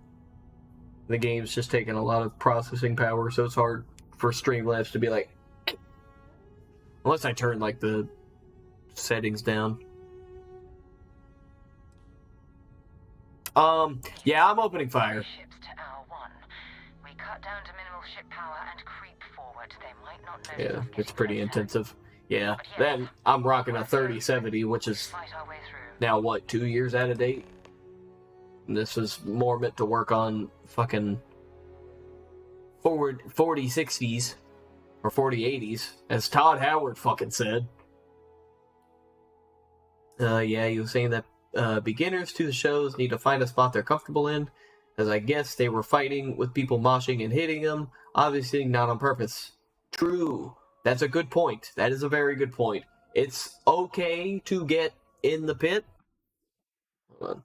The game's just taking a lot of processing power, so it's hard for Streamlabs to be like. Unless I turn like the settings down. Yeah, I'm opening fire. Ships to hour 1. We cut down to minimal ship power and creep forward. They might not notice. Yeah, it's pretty intensive. Yeah, then I'm rocking a 3070, which is now what, 2 years out of date? And this is more meant to work on fucking forward 4060s or 4080s, as Todd Howard fucking said. Yeah, he was saying that beginners to the shows need to find a spot they're comfortable in, as I guess they were fighting with people moshing and hitting them, obviously not on purpose. True. That's a good point. That is a very good point. It's okay to get in the pit. Hold on.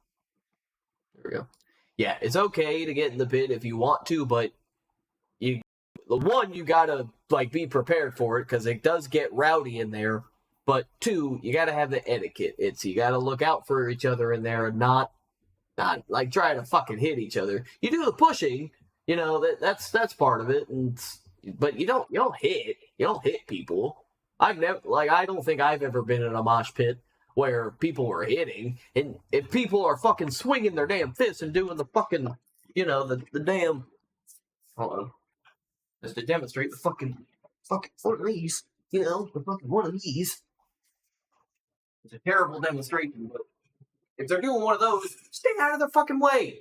There we go. Yeah, it's okay to get in the pit if you want to, but you gotta like be prepared for it, because it does get rowdy in there. But 2, you gotta have the etiquette. You gotta look out for each other in there and not like try to fucking hit each other. You do the pushing, you know, that's part of it, but you don't hit people. I don't think I've ever been in a mosh pit where people were hitting, and if people are fucking swinging their damn fists and doing the fucking, you know, the damn. Hold on. Just to demonstrate the fucking release. you know, the fucking one of these. It's a terrible demonstration, but if they're doing one of those, stay out of their fucking way.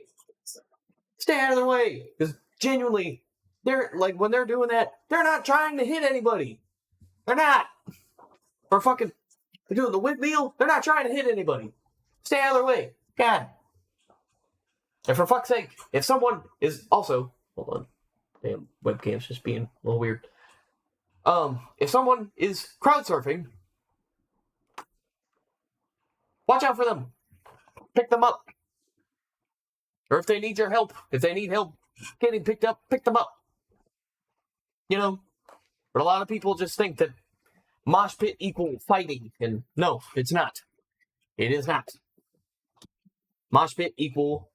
Stay out of their way. Because genuinely, they're like, when they're doing that, they're not trying to hit anybody. They're not. Or fucking, they're doing the windmill, they're not trying to hit anybody. Stay out of their way. God. And for fuck's sake, if someone is also, hold on, damn, webcam's just being a little weird. If someone is crowd surfing, watch out for them. Pick them up. Or if they need your help, if they need help getting picked up, pick them up. You know, but a lot of people just think that mosh pit equal fighting, and no, it's not. It is not. Mosh pit equal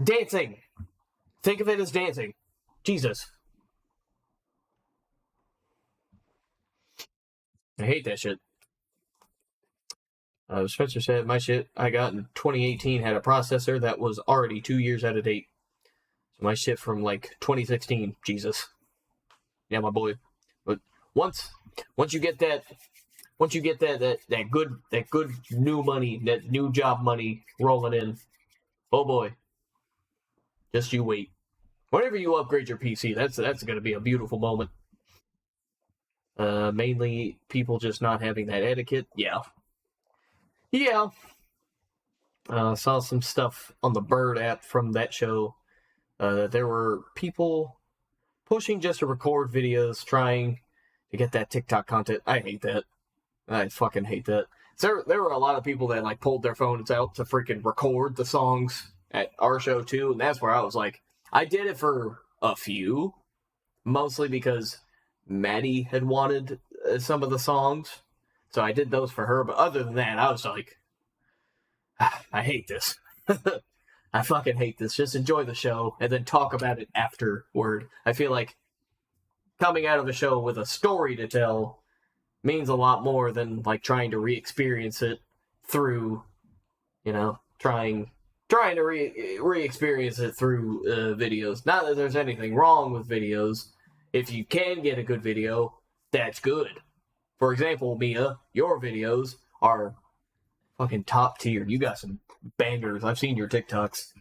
dancing. Think of it as dancing. Jesus. I hate that shit. Spencer said, my shit I got in 2018 had a processor that was already 2 years out of date. So my shit from like 2016. Jesus. Yeah, my boy. But once you get that good new money, that new job money rolling in, oh boy. Just you wait. Whenever you upgrade your PC, that's gonna be a beautiful moment. Mainly people just not having that etiquette. Yeah. Saw some stuff on the Bird app from that show. There were people pushing just to record videos, trying to get that TikTok content. I hate that. I fucking hate that. There were a lot of people that like pulled their phones out to freaking record the songs at our show too, and that's where I was like, I did it for a few, mostly because Maddie had wanted some of the songs, so I did those for her. But other than that, I was like, I hate this. I fucking hate this. Just enjoy the show and then talk about it afterward. I feel like coming out of a show with a story to tell means a lot more than like trying to re-experience it through, you know, trying to re-experience it through videos. Not that there's anything wrong with videos. If you can get a good video, that's good. For example, Mia, your videos are fucking top tier. You got some bangers. I've seen your TikToks.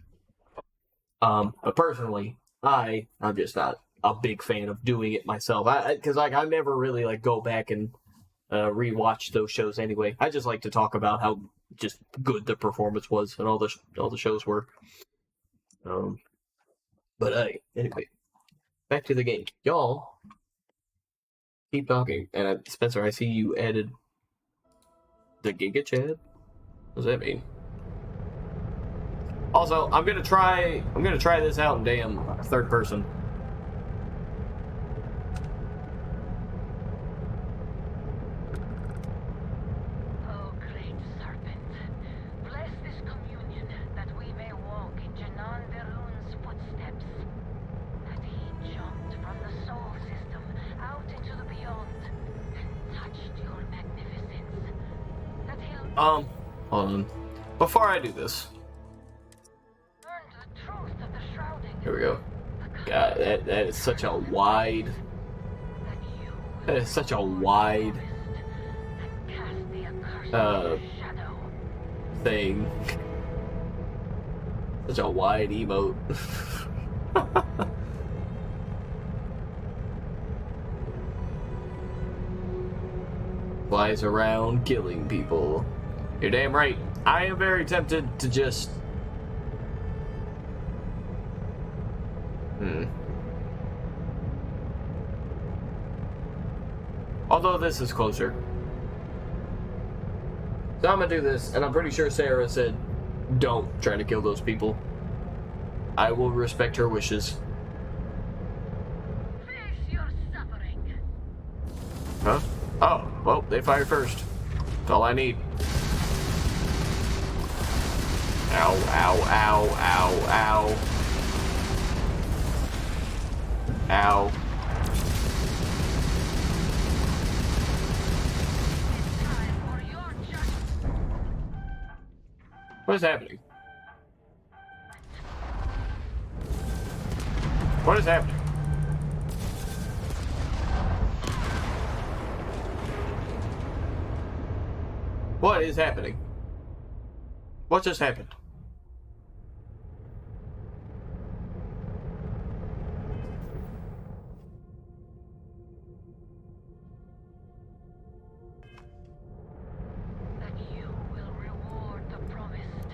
But personally, I'm just not a big fan of doing it myself. Because I never really like go back and rewatch those shows anyway. I just like to talk about how just good the performance was and all the shows were. But anyway, back to the game. Y'all keep talking. And Spencer, I see you added the Giga Chad. What does that mean? Also, I'm gonna try this out in damn third person. Oh, great serpent, bless this communion that we may walk in Janan Verun's footsteps. That he jumped from the soul system out into the beyond and touched your magnificence. That he'll Hold on. Before I do this. Here we go. God, that is such a wide... That is such a wide... thing. Such a wide emote. Flies around killing people. You're damn right. I am very tempted to just... Although this is closer. So I'm gonna do this, and I'm pretty sure Sarah said, don't try to kill those people. I will respect her wishes. face your suffering. Huh? Oh, well, they fired first. That's all I need. Ow, ow, ow, ow, ow. Ow. What is happening? What is happening? What is happening? What just happened? That you will reward the promised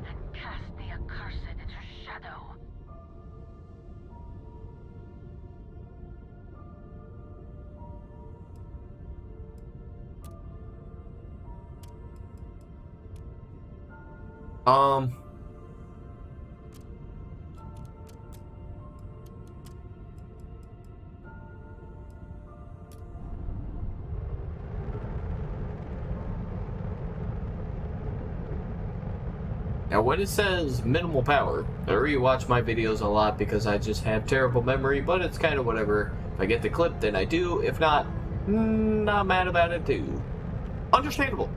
and cast the accursed into shadow. Now when it says minimal power, I rewatch my videos a lot because I just have terrible memory, but it's kind of whatever. If I get the clip, then I do. If not, not mad about it too. Understandable.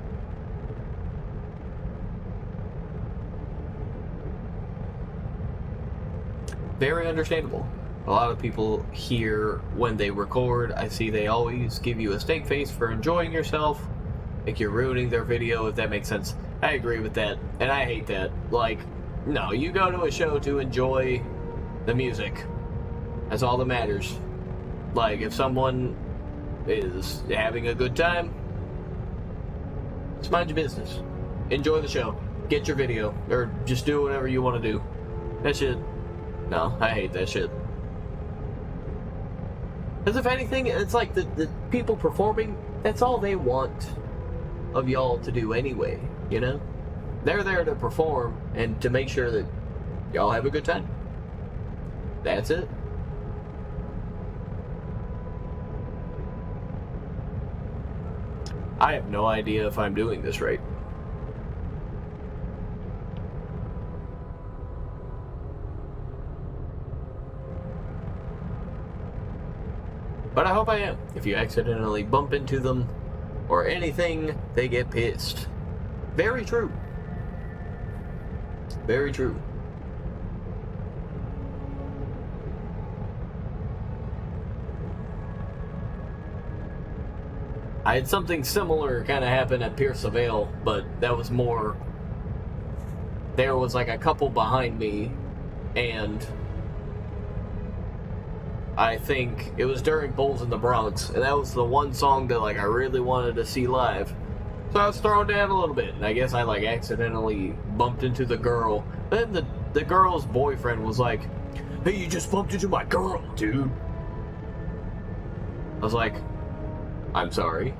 Very understandable. A lot of people here, when they record, I see they always give you a steak face for enjoying yourself. Like you're ruining their video, if that makes sense. I agree with that, and I hate that. Like, no, you go to a show to enjoy the music. That's all that matters. Like, if someone is having a good time, just mind your business. Enjoy the show. Get your video, or just do whatever you want to do. That shit, no, I hate that shit. Because if anything, it's like the people performing, that's all they want of y'all to do anyway, you know? They're there to perform and to make sure that y'all have a good time. That's it. I have no idea if I'm doing this right. But I hope I am. If you accidentally bump into them or anything, they get pissed. Very true. Very true. I had something similar kind of happen at Pierce of Ale, but that was more... There was like a couple behind me, and I think it was during Bulls in the Bronx, and that was the one song that like I really wanted to see live. So I was thrown down a little bit, and I guess I like accidentally bumped into the girl. Then the girl's boyfriend was like, "Hey, you just bumped into my girl, dude." I was like, "I'm sorry.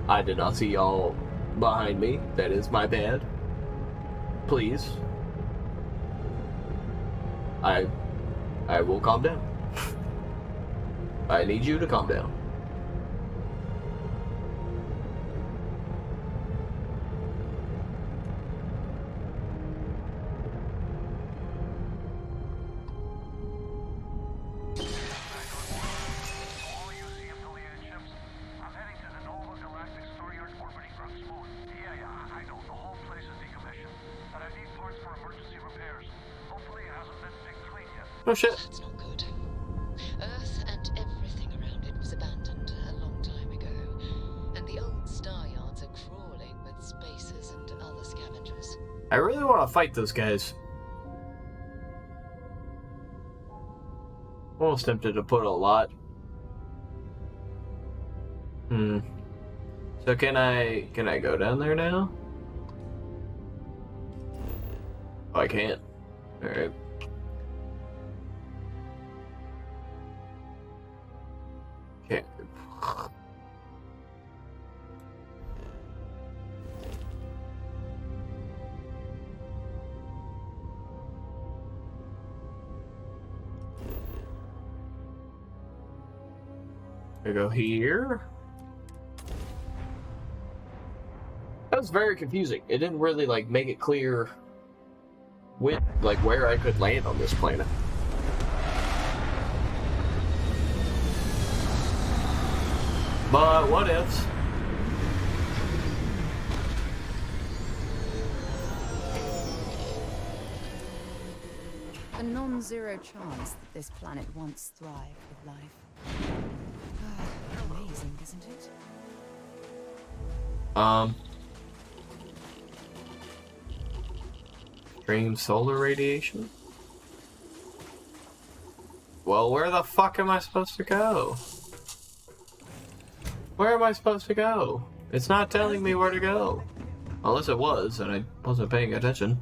I did not see y'all behind me. That is my bad. Please. I will calm down. I need you to calm down." Oh shit. That's not good. Earth and everything around it was abandoned a long time ago, and the old star yards are crawling with spacers and other scavengers. I really want to fight those guys. Almost tempted to put a lot. So can I go down there now? Oh, I can't. Alright. Okay. I go here. That was very confusing. It didn't really like make it clear with like where I could land on this planet. But what ifs? A non-zero chance that this planet once thrived with life. Amazing, isn't it? Extreme solar radiation? Well, where the fuck am I supposed to go? Where am I supposed to go? It's not telling me where to go. Unless it was, and I wasn't paying attention.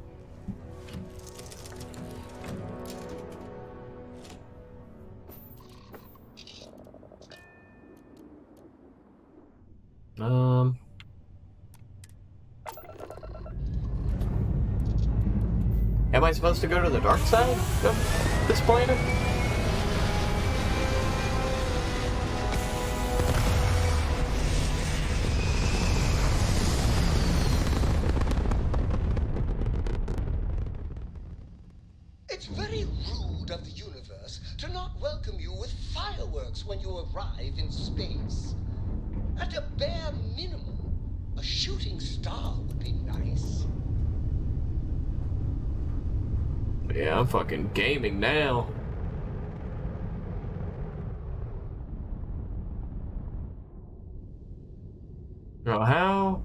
Am I supposed to go to the dark side of this planet? It's very rude of the universe to not welcome you with fireworks when you arrive in space. At a bare minimum, a shooting star would be nice. Yeah, I'm fucking gaming now. Oh, how?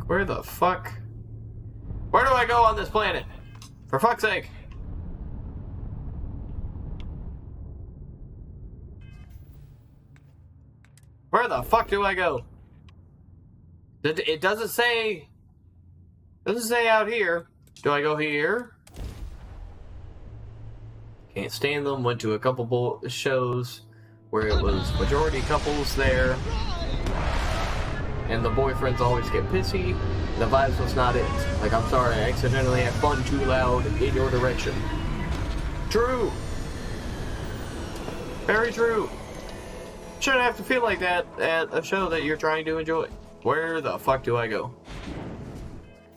Where the fuck? Where do I go on this planet? For fuck's sake. Where the fuck do I go? It doesn't say... Doesn't say out here. Do I go here? Can't stand them. Went to a couple shows where it was majority couples there. And the boyfriends always get pissy. The vibes was not it. Like, I'm sorry, I accidentally had fun too loud in your direction. True! Very true. Shouldn't have to feel like that at a show that you're trying to enjoy. Where the fuck do I go?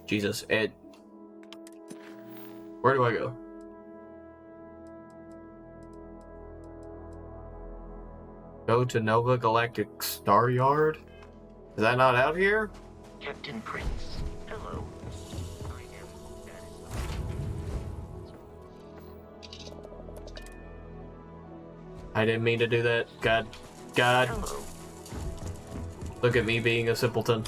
Jesus, Ed. Where do I go? Go to Nova Galactic Star Yard? Is that not out here? Captain Prince, hello. I didn't mean to do that. God. Hello. Look at me being a simpleton.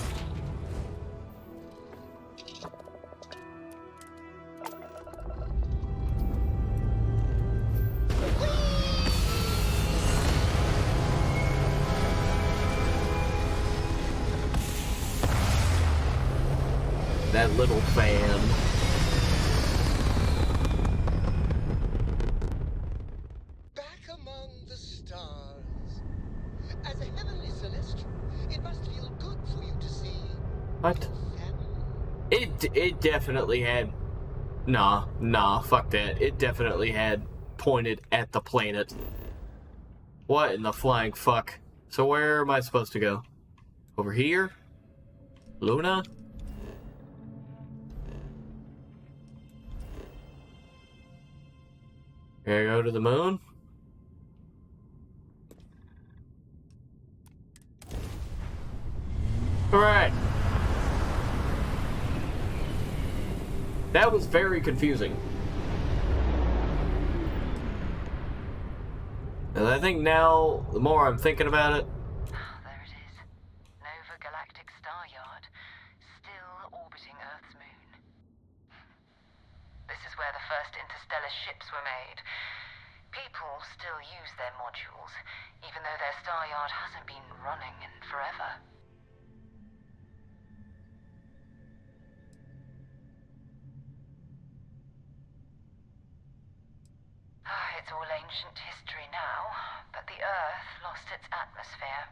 That little fan. Back among the stars. As a heavenly celestial, it must feel good for you to see. What? It definitely had... Nah, fuck that. It definitely had pointed at the planet. What in the flying fuck? So where am I supposed to go? Over here? Luna? Can I go to the moon? Alright. That was very confusing. And I think now, the more I'm thinking about it... There it is. Nova Galactic Star Yard. Still orbiting Earth's moon. This is where the first interstellar ships were made. People still use their modules, even though their star yard hasn't been running in forever. It's all ancient history now, but the Earth lost its atmosphere.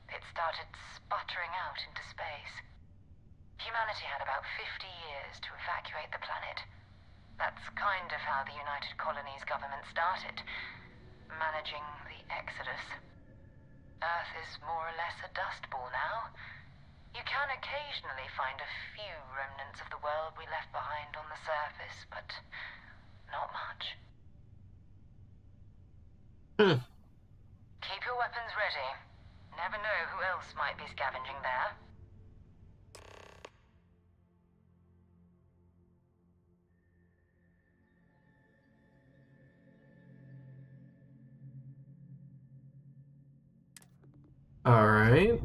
It started sputtering out into space. Humanity had about 50 years to evacuate the planet. That's kind of how the United Colonies government started, managing the exodus. Earth is more or less a dust ball now. You can occasionally find a few remnants of the world we left behind on the surface, but not much. Keep your weapons ready. Never know who else might be scavenging there. Alright.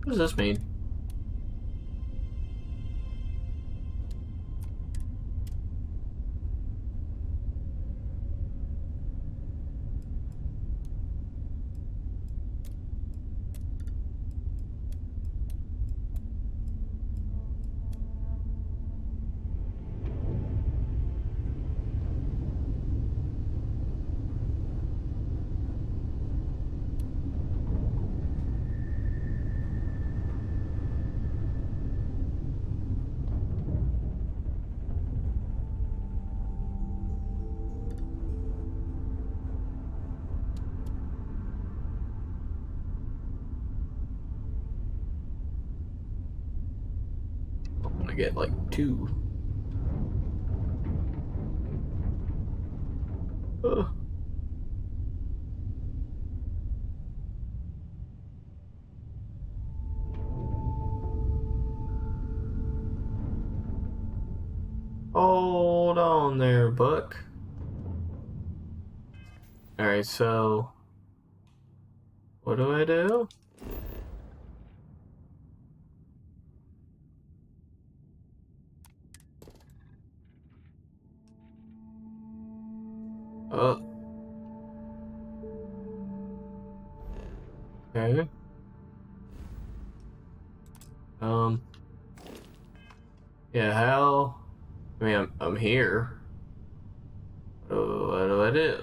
What does this mean? I get like 2. Ugh. Hold on there, Buck. Alright, so what do I do? Oh. Okay. Yeah, how? I mean, I'm here. Oh, what do I do?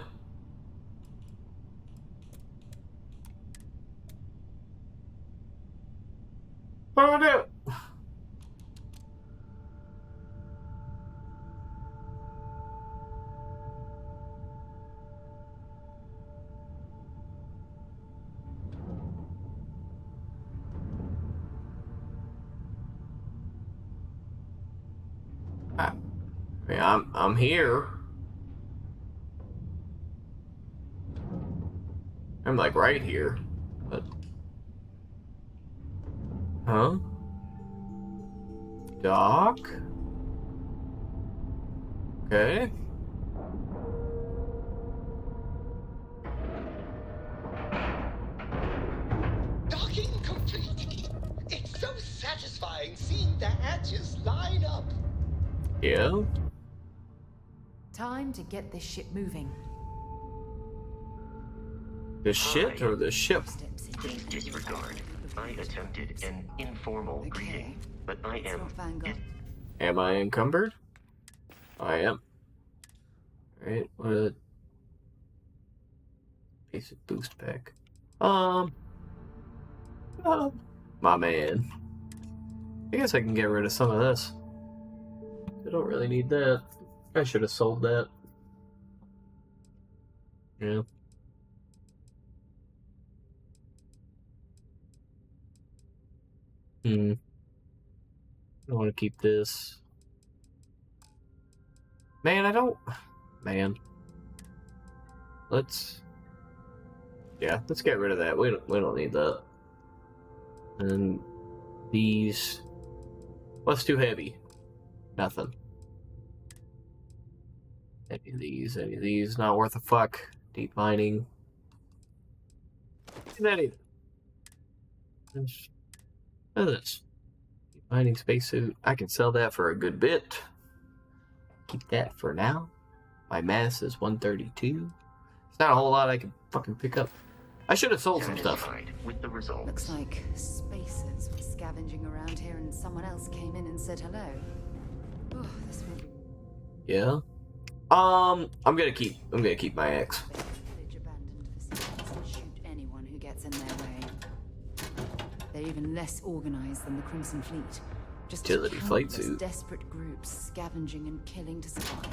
What do I do? I mean, I'm here. I'm like right here, but huh? Doc? Okay. Docking complete. It's so satisfying seeing the hatches line up. Yeah. Time to get this ship moving. The shit or the ship? Please disregard. I attempted an informal greeting, but I am. Am I encumbered? I am. Alright, what a basic boost pack. My man. I guess I can get rid of some of this. I don't really need that. I should have sold that. Yeah. I want to keep this. Man, I don't. Man. Let's get rid of that. We don't need that. And these. What's too heavy? Nothing. Any of these, not worth a fuck. Deep mining. That either. Look at this. Deep mining spacesuit. I can sell that for a good bit. Keep that for now. My mass is 132. It's not a whole lot I can fucking pick up. I should have sold some stuff. With the results. Looks like spacers were scavenging around here and someone else came in and said hello. Oh, this will be... Yeah. I'm gonna keep my axe. Abandoned facilities and shoot anyone who gets in their way. They're even less organized than the Crimson Fleet. Just Utility flight countless suit. desperate groups scavenging and killing to survive.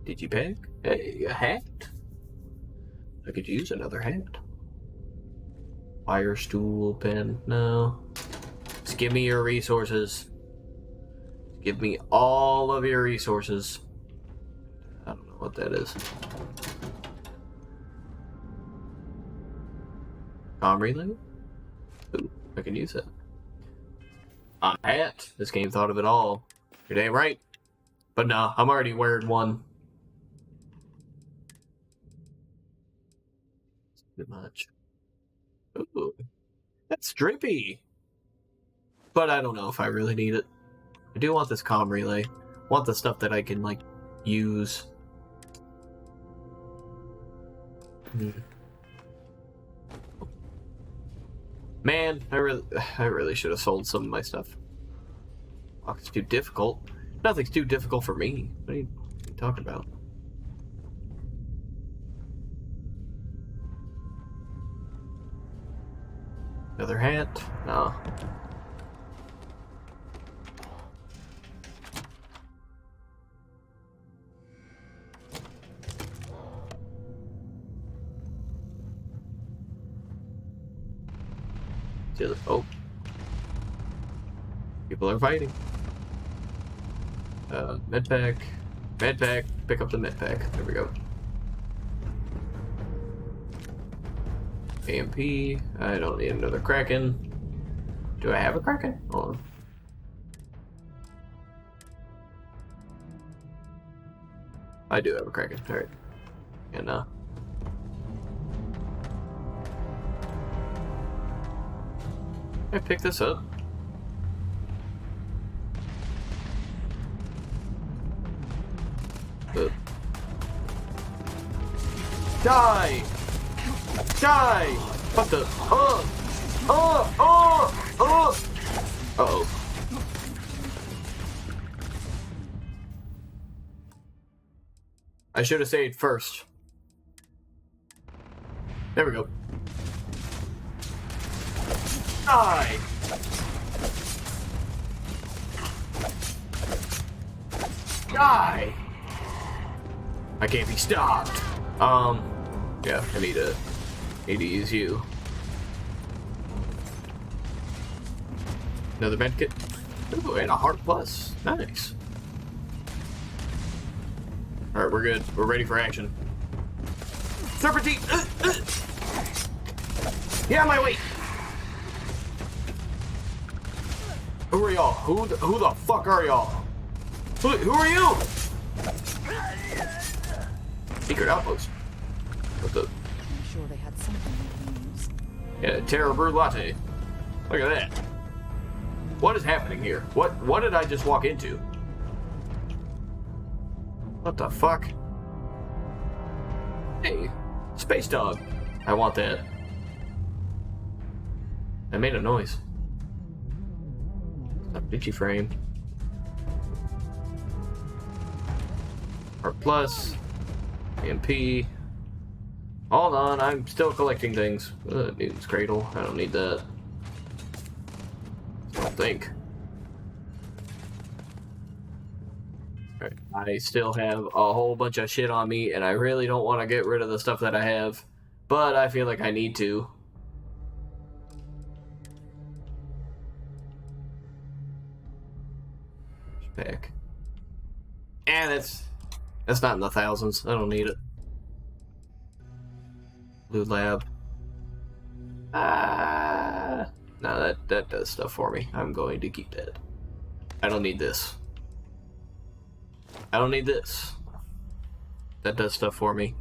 Did you pick? Hey, a hat? I could use another hat. Fire stool, pen. No. Just give me your resources. Give me all of your resources. I don't know what that is. Comm relay? Ooh, I can use it. A hat. This game thought of it all. You're damn right. But no, I'm already wearing one. Too much. Ooh, that's drippy. But I don't know if I really need it. I do want this comm relay. I want the stuff that I can, like, use. Man, I really should have sold some of my stuff. Oh, it's too difficult. Nothing's too difficult for me. What are you talking about? Another hat? No. Oh. People are fighting. Medpack. Medpack. Pick up the medpack. There we go. AMP. I don't need another Kraken. Do I have a Kraken? Hold on. I do have a Kraken. Alright. And, I pick this up. Die! Die! What the? Uh-oh. I should have saved first. There we go. Die! Die! I can't be stopped. Yeah, I need to use you. Another medkit. Ooh, and a heart plus. Nice. Alright, we're good. We're ready for action. Serpentine! Get out of my way! Who are y'all? Who the fuck are y'all? Who are you? Secret outpost. What the? I'm sure they had something we can use. Yeah, Terra Brew Latte. Look at that. What is happening here? What did I just walk into? What the fuck? Hey, space dog. I want that. I made a noise. Itchy frame. Heart plus. MP. Hold on, I'm still collecting things. Newton's Cradle. I don't need that. I don't think. Alright, I still have a whole bunch of shit on me, and I really don't want to get rid of the stuff that I have, but I feel like I need to. Pack. And that's not in the thousands. I don't need it. Blue lab. No, that does stuff for me. I'm going to keep that. I don't need this. I don't need this. That does stuff for me.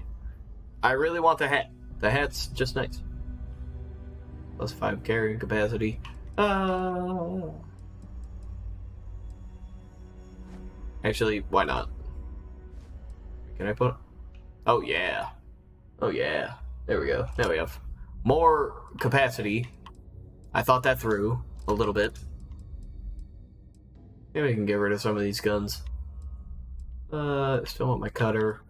I really want the hat. The hat's just nice. Plus 5 carrying capacity. Actually, why not? Can I put... Oh, yeah. Oh, yeah. There we go. Now we have more capacity. I thought that through a little bit. Maybe I can get rid of some of these guns. Still want my cutter.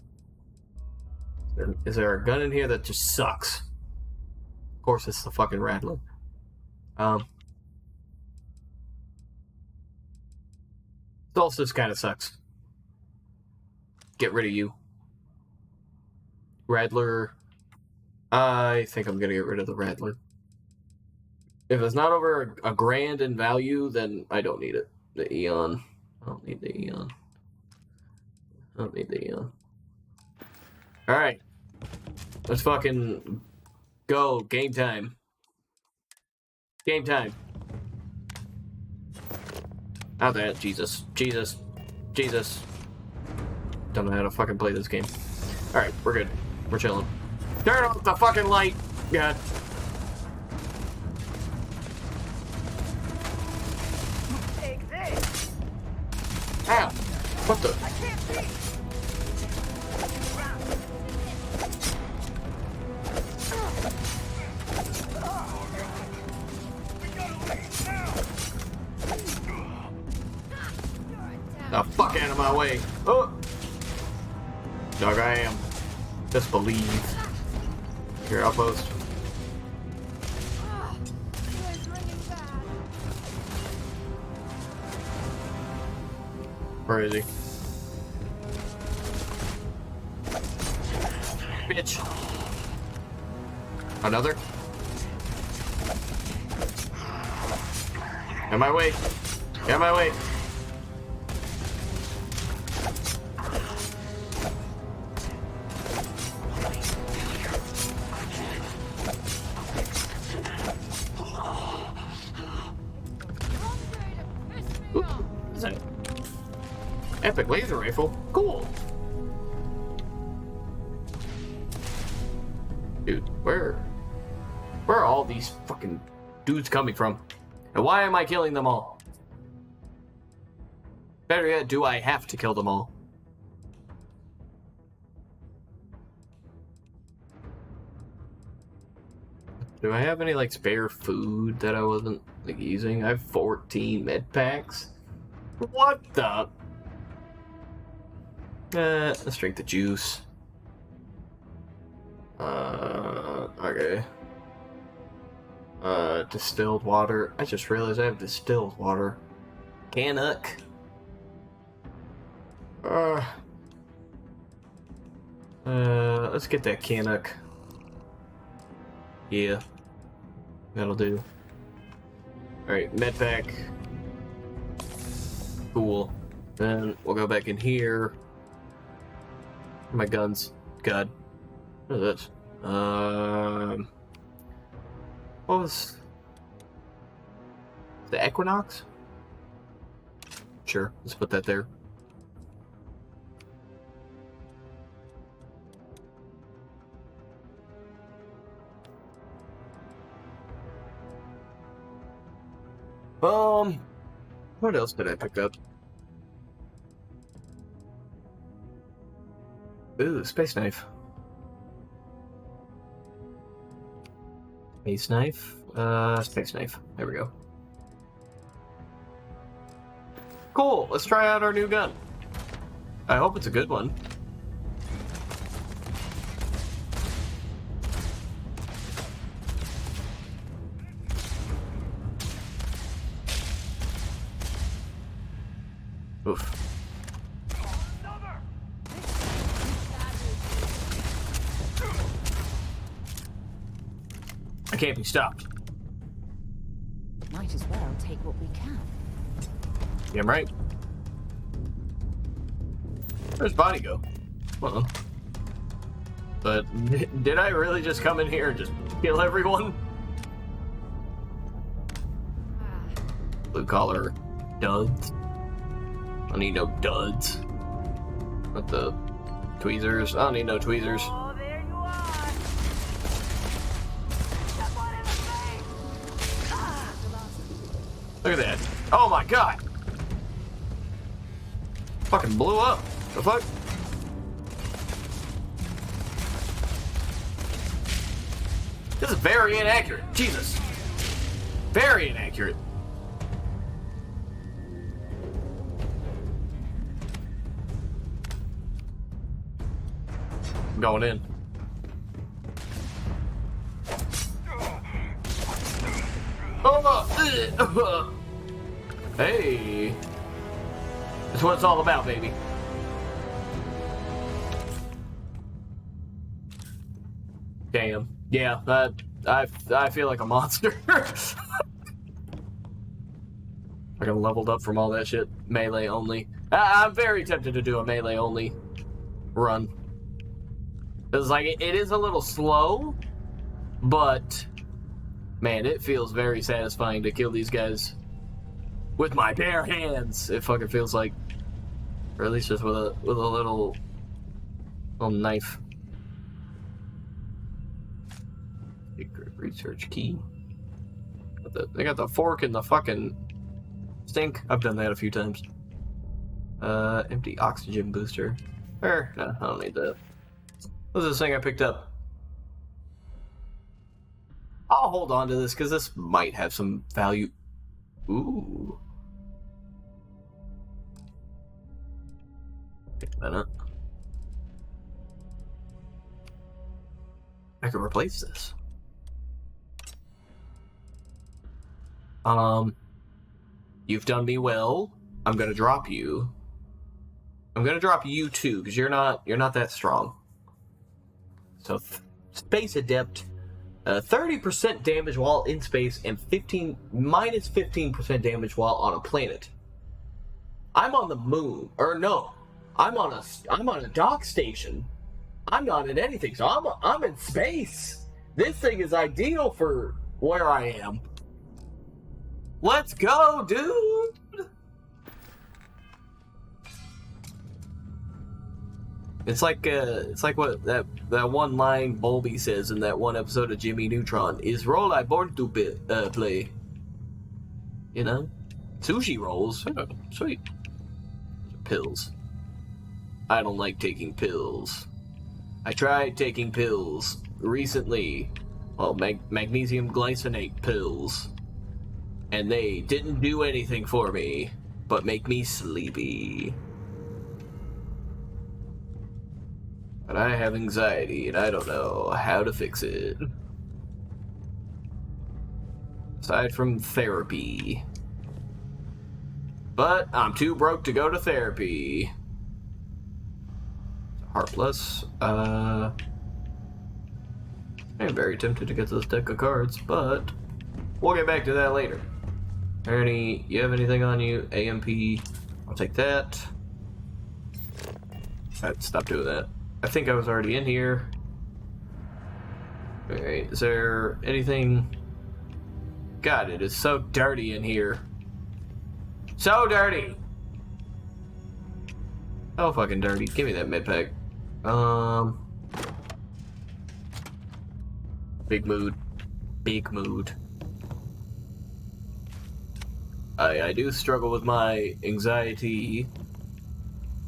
Is there a gun in here that just sucks? Of course, it's the fucking Rattler. Solstice kind of sucks. Get rid of you. Rattler. I think I'm gonna get rid of the Rattler. If it's not over a grand in value, then I don't need it. The Eon. I don't need the Eon. I don't need the Eon. Alright. Let's fucking go. Game time. Game time. Not that. Jesus. Jesus. Jesus. don't know how to fucking play this game. Alright, we're good. We're chilling. Turn off the fucking light! God. Take this. Ow! What the? I can't see. The fuck out of my way. Oh! Dog, I am. Just believe. Here, outpost. Where is he? Bitch. Another? Get my way. Get my way. Epic laser rifle. Cool. Dude, where are all these fucking dudes coming from? And why am I killing them all? Better yet, do I have to kill them all? Do I have any like spare food that I wasn't like using? I have 14 med packs. What the? Let's drink the juice. Okay. Distilled water. I just realized I have distilled water. Conk. Let's get that Conk. Yeah. That'll do. Alright, medpack. Cool. Then we'll go back in here. My guns. God. What is this? What was the Equinox? Sure, let's put that there. What else did I pick up? Ooh, space knife. Space knife? Space knife. There we go. Cool, let's try out our new gun. I hope it's a good one. Oof. I can't be stopped. Might as well take what we can. Yeah, I'm right. Where's Bonnie go? Well, but did I really just come in here and just kill everyone? Blue collar duds. I don't need no duds. What the tweezers? I don't need no tweezers. Look at that. Oh my god! Fucking blew up. The fuck? This is very inaccurate. Jesus. Very inaccurate. I'm going in. Hey. That's what it's all about, baby. Damn. Yeah, I feel like a monster. I got leveled up from all that shit. Melee only. I'm very tempted to do a melee only run. Because, like, it is a little slow, but, man, it feels very satisfying to kill these guys with my bare hands. It fucking feels like, or at least just with a little Little knife. Secret research key. They got the fork in the fucking sink. I've done that a few times. Empty oxygen booster. No, I don't need that. What's this thing I picked up? I'll hold on to this because this might have some value. Ooh. Wait a minute. I could replace this. You've done me well. I'm gonna drop you. I'm gonna drop you too, because you're not that strong. So, space adept, 30% damage while in space, and minus 15% damage while on a planet. I'm on the moon, or no, I'm on a dock station. I'm not in anything, so I'm in space. This thing is ideal for where I am. Let's go, dude! It's like what that one line Bulby says in that one episode of Jimmy Neutron. Is role I born to play. You know? Sushi rolls. Oh, sweet. Pills. I don't like taking pills. I tried taking pills recently. Well, magnesium glycinate pills. And they didn't do anything for me, but make me sleepy. But I have anxiety, and I don't know how to fix it. Aside from therapy. But I'm too broke to go to therapy. Heartless. I'm very tempted to get this deck of cards, but we'll get back to that later. Ernie, you have anything on you? AMP. I'll take that. Stop doing that. I think I was already in here. Alright, is there anything? God, it is so dirty in here. So dirty! Oh, fucking dirty. Give me that medpack. Big mood. Big mood. I do struggle with my anxiety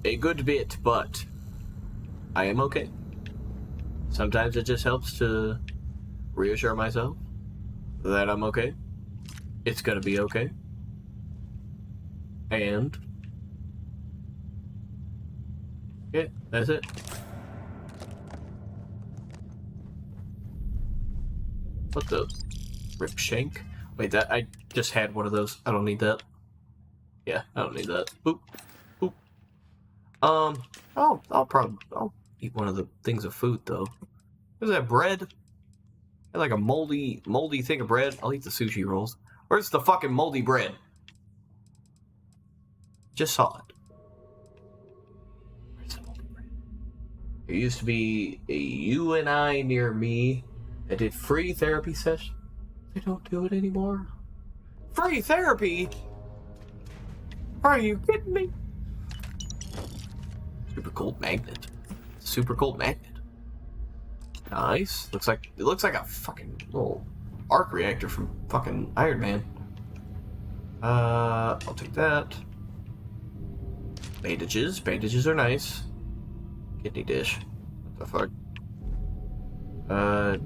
a good bit, but I am okay. Sometimes it just helps to reassure myself that I'm okay. It's gonna be okay. And yeah, that's it. What the rip shank? Wait, that I just had one of those. I don't need that. Yeah, I don't need that. Boop. Boop. I'll eat one of the things of food though. What is that, bread? I like a moldy thing of bread. I'll eat the sushi rolls. Where's the fucking moldy bread? Just saw it. Where's the moldy bread? There used to be a UNI near me that did free therapy sessions. They don't do it anymore. Free therapy? Are you kidding me? Super cold magnet. Super cold magnet. Nice. It looks like a fucking little arc reactor from fucking Iron Man. I'll take that. Bandages. Bandages are nice. Kidney dish. What the fuck?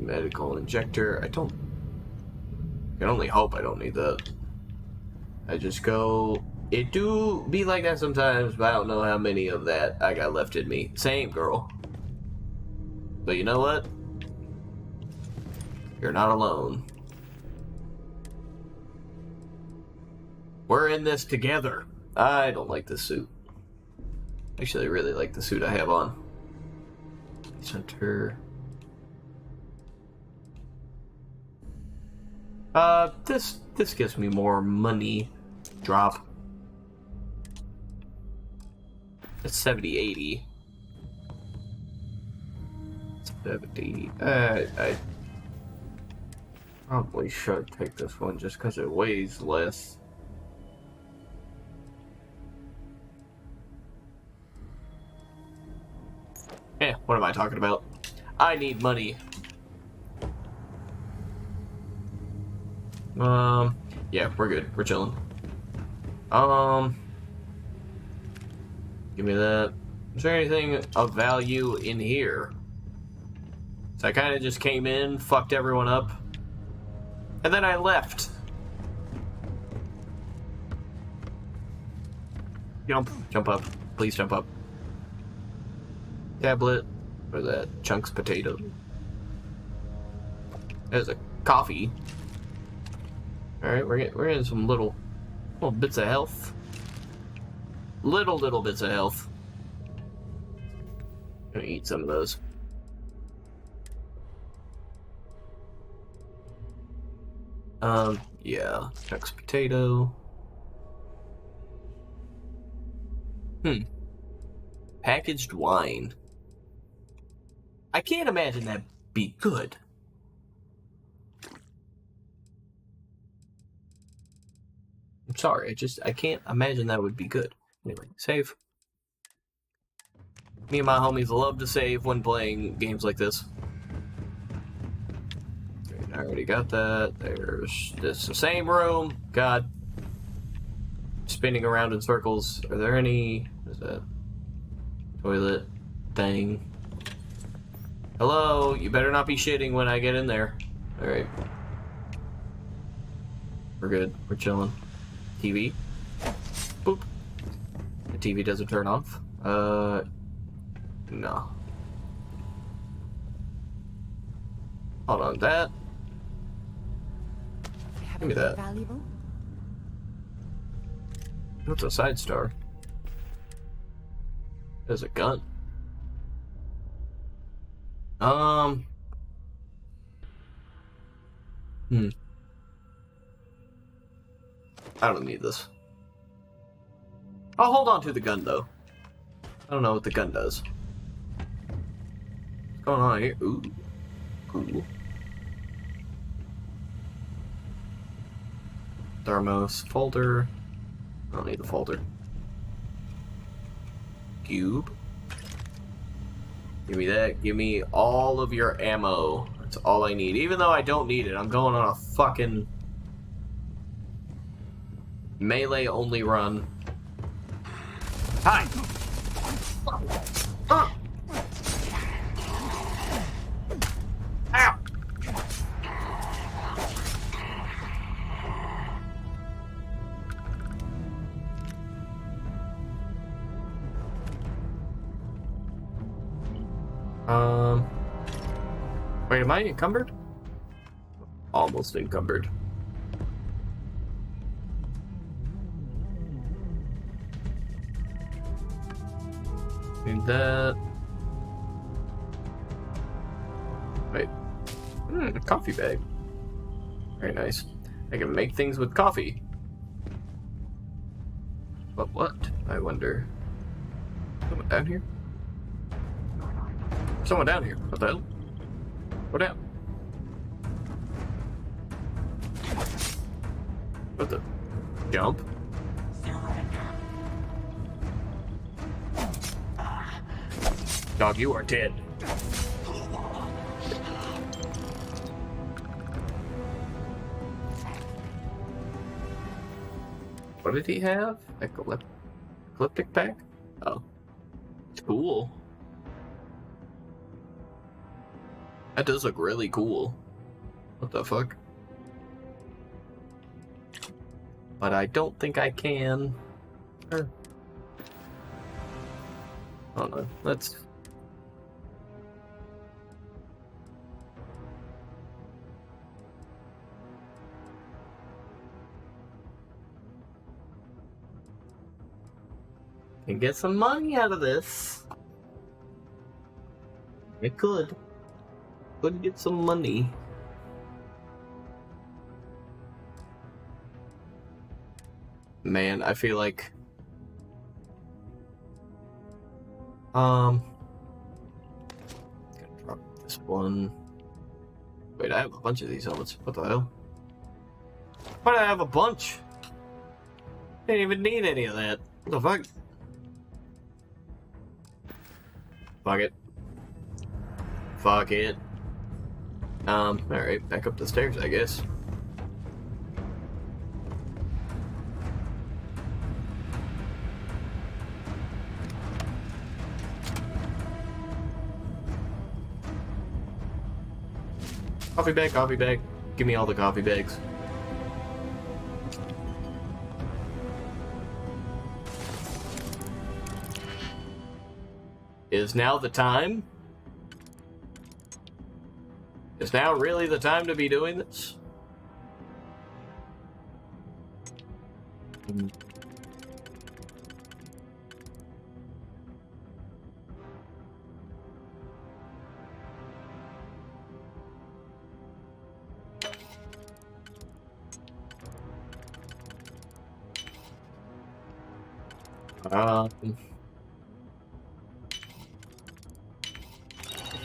Medical injector. I can only hope I don't need that. I just go... It do be like that sometimes, but I don't know how many of that I got left in me. Same, girl. But you know what? You're not alone. We're in this together. I don't like this suit. Actually, I really like the suit I have on. Center. This gives me more money. Drop. It's 70-80. 70. I probably should take this one just because it weighs less. What am I talking about? I need money. Yeah, we're good. We're chilling. Give me that. Is there anything of value in here? So I kind of just came in, fucked everyone up, and then I left. Jump up. Please jump up. Tablet. What is that? Chunks potato. There's a coffee. Alright, we're getting some little bits of health. Little bits of health. Gonna eat some of those. Yeah. Chunks potato. Packaged wine. I can't imagine that'd be good. I'm sorry, I can't imagine that would be good. Anyway, save. Me and my homies love to save when playing games like this. I already got that. There's this the same room. God. Spinning around in circles. Are there any... What is that? Toilet thing. Hello? You better not be shitting when I get in there. Alright. We're good. We're chilling. TV. Boop. The TV doesn't turn off. No. Hold on, that. Give me that. Valuable? What's a side star? There's a gun. I don't need this. I'll hold on to the gun, though. I don't know what the gun does. What's going on here? Ooh. Cool. Thermos folder. I don't need the folder. Cube. Give me that. Give me all of your ammo. That's all I need. Even though I don't need it, I'm going on a fucking melee only run. Hi! Ow! Wait, am I encumbered? Almost encumbered. Need that. Wait. Coffee bag. Very nice. I can make things with coffee. But what? I wonder. Someone down here? Someone down here. What the hell? Go down. What the? Jump? Dog, you are dead. What did he have? Ecliptic pack? Oh. It's cool. That does look really cool. What the fuck? But I don't think I can. Oh no, let's... Can get some money out of this. It could. Could get some money. Man, I feel like... Gonna drop this one. Wait, I have a bunch of these helmets. What the hell? Why do I have a bunch? Didn't even need any of that. What the fuck? Fuck it. Fuck it. Alright, back up the stairs, I guess. Coffee bag, coffee bag. Give me all the coffee bags. Is now the time? Is now really the time to be doing this?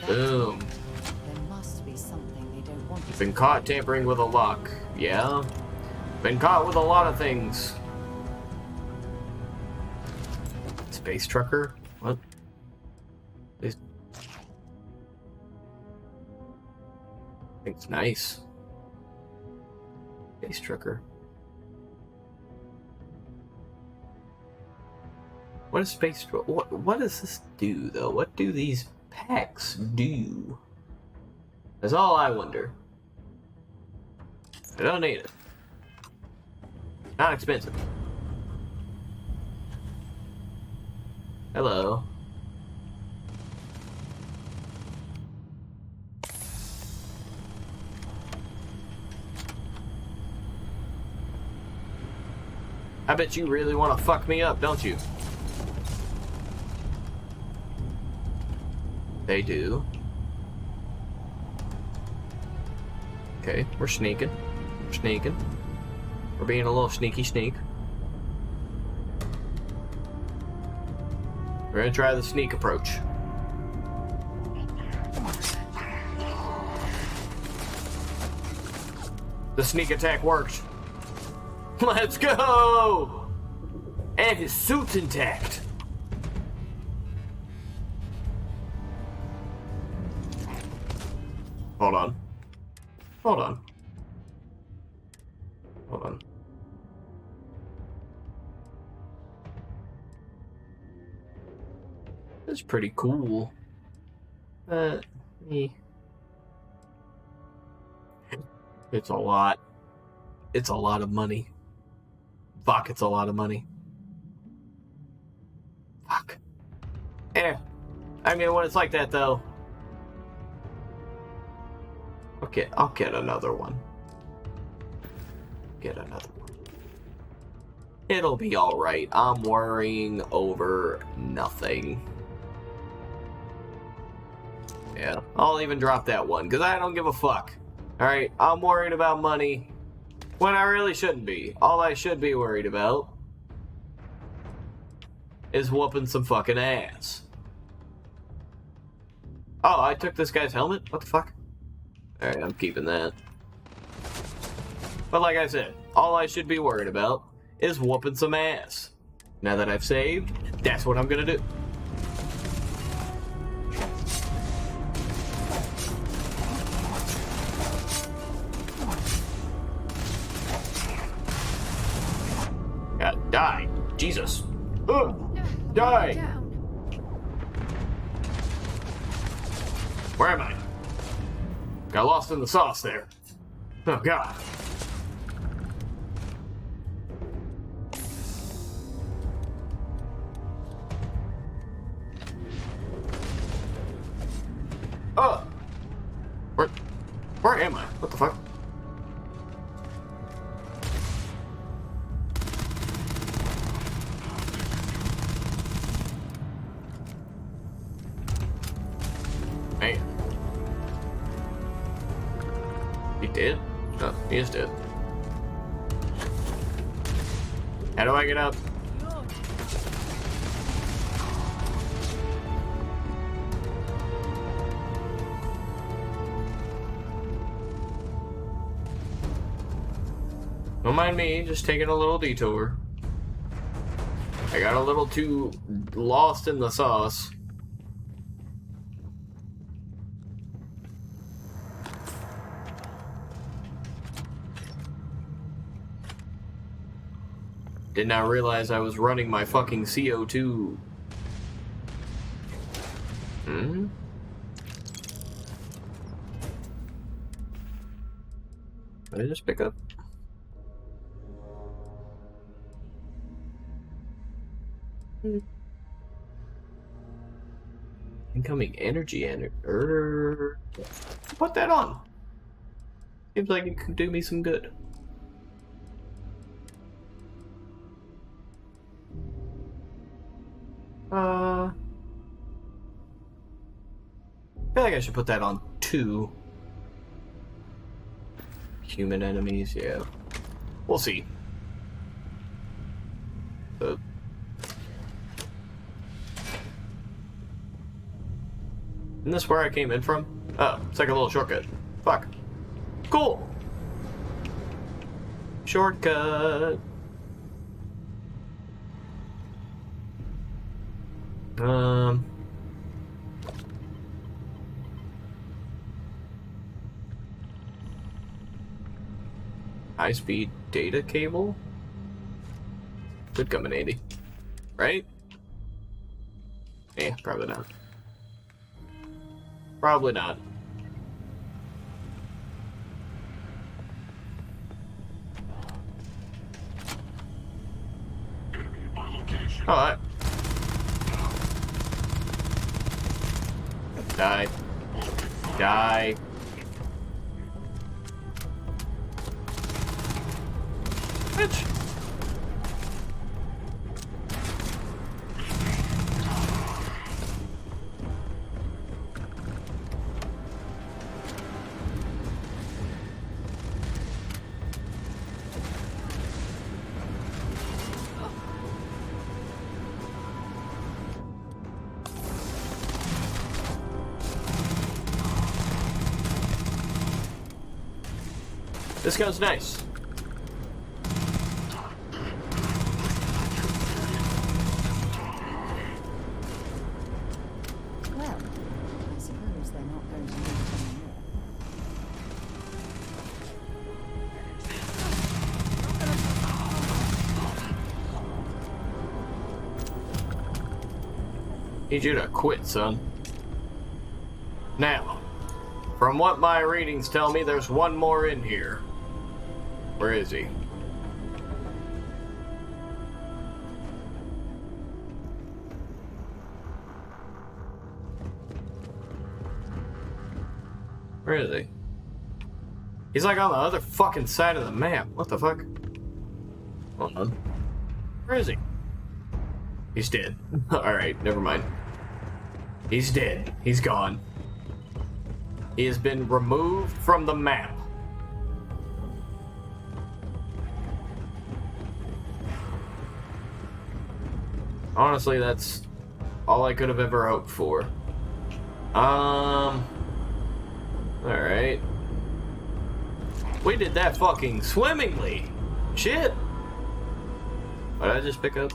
Boom. There must be something they don't want. Been caught tampering with a lock. Yeah. Been caught with a lot of things. Space trucker? What? It's nice. Space trucker. What is space? What does this do though? What do these packs do? That's all I wonder. I don't need it. Not expensive. Hello. I bet you really want to fuck me up, don't you? They do. Okay, we're sneaking. We're sneaking. We're being a little sneaky sneak. We're gonna try the sneak approach. The sneak attack worked. Let's go! And his suit's intact. Hold on. Hold on. Hold on. That's pretty cool. It's a lot. It's a lot of money. Fuck, it's a lot of money. Fuck. I mean, when it's like that, though, okay, I'll get another one. Get another one. It'll be alright. I'm worrying over nothing. Yeah, I'll even drop that one, because I don't give a fuck. Alright, I'm worried about money when I really shouldn't be. All I should be worried about is whooping some fucking ass. Oh, I took this guy's helmet? What the fuck? Alright, I'm keeping that. But like I said, all I should be worried about is whooping some ass. Now that I've saved, that's what I'm gonna do. God, die. Jesus. Die. Where am I? Got lost in the sauce there. Oh, God. Oh! Where am I? What the fuck? Man. He dead? No, he is dead. How do I get up? Don't mind me, just taking a little detour. I got a little too lost in the sauce. Did not realize I was running my fucking CO2. Hmm? What did I just pick up? Incoming energy put that on. Seems like it could do me some good. I feel like I should put that on too. Human enemies, yeah. We'll see. Isn't this where I came in from? Oh, it's like a little shortcut. Fuck. Cool. Shortcut. High-speed data cable? Could come in handy. Right? Yeah, probably not. Probably not. Alright. Die. Die. Bitch. This gun's nice. Well, I suppose they're not going to need it anymore. Need you to quit, son. Now, from what my readings tell me, there's one more in here. Where is he? Where is he? He's like on the other fucking side of the map. What the fuck? Hold on. Where is he? He's dead. Alright, never mind. He's dead. He's gone. He has been removed from the map. Honestly, that's all I could have ever hoped for. Alright. We did that fucking swimmingly. Shit. What did I just pick up?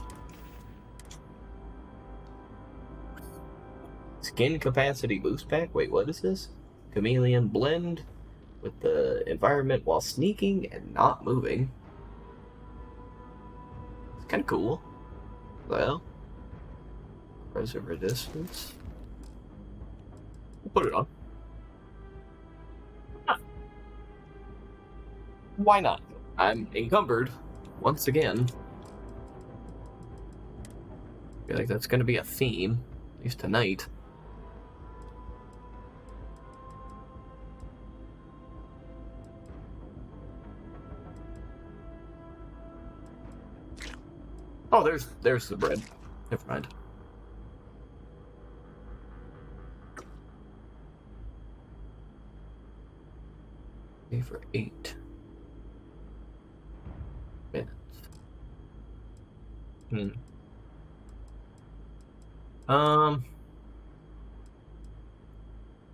Skin capacity boost pack? Wait, what is this? Chameleon blend with the environment while sneaking and not moving. It's kind of cool. Well, corrosive resistance. We'll put it on. Why not? I'm encumbered once again. I feel like that's going to be a theme, at least tonight. Oh, there's the bread. Never mind. Okay, for 8 minutes.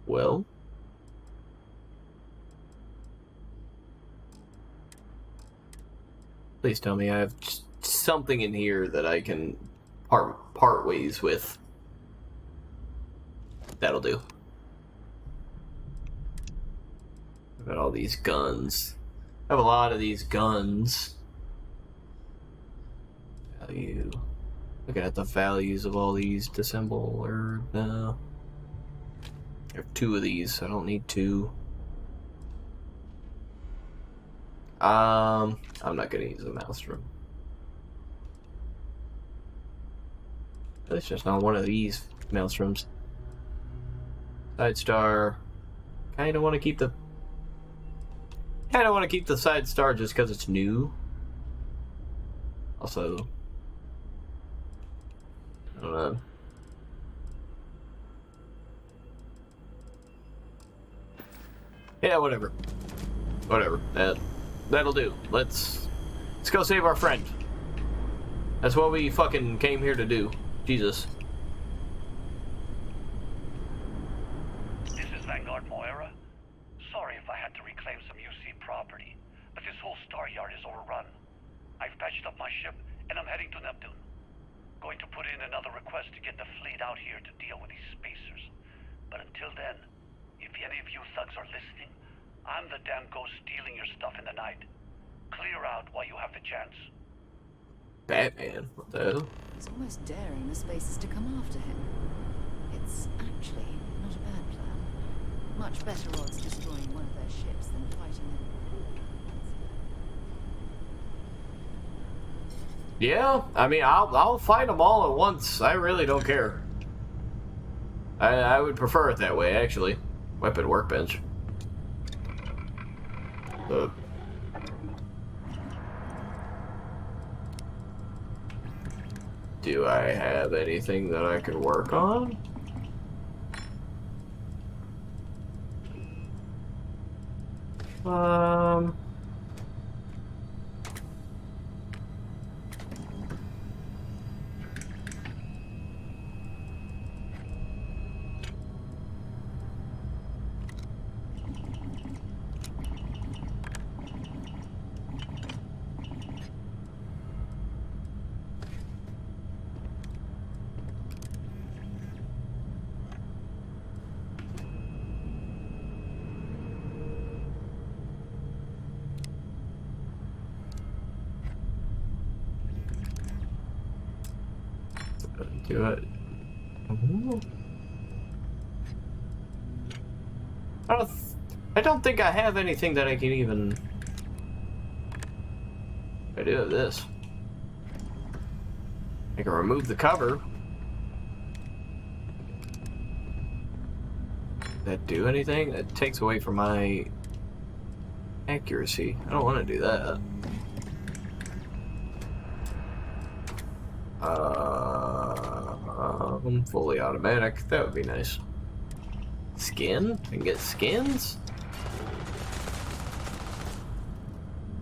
Well. Please tell me I have something in here that I can part ways with. That'll do. I've got all these guns. I have a lot of these guns. Value. Looking at the values of all these disassemble or no. I have 2 of these. I don't need 2. I'm not gonna use the maelstrom. It's just not one of these maelstroms. Side star. Kinda want to keep the side star just because it's new. Also, I don't know. Yeah, whatever. Whatever. That'll do. Let's go save our friend. That's what we fucking came here to do. Jesus. This is Vanguard Moira. Sorry if I had to reclaim some UC property, but this whole star yard is overrun. I've patched up my ship, and I'm heading to Neptune. Going to put in another request to get the fleet out here to deal with these spacers. But until then, if any of you thugs are listening, I'm the damn ghost stealing your stuff in the night. Clear out while you have the chance. Batman? What the hell? It's almost daring the spacers to come after him. It's actually not a bad plan. Much better odds destroying one of their ships than fighting them. Yeah, I mean, I'll fight them all at once. I really don't care. I would prefer it that way, actually. Weapon workbench. Do I have anything that I could work on? Do it. I don't think I have anything that I can even. I do have this. I can remove the cover. Does that do anything? That takes away from my accuracy. I don't want to do that. Fully automatic. That would be nice. Skin? I can get skins?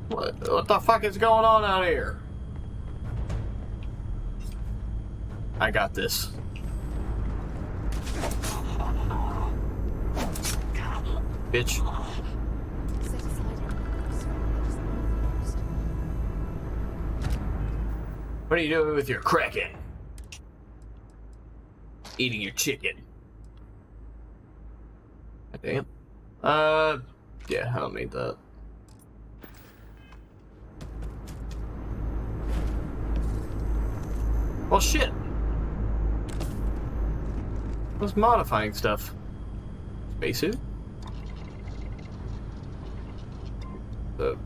What the fuck is going on out here? I got this. Bitch. What are you doing with your Kraken? Eating your chicken. Damn. Yeah, I don't need that. Well, shit. I was modifying stuff. Spacesuit? The...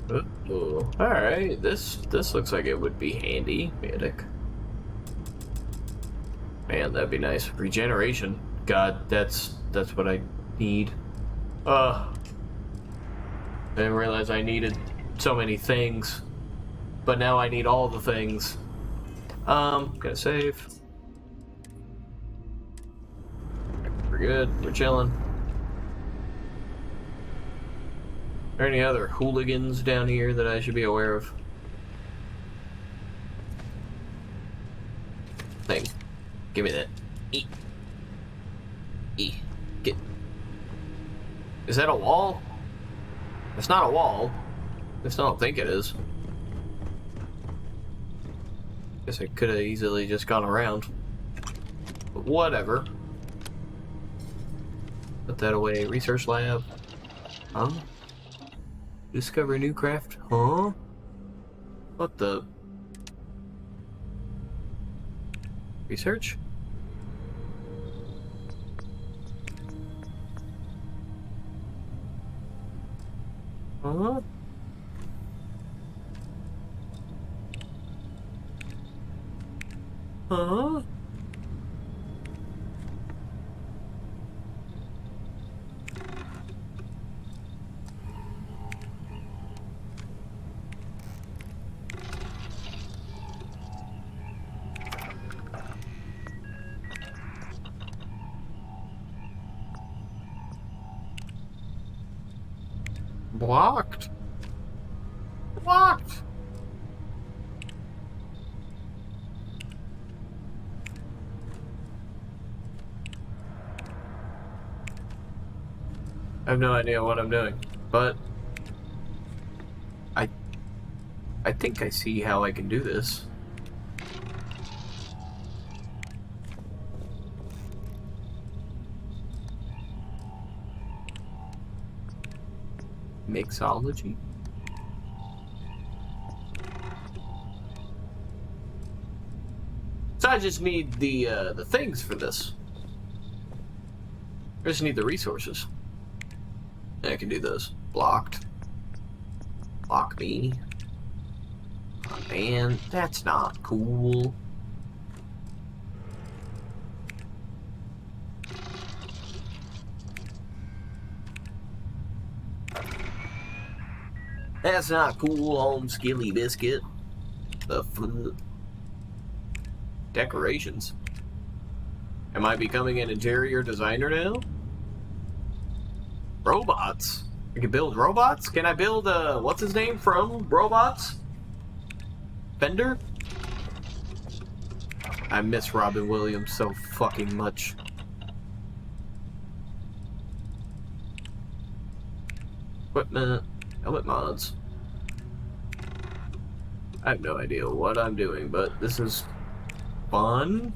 Uh-oh. Alright, this looks like it would be handy. Medic. Man, that'd be nice. Regeneration. God, that's what I need. I didn't realize I needed so many things. But now I need all the things. Gonna save. We're good. We're chilling. Are there any other hooligans down here that I should be aware of? Thing. Give me that. E. Get. Is that a wall? It's not a wall. At least I don't think it is. Guess I could have easily just gone around. But whatever. Put that away. Research lab. Huh? Discover a new craft? Huh? What the? Research? Huh? Huh? Blocked. Blocked. I have no idea what I'm doing, but I think I see how I can do this. Mixology? So I just need the things for this. I just need the resources. And I can do those. Blocked. Block me. Oh, man, that's not cool. That's not cool, home skilly biscuit. The fuck? Decorations. Am I becoming an interior designer now? Robots? I can build robots? Can I build, what's his name from Robots? Fender? I miss Robin Williams so fucking much. Equipment. Helmet mods. I have no idea what I'm doing, but this is fun.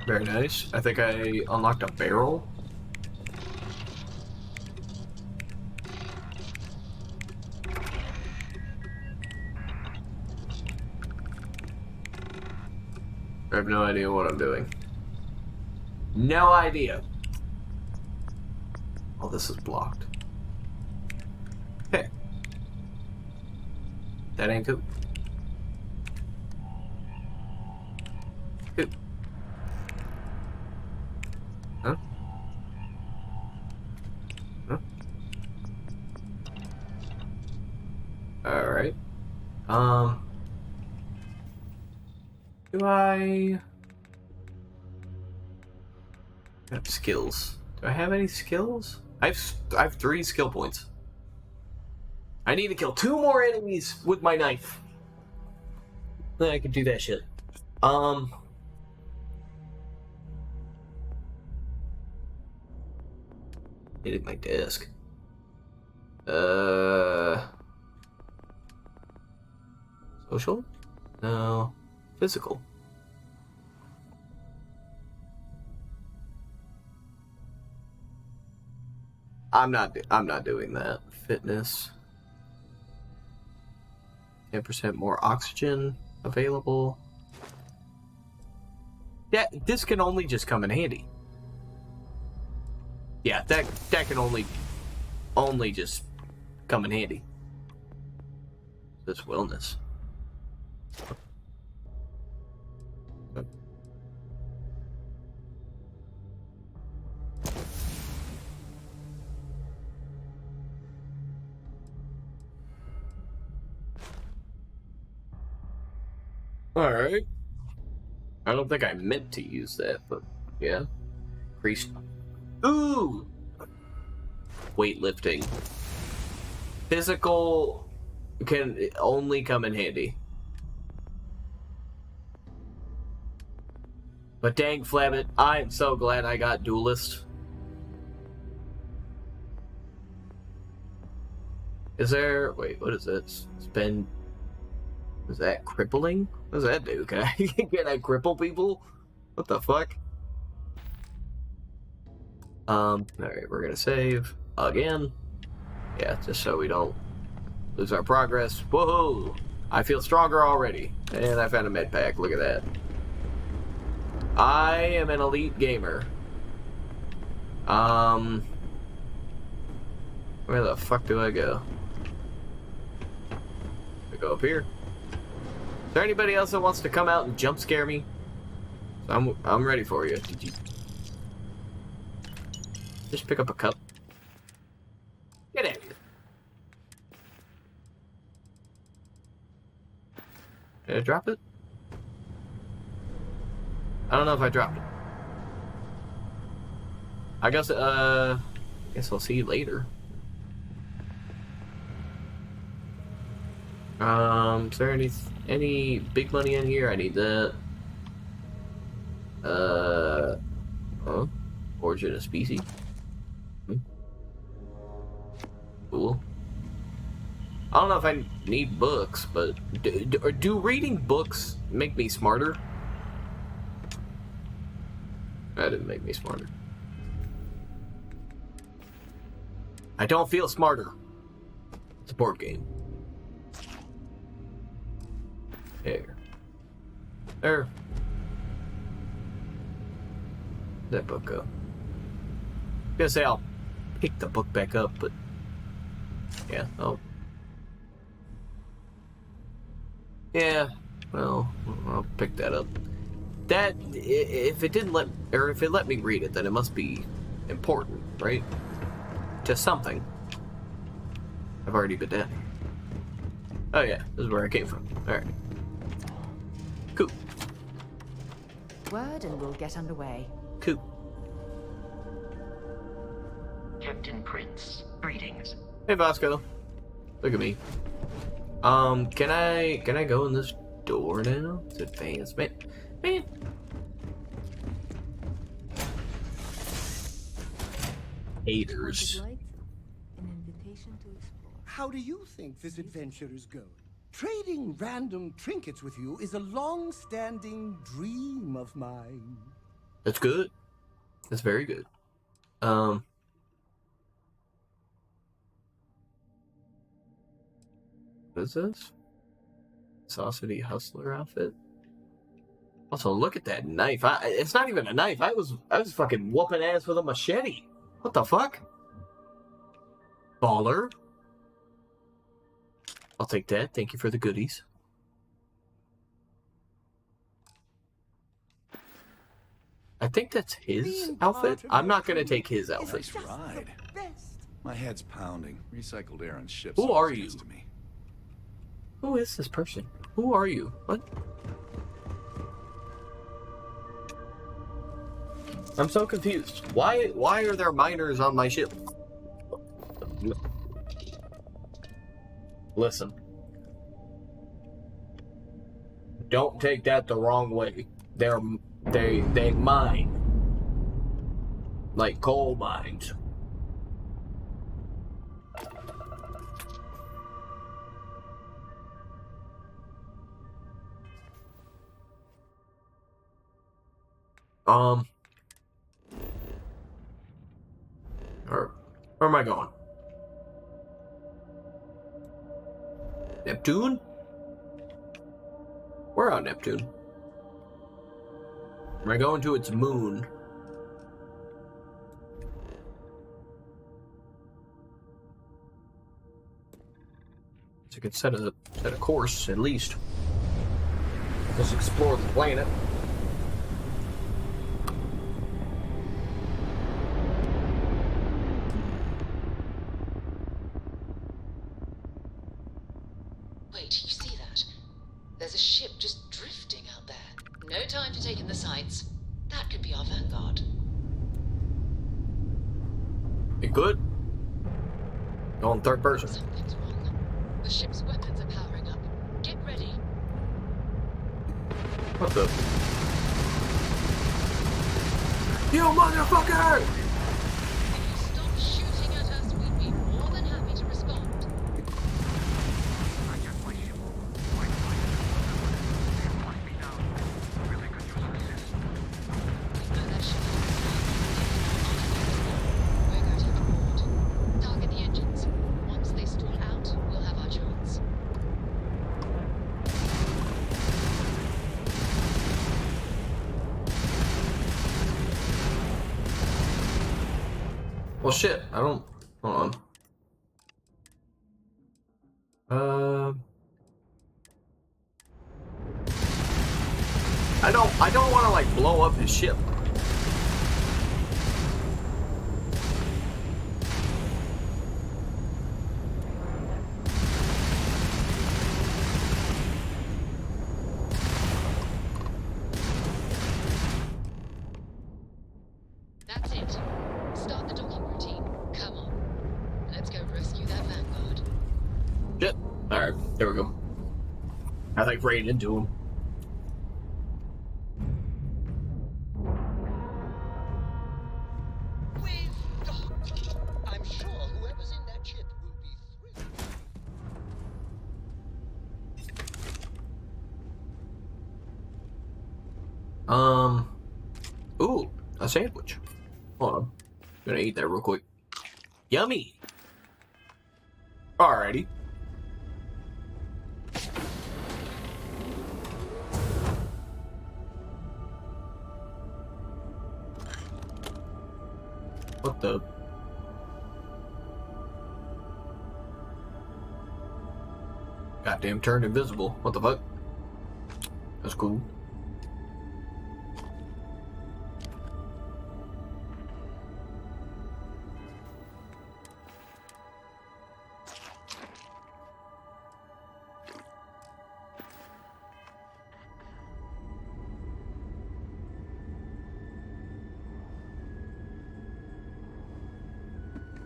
Very nice. I think I unlocked a barrel. I have no idea what I'm doing. No idea. Oh, this is blocked. Hey. That ain't cool. Cool. Huh? Huh? Alright. Do I have skills? Do I have any skills? I have 3 skill points. I need to kill 2 more enemies with my knife. Then I can do that shit. Hitting my desk. Social? No. Physical. I'm not doing that. Fitness. 10% more oxygen available. Yeah, this can only just come in handy. Yeah, that can only just come in handy. This wellness. Alright. I don't think I meant to use that, but yeah. Increased. Ooh! Weightlifting. Physical can only come in handy. But dang flabbit, I am so glad I got Duelist. Is there... Wait, what is this? Spend Is that crippling? What does that do? Can I cripple people? What the fuck? Alright, we're gonna save again. Yeah, just so we don't lose our progress. Whoa! I feel stronger already. And I found a med pack. Look at that. I am an elite gamer. Where the fuck do I go? I go up here. Is there anybody else that wants to come out and jump scare me? I'm ready for you. Did you just pick up a cup? Get out of here. Did I drop it? I don't know if I dropped it. I guess I'll see you later. Is there any big money in here? I need that. Origin of species. Cool. I don't know if I need books, but do reading books make me smarter? That didn't make me smarter. I don't feel smarter. It's a board game. There. Where'd that book go? I was gonna say I'll pick the book back up, but yeah, well, I'll pick that up. That, if it let me read it, then it must be important, right? To something. I've already been down here. Oh yeah, this is where I came from. Alright. Cool. Word and we'll get underway. Cool. Captain Prince, greetings. Hey Vasco. Look at me. Can I go in this door now? It's advanced. Man. Haters. How do you think this adventure is going? Trading random trinkets with you is a long-standing dream of mine. That's good. That's very good. What is this? Saucity Hustler outfit. Also, look at that knife. It's not even a knife. I was fucking whooping ass with a machete. What the fuck? Baller. I'll take that. Thank you for the goodies. I think that's his outfit. I'm not gonna take his outfit. Nice ride. My head's pounding. Recycled air on ships. Who are you? To me. Who is this person? Who are you? What? I'm so confused. Why are there miners on my ship? Listen. Don't take that the wrong way. They mine. Like coal mines. Where am I going? Neptune? We're on Neptune. Am I going to its moon? So I could set a course, at least. Let's explore the planet. Wait, you see that? There's a ship just drifting out there. No time to take in the sights. That could be our vanguard. It could. Go in third person. Something's wrong. The ship's weapons are powering up. Get ready. What the? You motherfucker! If you stop shooting at us, we'd be more than happy to respond. Well, shit. I don't. Hold on. I don't want to like blow up his ship. That's it. Start the docking routine. Come on. Let's go rescue that Vanguard. Shit. Alright, there we go. I like ran into him. I'm sure whoever's in that ship will be thrilled. Ooh, a sandwich. Hold on. I'm gonna eat that real quick. Yummy! Alrighty. What the? Goddamn turned invisible. What the fuck? That's cool.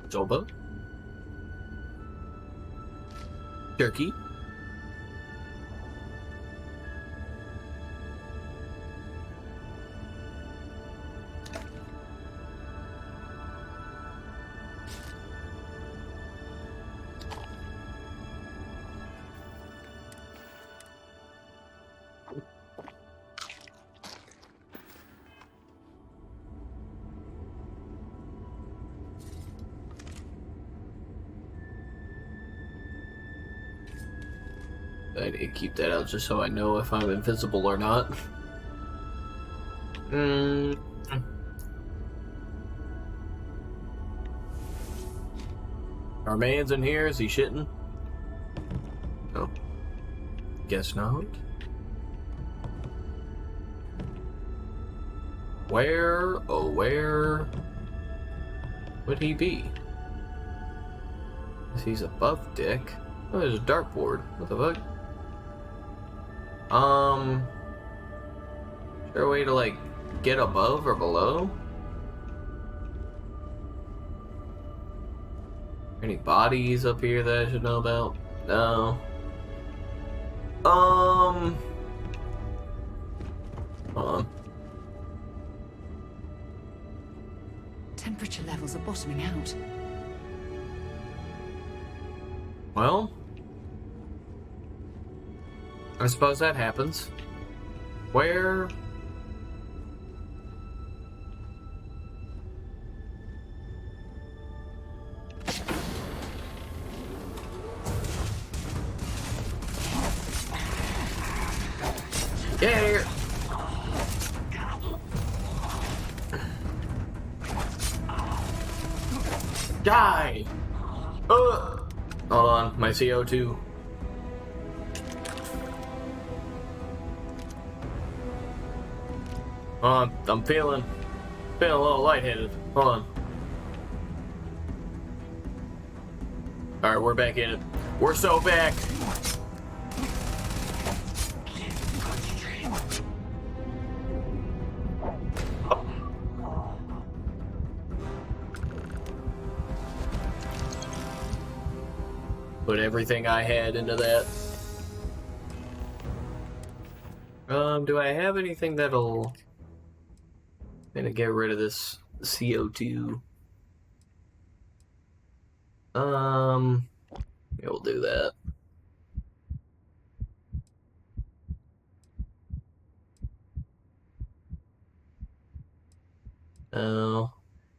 Zoba. Turkey. I need to keep that out just so I know if I'm invisible or not. Our man's in here. Is he shitting? No. Guess not. Where, oh where would he be? He's above deck. Oh, there's a dartboard. What the fuck? Is there a way to like get above or below? Any bodies up here that I should know about? No. Hold on. Temperature levels are bottoming out. Well, I suppose that happens. Where? Get out of here! Die! Hold on, my CO2. I'm feeling a little lightheaded. Hold on. Alright, we're back in it. We're so back! Put everything I had into that. Do I have anything that'll gonna get rid of this CO2? Yeah, we'll do that. Oh,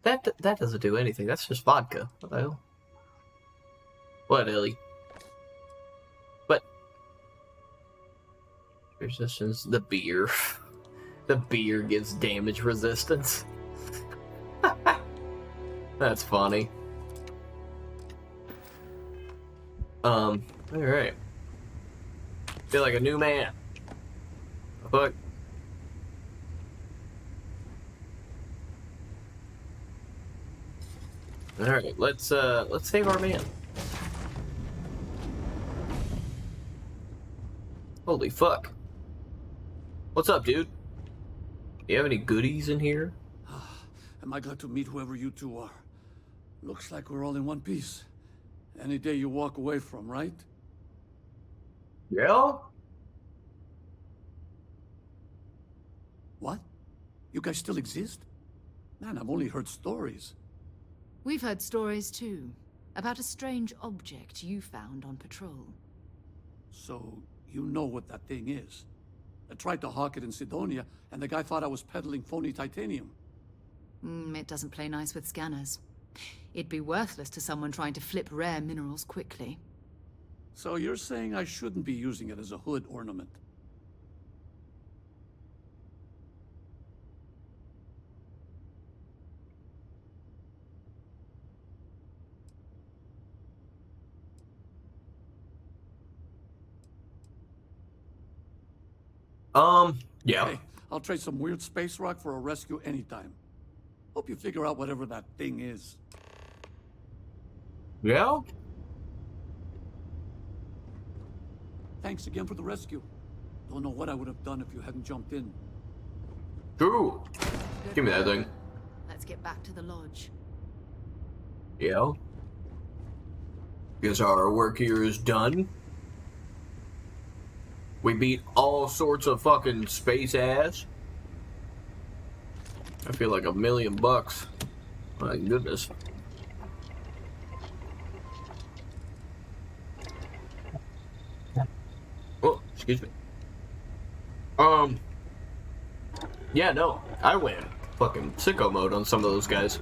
that doesn't do anything. That's just vodka. What the hell? What, Ellie? What? Resistance. The beer. The beer gives damage resistance. That's funny. Alright. Feel like a new man. Fuck. Alright, let's save our man. Holy fuck. What's up, dude? You have any goodies in here? Am I glad to meet whoever you two are? Looks like we're all in one piece. Any day you walk away from, right? Yeah? What? You guys still exist? Man, I've only heard stories. We've heard stories too, about a strange object you found on patrol. So, you know what that thing is? I tried to hawk it in Sidonia, and the guy thought I was peddling phony titanium. It doesn't play nice with scanners. It'd be worthless to someone trying to flip rare minerals quickly. So you're saying I shouldn't be using it as a hood ornament? Yeah. Hey, I'll trade some weird space rock for a rescue anytime. Hope you figure out whatever that thing is. Yeah? Thanks again for the rescue. Don't know what I would have done if you hadn't jumped in. True. Give me that thing. Let's get back to the lodge. Yeah. Guess our work here is done. We beat all sorts of fucking space ass. I feel like $1 million. My goodness. Oh, excuse me. Yeah, no, I went fucking sicko mode on some of those guys.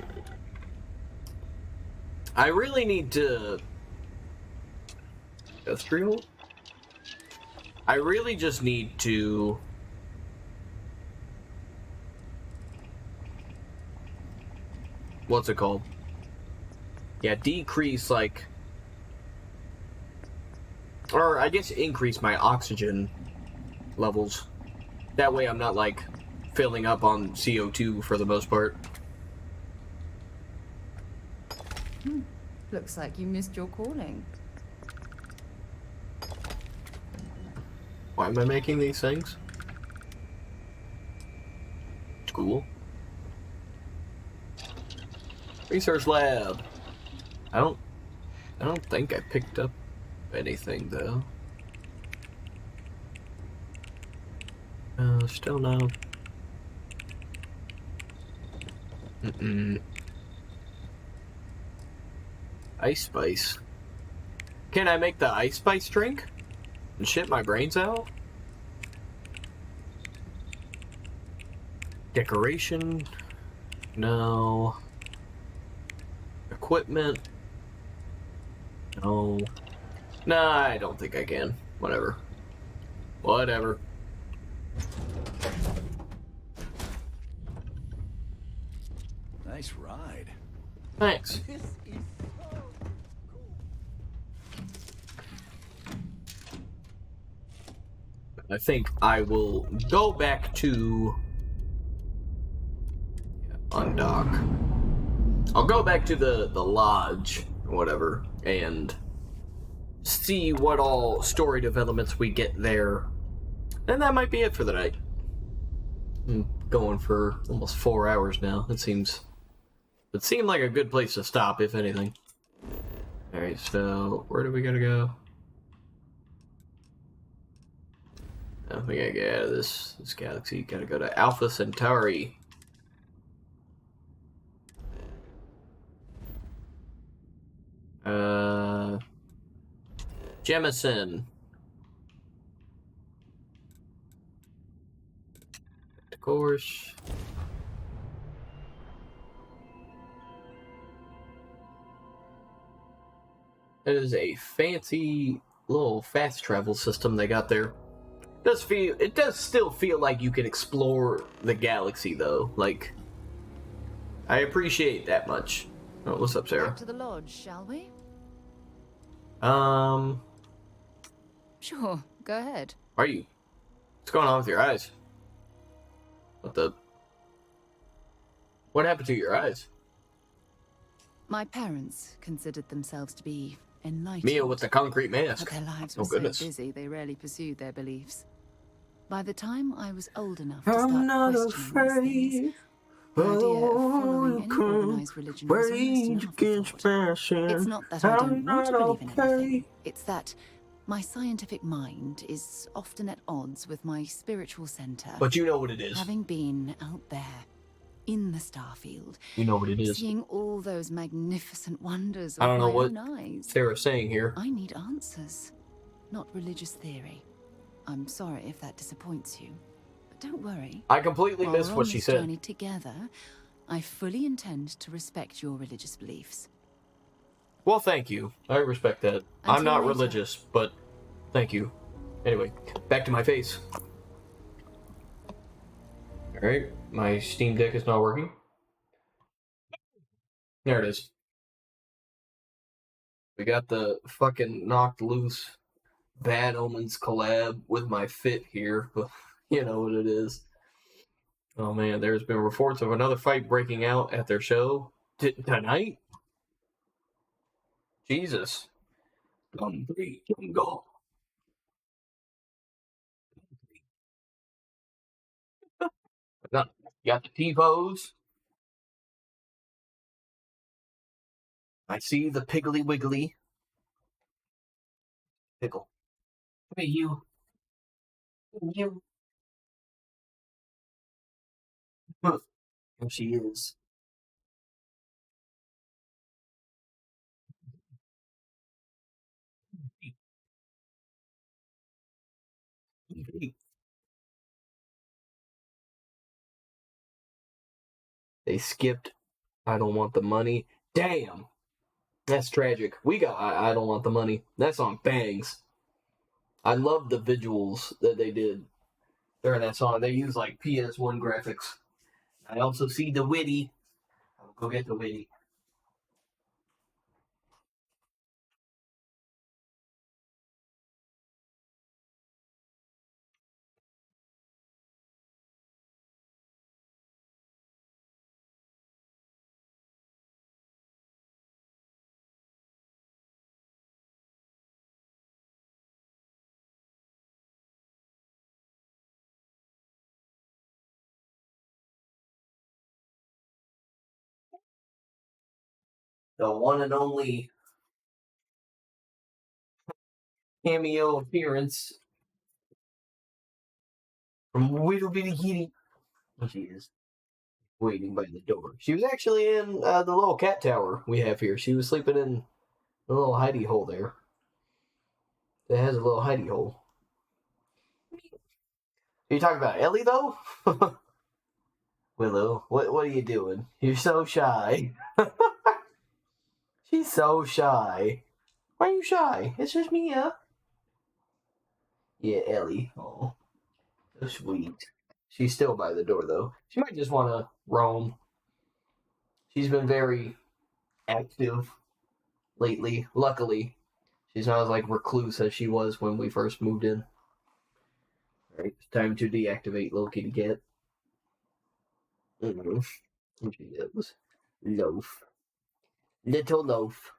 I really need to... Industrial? I really just need to... What's it called? Yeah, decrease, like... Or, I guess increase my oxygen levels. That way I'm not, like, filling up on CO2 for the most part. Looks like you missed your calling. Why am I making these things? Cool. Research lab. I don't think I picked up anything though. Still no. Ice spice. Can I make the ice spice drink? And shit my brains out? Decoration? No. Equipment? No. Nah, I don't think I can. Whatever. Whatever. Nice ride. Thanks. I think I will go back to undock. I'll go back to the lodge or whatever and see what all story developments we get there. And that might be it for the night. I'm going for almost 4 hours now. It seemed like a good place to stop, if anything. Alright, so where do we gotta go? We gotta get out of this galaxy. Gotta go to Alpha Centauri. Jemison. Of course. It is a fancy little fast travel system they got there. It does still feel like you can explore the galaxy though. Like, I appreciate that much. Oh, what's up, Sarah? Back to the lodge, shall we? Sure, go ahead. Are you? What's going on with your eyes? What happened to your eyes? My parents considered themselves to be enlightened. Mia with the concrete mask. But their lives Oh, were so goodness. busy, they rarely pursued their beliefs. By the time I was old enough to I'm start not questioning these things, the idea of following any organized religion was almost an afterthought. It's not that I don't want to believe in anything. It's that my scientific mind is often at odds with my spiritual center. But you know what it is. Having been out there, in the Starfield, You know what it is. seeing all those magnificent wonders with I don't know my what own eyes. Sarah's saying here. I need answers, not religious theory. I'm sorry if that disappoints you, but don't worry. I completely While missed we're what on she this said. journey together, I fully intend to respect your religious beliefs. Well, thank you. I respect that. I'm Until not later. religious, but thank you. Anyway, back to my face. Alright, my Steam Deck is not working. There it is. We got the fucking knocked loose Bad Omens collab with my fit here, but you know what it is. Oh man, there's been reports of another fight breaking out at their show tonight. Jesus. Go. Got the T-pose. I see the Piggly Wiggly. Pickle. Hey, you. You. There she is. They skipped I Don't Want the Money. Damn. That's tragic. We got I Don't Want the Money. That song bangs. I love the visuals that they did during that song. They use like PS1 graphics. I also see the witty. I'll go get the witty. The one and only cameo appearance from Little Bitty Kitty. There she is, waiting by the door. She was actually in the little cat tower we have here. She was sleeping in the little hidey hole there. It has a little hidey hole. Are you talking about Ellie, though? Willow, what are you doing? You're so shy. She's so shy. Why are you shy? It's just Mia. Yeah, Ellie. Oh, so sweet. She's still by the door, though. She might just want to roam. She's been very active lately. Luckily, she's not as like recluse as she was when we first moved in. Alright, it's time to deactivate little kitty cat. Mm-hmm. Here she is. Loaf. Little loaf.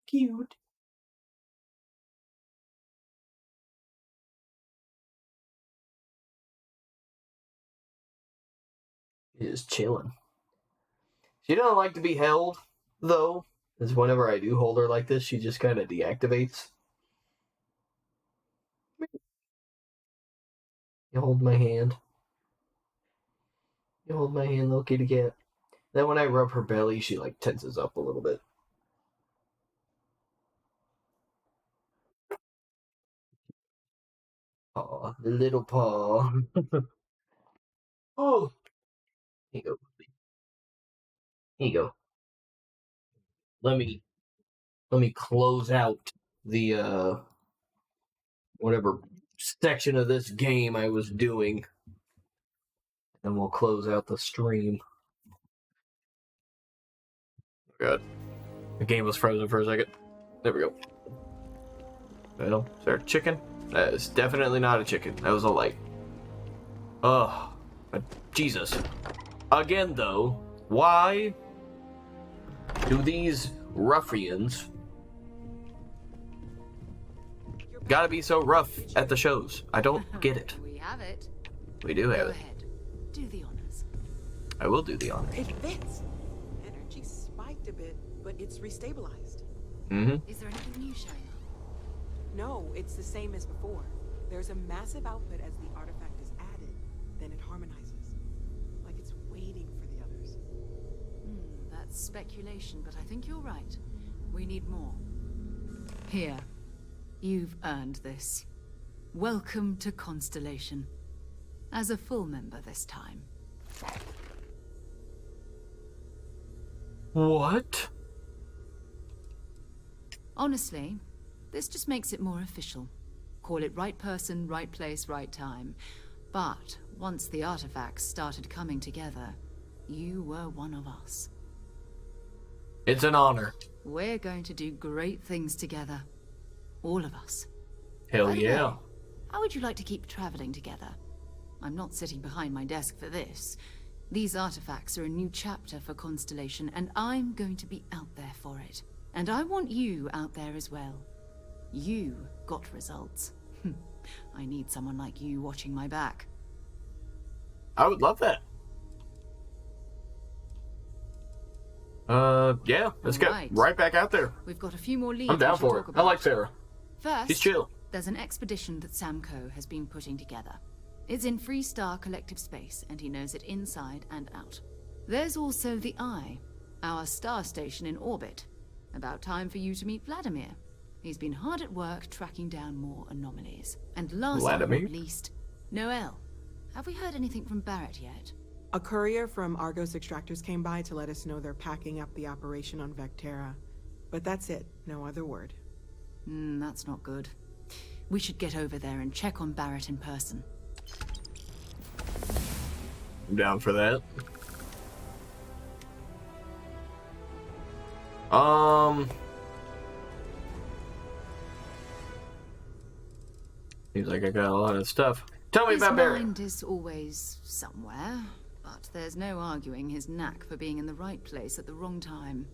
Cute. She's chilling. She doesn't like to be held, though. Because whenever I do hold her like this, she just kind of deactivates. You hold my hand. You hold my hand, little kitty cat. Then when I rub her belly, she like tenses up a little bit. Aw, the little paw. Oh, here you go. Here you go. Let me close out the whatever section of this game I was doing. And we'll close out the stream. Oh God. The game was frozen for a second. There we go. Well, is there a chicken? That is definitely not a chicken. That was a light. Ugh. Jesus. Again, though, why do these ruffians gotta be so rough at the shows? I don't get it. We have it. We do have Go it. ahead. Do the honors. I will do the honors. It fits. Energy spiked a bit, but it's restabilized. Mm-hmm. Is there anything new showing up? No, it's the same as before. There's a massive output as the artifact is added, then it harmonizes. Like it's waiting for the others. That's speculation, but I think you're right. We need more. Here. You've earned this. Welcome to Constellation. As a full member this time. What? Honestly, this just makes it more official. Call it right person, right place, right time. But once the artifacts started coming together, you were one of us. It's an honor. We're going to do great things together. All of us. Hell By the yeah. way, how would you like to keep traveling together? I'm not sitting behind my desk for this. These artifacts are a new chapter for Constellation, and I'm going to be out there for it. And I want you out there as well. You got results. I need someone like you watching my back. I would love that. Yeah, let's get right back out there. We've got a few more leads I'm down we should for it. talk I about. like Sarah. First, She's chill. There's an expedition that Samco has been putting together. It's in Freestar Collective Space, and he knows it inside and out. There's also the Eye, our star station in orbit. About time for you to meet Vladimir. He's been hard at work tracking down more anomalies. And last but not least, Noel. Have we heard anything from Barrett yet? A courier from Argos Extractors came by to let us know they're packing up the operation on Vectera. But that's it, no other word. That's not good. We should get over there and check on Barrett in person. I'm down for that. Seems like I got a lot of stuff. Tell me about Barrett. His mind is always somewhere, but there's no arguing his knack for being in the right place at the wrong time.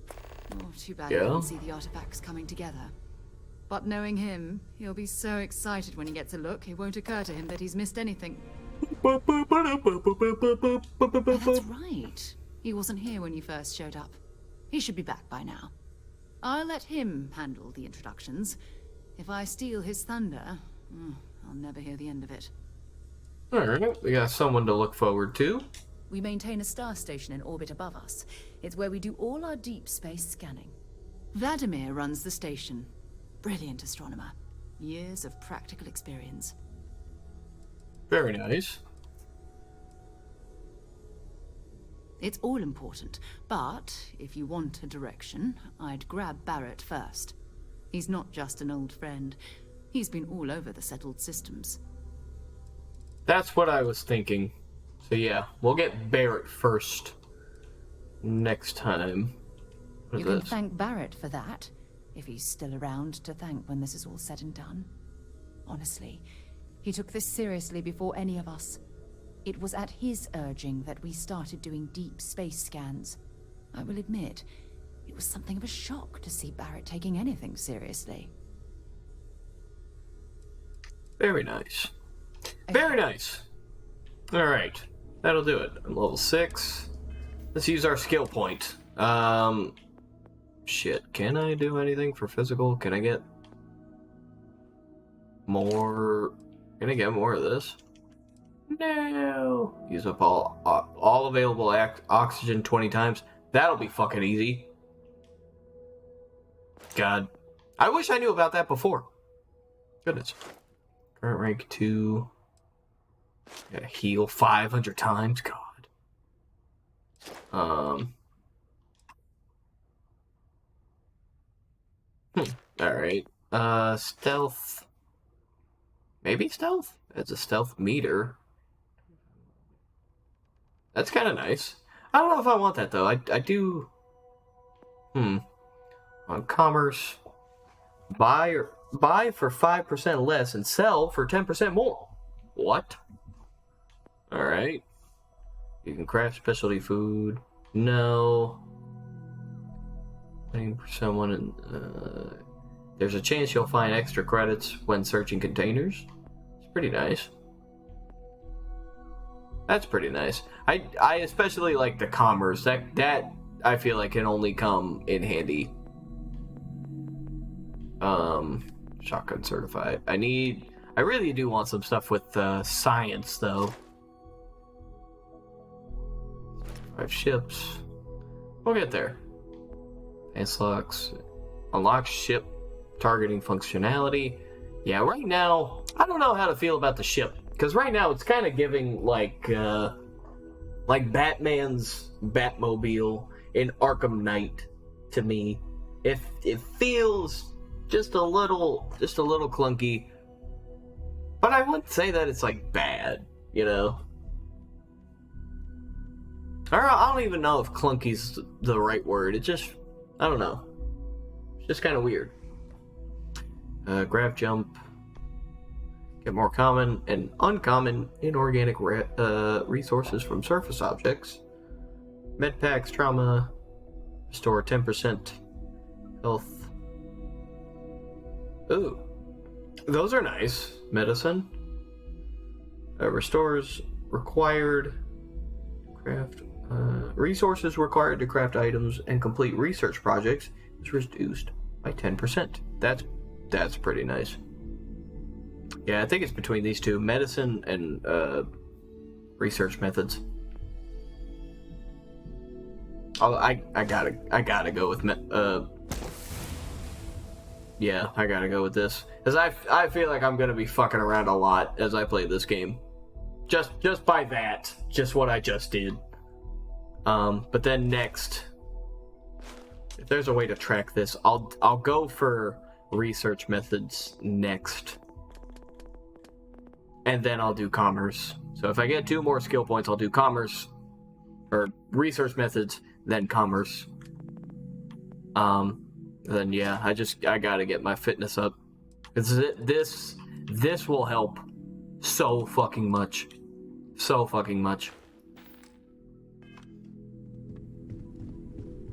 Oh, too bad he didn't see the artifacts coming together. But knowing him, he'll be so excited when he gets a look, it won't occur to him that he's missed anything. That's right. He wasn't here when you first showed up. He should be back by now. I'll let him handle the introductions. If I steal his thunder, I'll never hear the end of it. Alright, we got someone to look forward to. We maintain a star station in orbit above us. It's where we do all our deep space scanning. Vladimir runs the station. Brilliant astronomer. Years of practical experience. Very nice. It's all important, but if you want a direction, I'd grab Barrett first. He's not just an old friend. He's been all over the settled systems. That's what I was thinking. So yeah, we'll get Barrett first next time. You can thank Barrett for that, if he's still around to thank when this is all said and done. Honestly, he took this seriously before any of us. It was at his urging that we started doing deep space scans. I will admit, it was something of a shock to see Barrett taking anything seriously. Very nice. Very nice. Alright, that'll do it. I'm level 6. Let's use our skill point. Shit, can I do anything for physical? Can I get more? Can I get more of this? No. Use up all available oxygen 20 times. That'll be fucking easy. God. I wish I knew about that before. Goodness. Current rank 2. Gotta heal 500 times. God. Alright. Stealth. Maybe stealth? It's a stealth meter. That's kind of nice. I don't know if I want that, though. I do... On commerce, buy for 5% less and sell for 10% more. What? Alright. You can craft specialty food. No. 20% one in, there's a chance you'll find extra credits when searching containers. It's pretty nice. That's pretty nice. I especially like the commerce. That I feel like can only come in handy. Shotgun certified. I really do want some stuff with science though. 5 ships. We'll get there. Advanced locks. Unlock ship targeting functionality. Yeah, right now, I don't know how to feel about the ship. Because right now, it's kind of giving, like Batman's Batmobile in Arkham Knight to me. It feels just a little clunky. But I wouldn't say that it's, like, bad, you know? I don't even know if clunky's the right word. It just, I don't know. It's just kind of weird. Grab jump. Get more common and uncommon inorganic resources from surface objects. Med packs, trauma. Restore 10% health. Ooh. Those are nice. Medicine. Restores required. Craft. Resources required to craft items and complete research projects is reduced by 10%. That's pretty nice. Yeah, I think it's between these two, medicine and research methods. I gotta go with yeah, I gotta go with this, because I feel like I'm gonna be fucking around a lot as I play this game. Just by that, just what I just did. But then next, if there's a way to track this, I'll go for research methods next. And then I'll do commerce. So if I get 2 more skill points, I'll do commerce, or research methods, then commerce. Then yeah, I gotta get my fitness up. This will help so fucking much. So fucking much.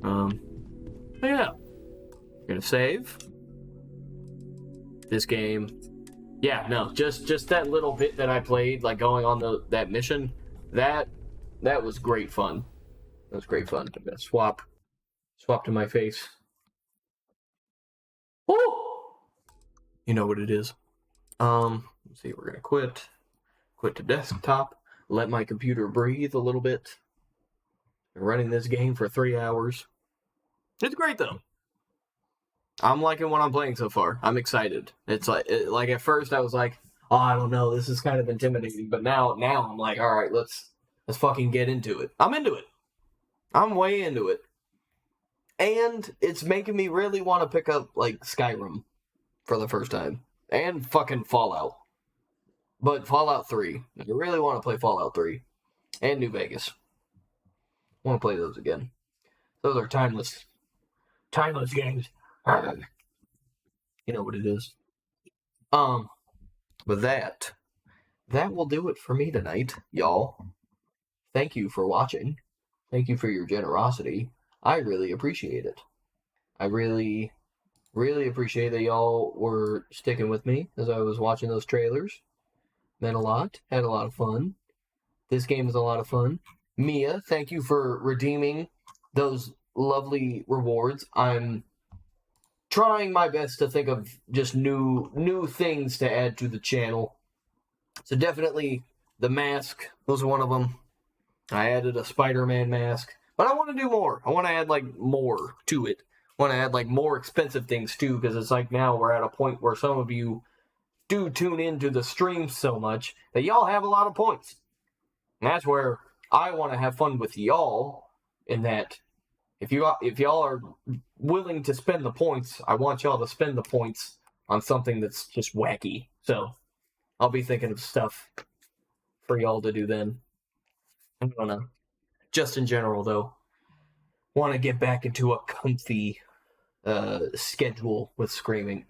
But yeah. I'm gonna save. This game. Yeah, no, just that little bit that I played, like going on that mission, that was great fun. That was great fun. I'm gonna swap to my face. Woo! You know what it is. Let's see, we're gonna quit to desktop, let my computer breathe a little bit. Been running this game for 3 hours. It's great though. I'm liking what I'm playing so far. I'm excited. It's like at first I was like, oh, I don't know, this is kind of intimidating. But now I'm like, all right, let's fucking get into it. I'm into it. I'm way into it. And it's making me really want to pick up like Skyrim for the first time. And fucking Fallout. But Fallout 3. I really want to play Fallout 3. And New Vegas. I want to play those again. Those are timeless games. You know what it is. With that will do it for me tonight, y'all. Thank you for watching. Thank you for your generosity. I really appreciate it. I really, really appreciate that y'all were sticking with me as I was watching those trailers. Meant a lot. Had a lot of fun. This game is a lot of fun. Mia, thank you for redeeming those lovely rewards. I'm trying my best to think of just new things to add to the channel. So definitely the mask was one of them. I added a Spider-Man mask, but I want to do more. I want to add like more to it. I want to add like more expensive things too, because it's like now we're at a point where some of you do tune into the stream so much that y'all have a lot of points. And that's where I want to have fun with y'all, in that if y'all are willing to spend the points, I want y'all to spend the points on something that's just wacky. So I'll be thinking of stuff for y'all to do then. I don't know. Just in general, though, want to get back into a comfy schedule with screaming,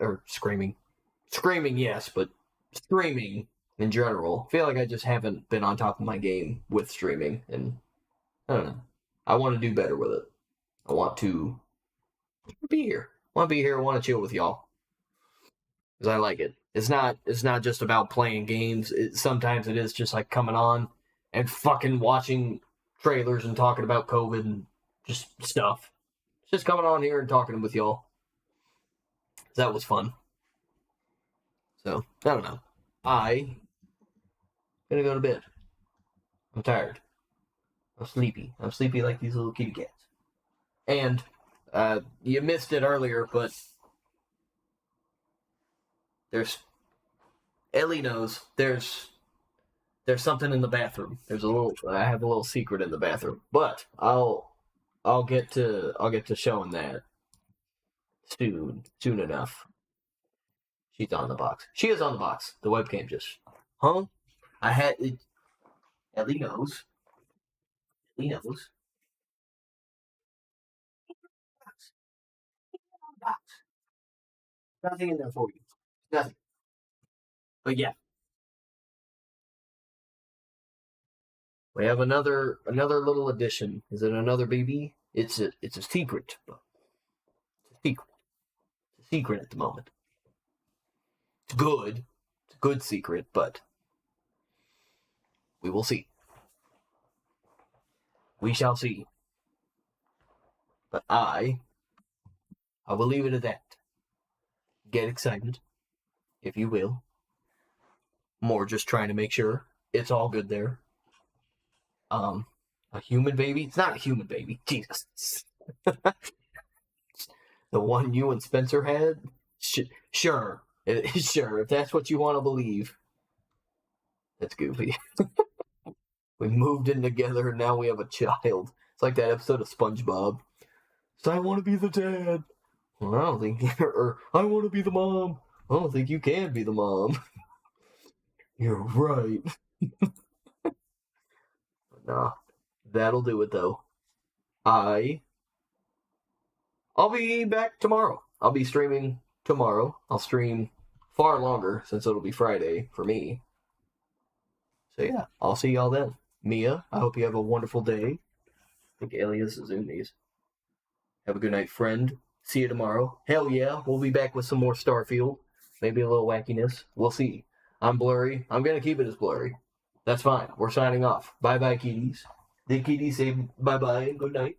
yes, but streaming in general. I feel like I just haven't been on top of my game with streaming, and I don't know. I want to do better with it. I want to be here. I want to be here. I want to chill with y'all because I like it. It's not just about playing games. Sometimes it is just like coming on and fucking watching trailers and talking about COVID and just stuff. It's just coming on here and talking with y'all. That was fun. So, I don't know. I'm gonna go to bed. I'm tired. I'm sleepy. I'm sleepy like these little kitty cats. And, you missed it earlier, but Ellie knows there's something in the bathroom. I have a little secret in the bathroom. But I'll get to showing that soon enough. She's on the box. She is on the box. The webcam just, huh? Ellie knows. Ellie knows. Nothing in there for you. Nothing. But yeah. We have another little addition. Is it another baby? It's a secret. It's a secret. It's a secret at the moment. It's good. It's a good secret, but we will see. We shall see. But I will leave it at that. Get excited, if you will. More just trying to make sure it's all good there. A human baby? It's not a human baby. Jesus. The one you and Spencer had? Sure. Sure, if that's what you want to believe. That's goofy. We moved in together and now we have a child. It's like that episode of SpongeBob. So I want to be the dad. Well, I don't think or I want to be the mom. I don't think you can be the mom. You're right. Nah, that'll do it though. I'll be back tomorrow. I'll be streaming tomorrow. I'll stream far longer since it'll be Friday for me. So yeah, I'll see y'all then. Mia, I hope you have a wonderful day. I think Alias is in these. Have a good night, friend. See you tomorrow. Hell yeah, we'll be back with some more Starfield. Maybe a little wackiness. We'll see. I'm blurry. I'm going to keep it as blurry. That's fine. We're signing off. Bye-bye, kitties. The kitties say bye-bye and good night.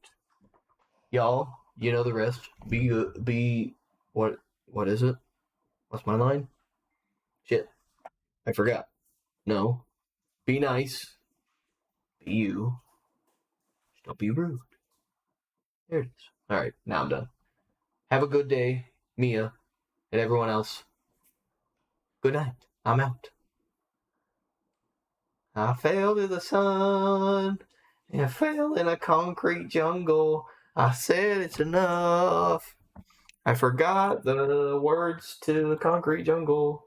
Y'all, you know the rest. Be good. What is it? What's my line? Shit. I forgot. No. Be nice. Be you. Just don't be rude. There it is. Alright, now I'm done. Have a good day, Mia, and everyone else. Good night. I'm out. I fell to the sun and fell in a concrete jungle. I said it's enough. I forgot the words to the concrete jungle.